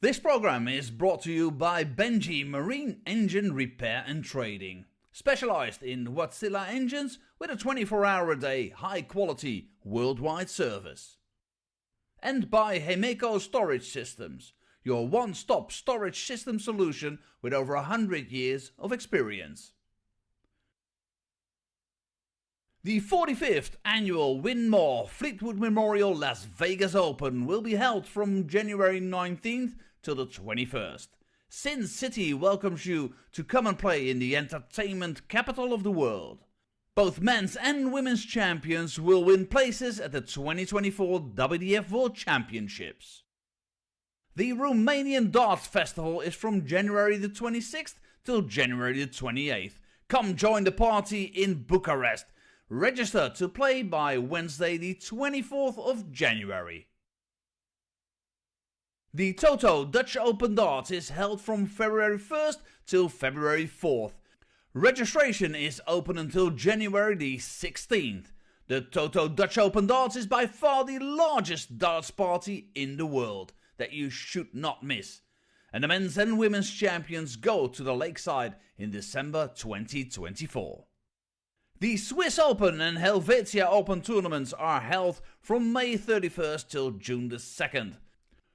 Speaker 4: This program is brought to you by Benji Marine Engine Repair and Trading, specialized in Wärtsilä engines with a 24-hour-a-day, high-quality, worldwide service. And by Hemeco Storage Systems, your one-stop storage system solution with over 100 years of experience. The 45th annual Winmau Fleetwood Memorial Las Vegas Open will be held from January 19th till the 21st. Sin City welcomes you to come and play in the entertainment capital of the world. Both men's and women's champions will win places at the 2024 WDF World Championships. The Romanian Darts Festival is from January the 26th till January the 28th. Come join the party in Bucharest. Register to play by Wednesday the 24th of January. The Toto Dutch Open Darts is held from February 1st till February 4th. Registration is open until January the 16th. The Toto Dutch Open Darts is by far the largest darts party in the world that you should not miss. And the men's and women's champions go to the Lakeside in December 2024. The Swiss Open and Helvetia Open tournaments are held from May 31st till June the 2nd.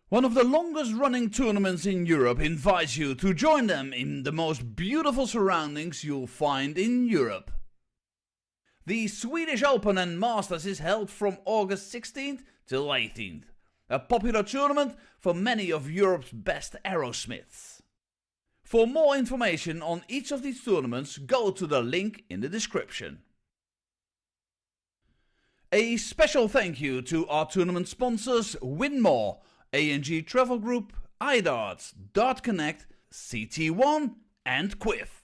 Speaker 4: One of the longest running tournaments in Europe invites you to join them in the most beautiful surroundings you'll find in Europe. The Swedish Open and Masters is held from August 16th till 18th. A popular tournament for many of Europe's best aerosmiths. For more information on each of these tournaments, go to the link in the description. A special thank you to our tournament sponsors Winmau, A&G Travel Group, iDarts, Dart Connect, CT1 and Quiff.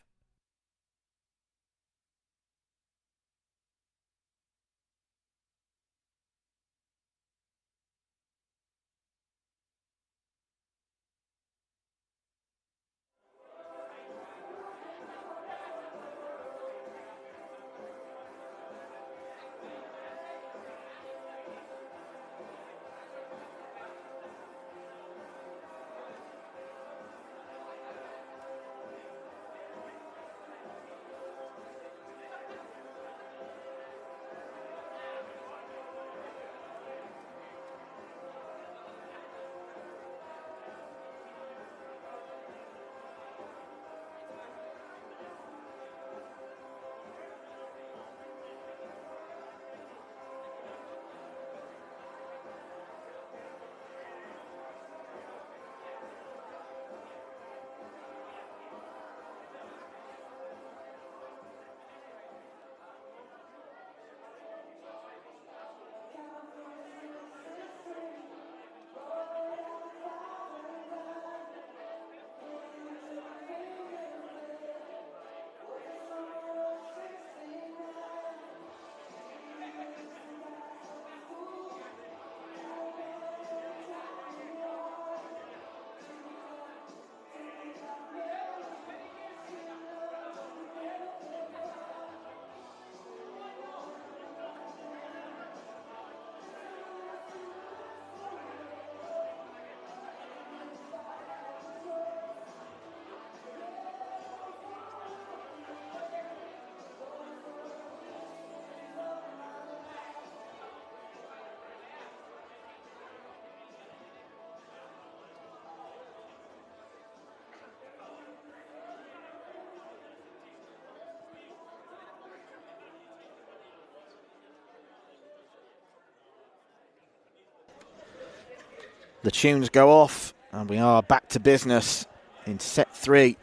Speaker 2: The tunes go off and we are back to business in set 3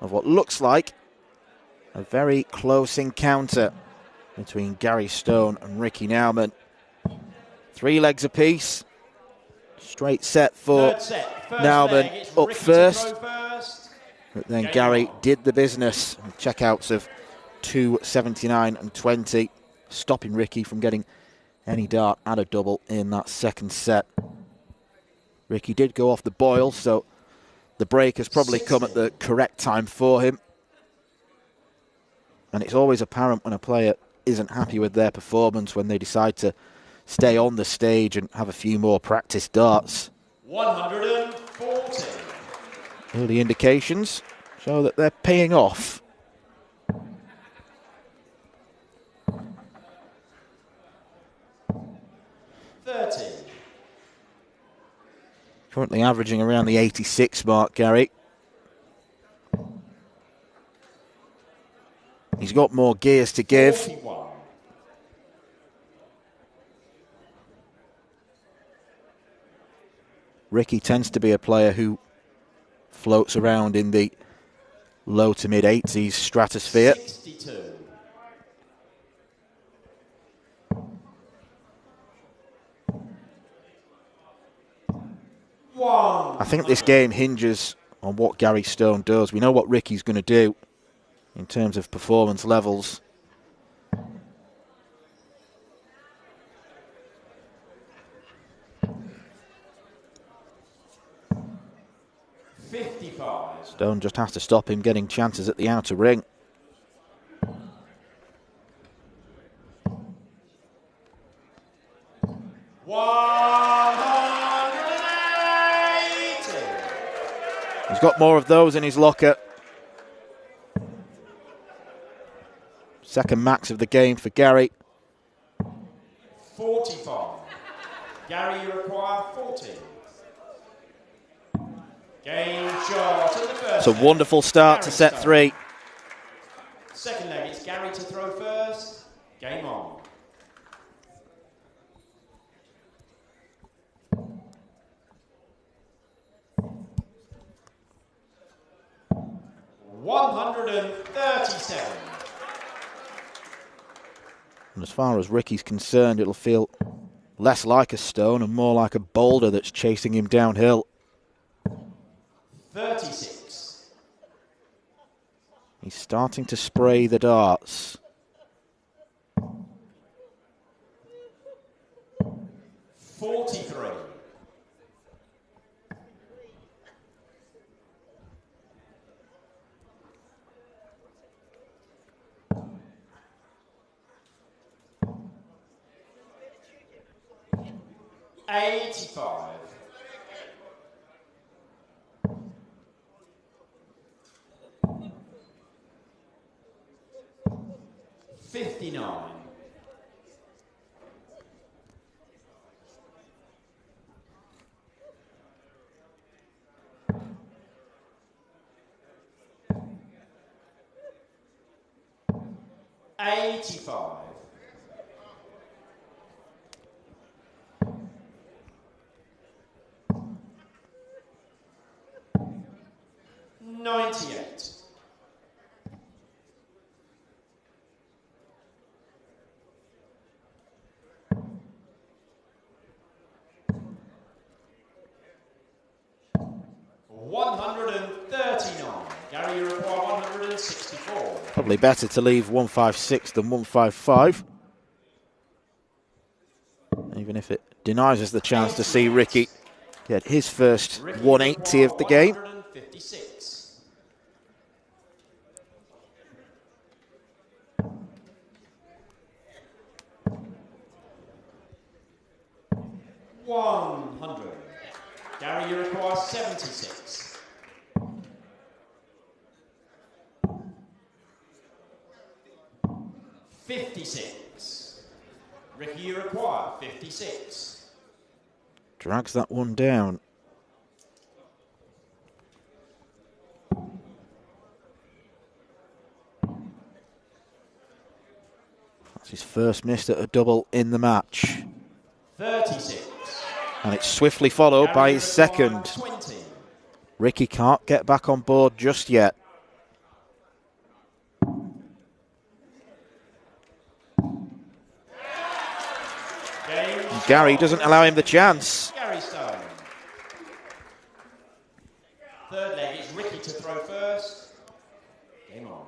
Speaker 2: of what looks like a very close encounter between Gary Stone and Ricky Nowman. 3 legs apiece. Straight set for Nowman up first. But then Gary did the business with checkouts of 279 and 20, stopping Ricky from getting any dart and a double in that second set. Ricky did go off the boil, so the break has probably come at the correct time for him. And it's always apparent when a player isn't happy with their performance when they decide to stay on the stage and have a few more practice darts.
Speaker 6: 140.
Speaker 2: Early indications show that they're paying off. Currently averaging around the 86 mark, Gary. He's got more gears to give.
Speaker 6: 41.
Speaker 2: Ricky tends to be a player who floats around in the low to mid 80s stratosphere.
Speaker 6: 62.
Speaker 2: I think this game hinges on what Gary Stone does. We know what Ricky's going to do in terms of performance levels. Stone just has to stop him getting chances at the outer ring. He's got more of those in his locker. Second max of the game for Gary.
Speaker 6: 45. Gary, you require 40. Game shot in the first.
Speaker 2: It's a wonderful start to set 3.
Speaker 6: Second leg, it's Gary to throw first. Game on. $137.
Speaker 2: And as far as Ricky's concerned, it'll feel less like a stone and more like a boulder that's chasing him downhill.
Speaker 6: 36.
Speaker 2: He's starting to spray the darts.
Speaker 6: 43. $85. 59. 85. 98. 139. Gary, you require 164.
Speaker 2: Probably better to leave 156 than 155. Even if it denies us the chance to see Ricky get his first 180 of the game.
Speaker 6: 156. $100. Gary, you require 76. 56. Ricky, you require 56.
Speaker 2: Drags that one down. That's his first miss at a double in the match.
Speaker 6: 36.
Speaker 2: And it's swiftly followed by his second.
Speaker 6: 20.
Speaker 2: Ricky can't get back on board just yet. Gary doesn't allow him the chance.
Speaker 6: Gary Stone. Third leg is Ricky to throw first. Game on.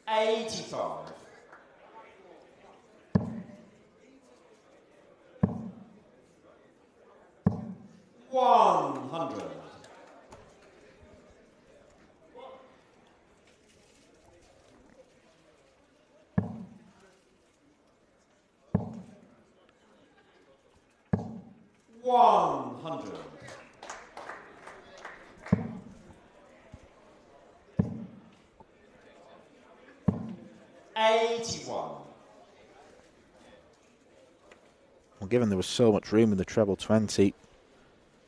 Speaker 6: $85. 100. 100. 81.
Speaker 2: Well, given there was so much room in the treble 20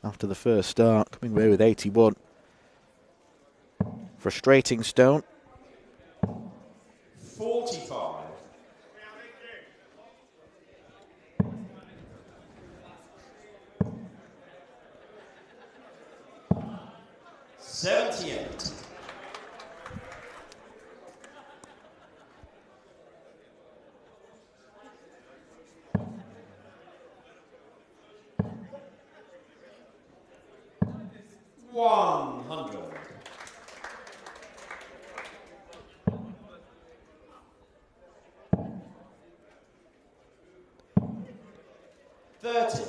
Speaker 2: after the first start, coming away with 81 Frustrating Stone.
Speaker 6: 45. 78. 100. 30.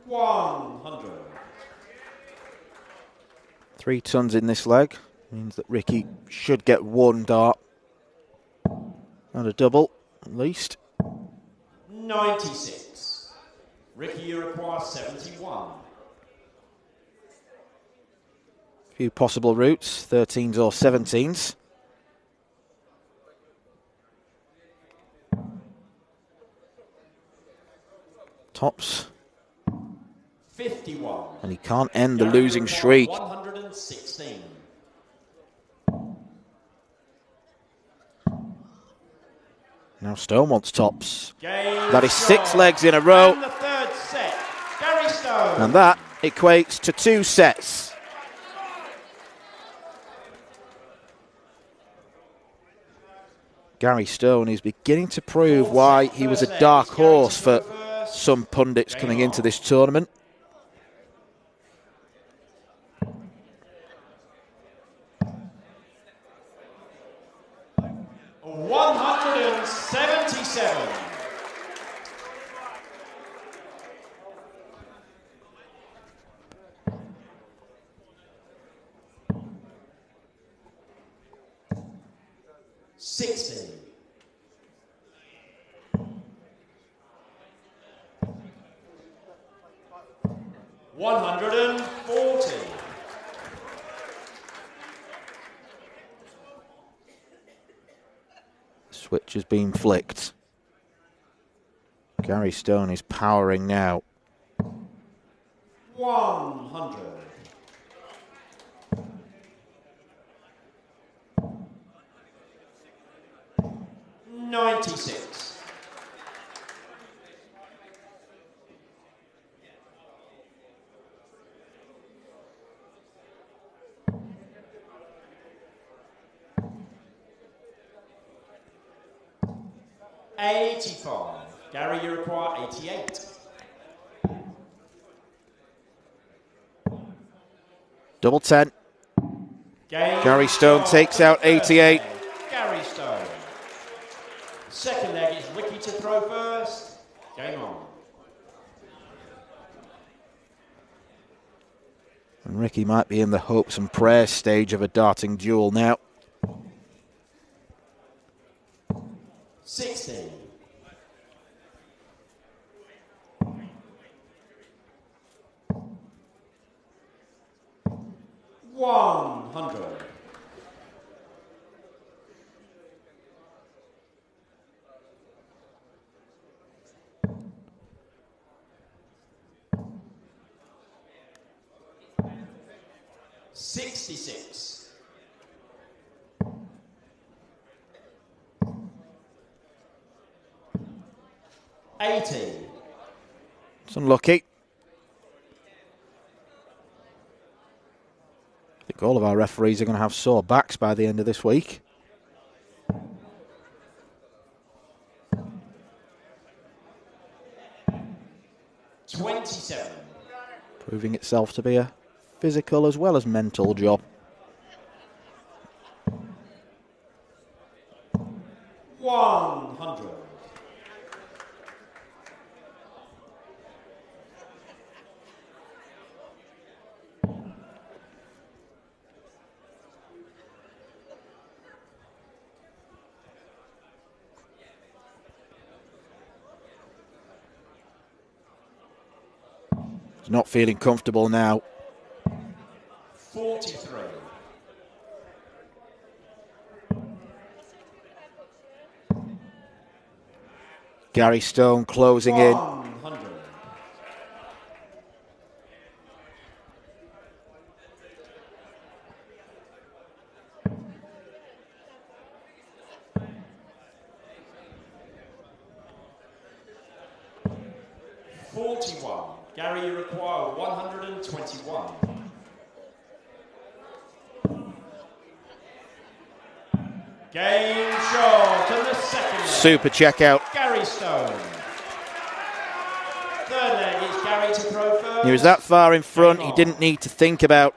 Speaker 6: 100.
Speaker 2: 3 tons in this leg. Means that Ricky should get 1 dart. And a double, at least.
Speaker 6: 96. Ricky, you require 71.
Speaker 2: Few possible routes, 13s or 17s. Tops.
Speaker 6: 51.
Speaker 2: And he can't end the losing streak.
Speaker 6: 116.
Speaker 2: Now Stone wants tops.
Speaker 6: Game
Speaker 2: That is 6
Speaker 6: start.
Speaker 2: legs in a row.
Speaker 6: And the third set. Gary Stone.
Speaker 2: And that equates to 2 sets. Gary Stone is beginning to prove why he was a dark horse for some pundits coming into this tournament.
Speaker 6: A 177. $60. 140.
Speaker 2: Switch has been flicked. Gary Stone is powering now.
Speaker 6: 100. 96. 85. Gary, you require 88.
Speaker 2: Double 10.
Speaker 6: Game
Speaker 2: Gary Stone
Speaker 6: start.
Speaker 2: takes out 88.
Speaker 6: Gary Stone. Second leg is Ricky to throw first. Game on.
Speaker 2: And Ricky might be in the hopes and prayers stage of a darting duel now.
Speaker 6: 60. 100. 66. 80.
Speaker 2: It's unlucky. I think all of our referees are going to have sore backs by the end of this week.
Speaker 6: $27.
Speaker 2: Proving itself to be a physical as well as mental job.
Speaker 6: 100.
Speaker 2: 'He's not feeling comfortable now.
Speaker 6: 43.
Speaker 2: Gary Stone closing in.
Speaker 6: 100. Gary, you require 121. Game shot and the second leg.
Speaker 2: Super checkout.
Speaker 6: Gary Stone. Third leg, it's Gary to throw first.
Speaker 2: He was that far in front, he didn't need to think about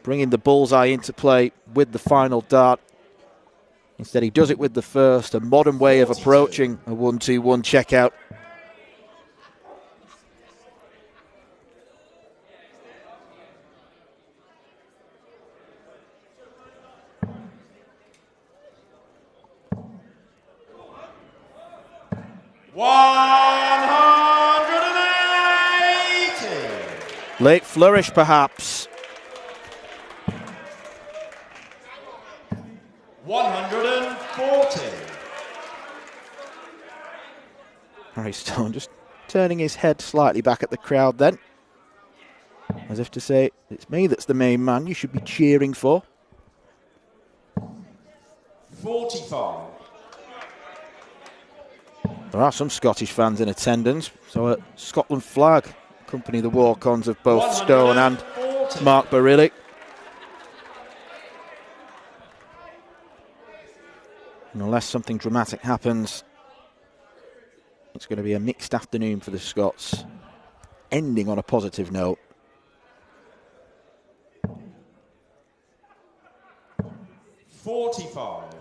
Speaker 2: bringing the bullseye into play with the final dart. Instead, he does it with the first, a modern way of approaching a 1-2-1 checkout. Late flourish, perhaps.
Speaker 6: 140.
Speaker 2: Harry Stone just turning his head slightly back at the crowd then, as if to say, it's me that's the main man you should be cheering for.
Speaker 6: 45.
Speaker 2: There are some Scottish fans in attendance, so a Scotland flag accompany the walk-ons of both Stone and Mark Burrill. Unless something dramatic happens, it's going to be a mixed afternoon for the Scots, ending on a positive note.
Speaker 6: $45.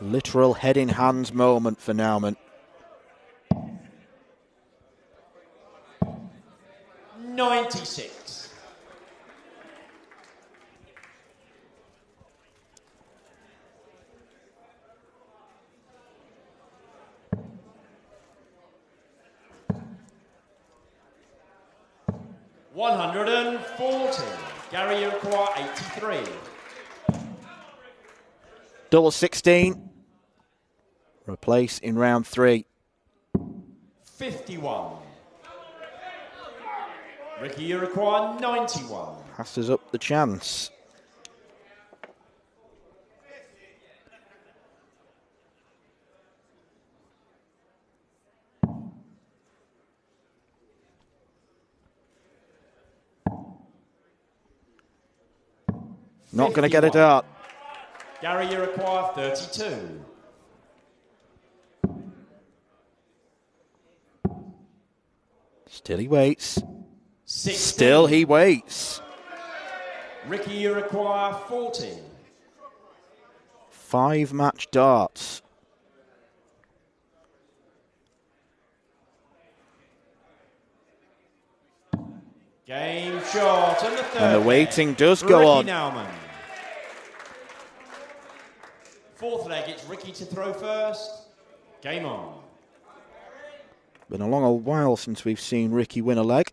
Speaker 2: Literal head in hands moment for Nowman.
Speaker 6: 96. $140. Gary, you require 83.
Speaker 2: Double 16. Replace in round 3.
Speaker 6: 51. Ricky, you require 91.
Speaker 2: Passes up the chance. Not going to get a dart.
Speaker 6: Gary, you require 32.
Speaker 2: Still he waits.
Speaker 6: 16.
Speaker 2: Still he waits.
Speaker 6: Ricky, you require 40.
Speaker 2: 5 match darts.
Speaker 6: Game shot and the third.
Speaker 2: And the waiting does go on.
Speaker 6: Nowman. Fourth leg, it's Ricky to throw first. Game on.
Speaker 2: Been a long old while since we've seen Ricky win a leg.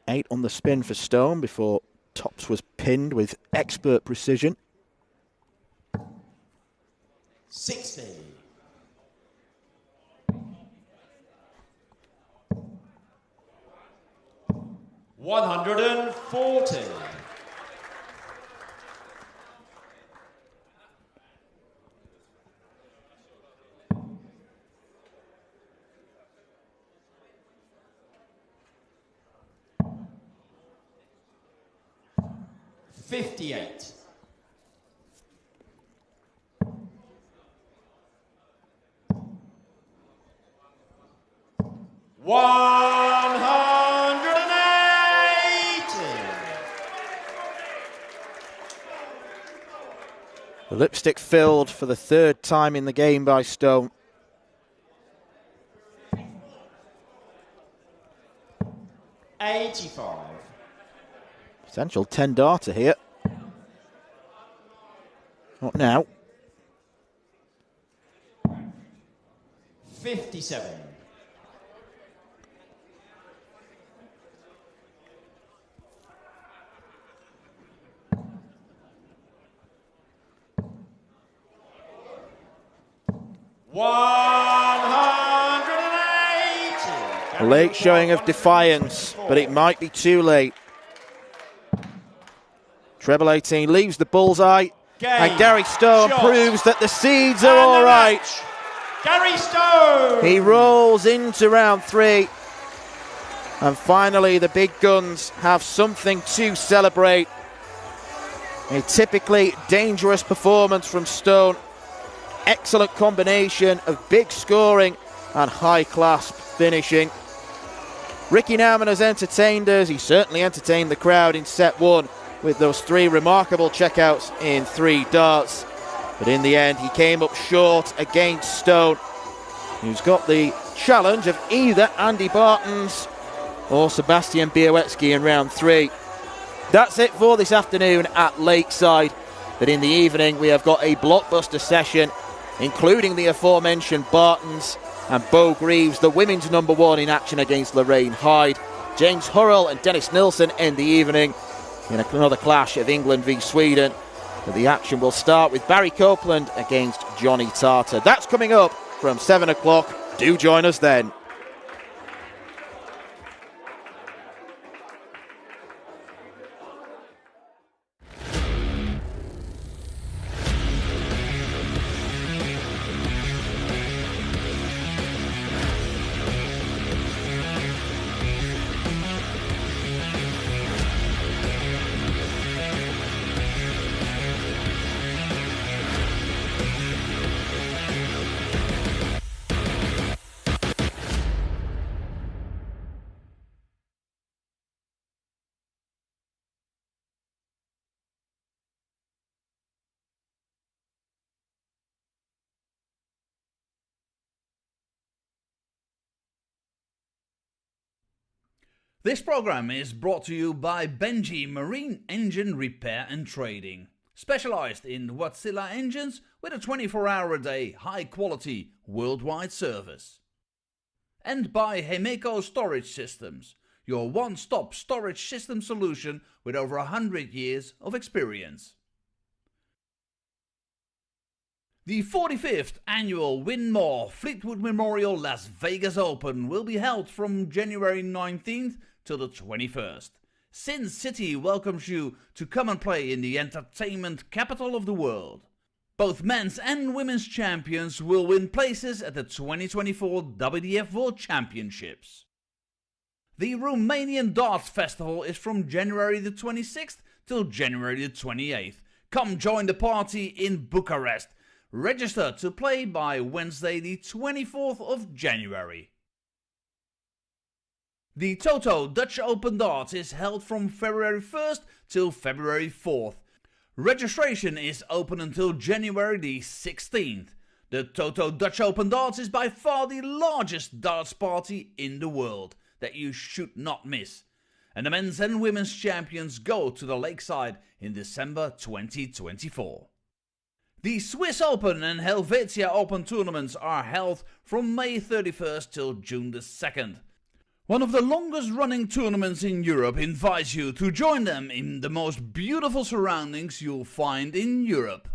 Speaker 2: 8 on the spin for Stone before Tops was pinned with expert precision.
Speaker 6: 60. $140. $58.
Speaker 2: The lipstick filled for the 3rd time in the game by Stone.
Speaker 6: $85.
Speaker 2: Potential 10 darter here. Not now.
Speaker 6: 57. 180.
Speaker 2: A late showing of defiance, but it might be too late. Treble 18 leaves the bullseye, and Gary Stone proves that the seeds are all right.
Speaker 6: Gary Stone!
Speaker 2: He rolls into round 3, and finally the big guns have something to celebrate. A typically dangerous performance from Stone. Excellent combination of big scoring and high clasp finishing. Ricky Nowman has entertained us. He certainly entertained the crowd in set 1 with those 3 remarkable checkouts in 3 darts. But in the end, he came up short against Stone, who's got the challenge of either Andy Bartons or Sebastian Białecki in round 3. That's it for this afternoon at Lakeside. But in the evening, we have got a blockbuster session, including the aforementioned Bartons and Bo Greaves, the women's number 1 in action against Lorraine Hyde. James Hurrell and Dennis Nilsson end the evening in another clash of England v Sweden. But the action will start with Barry Copeland against Johnny Tarter. That's coming up from 7 o'clock. Do join us then.
Speaker 4: This program is brought to you by Benji Marine Engine Repair and Trading, specialized in Wärtsilä engines with a 24-hour-a-day, high-quality, worldwide service. And by Hemeco Storage Systems, your one-stop storage system solution with over 100 years of experience. The 45th annual Winmau Fleetwood Memorial Las Vegas Open will be held from January 19th till the 21st. Sin City welcomes you to come and play in the entertainment capital of the world. Both men's and women's champions will win places at the 2024 WDF World Championships. The Romanian Darts Festival is from January the 26th till January the 28th. Come join the party in Bucharest. Register to play by Wednesday the 24th of January. The Toto Dutch Open Darts is held from February 1st till February 4th. Registration is open until January the 16th. The Toto Dutch Open Darts is by far the largest darts party in the world that you should not miss. And the men's and women's champions go to the Lakeside in December 2024. The Swiss Open and Helvetia Open tournaments are held from May 31st till June the 2nd. One of the longest running tournaments in Europe invites you to join them in the most beautiful surroundings you'll find in Europe.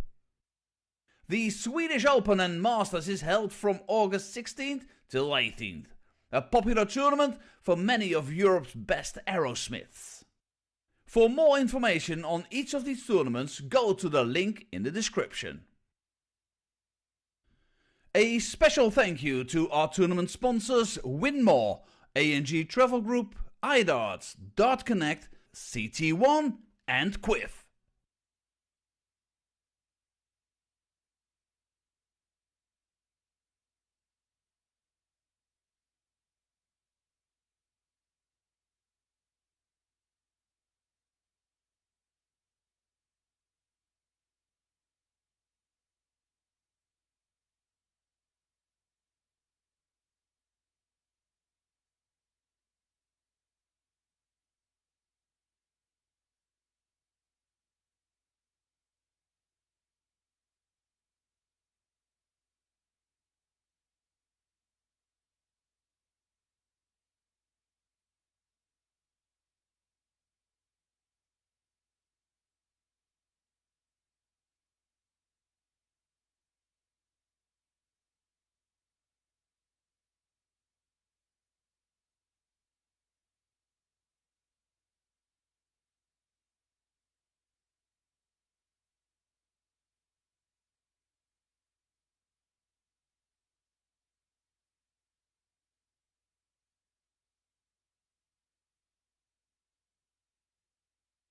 Speaker 4: The Swedish Open and Masters is held from August 16th till 18th, a popular tournament for many of Europe's best aerosmiths. For more information on each of these tournaments, go to the link in the description. A special thank you to our tournament sponsors Winmau, A&G Travel Group, iDarts, Dart Connect, CT1 and Quiff.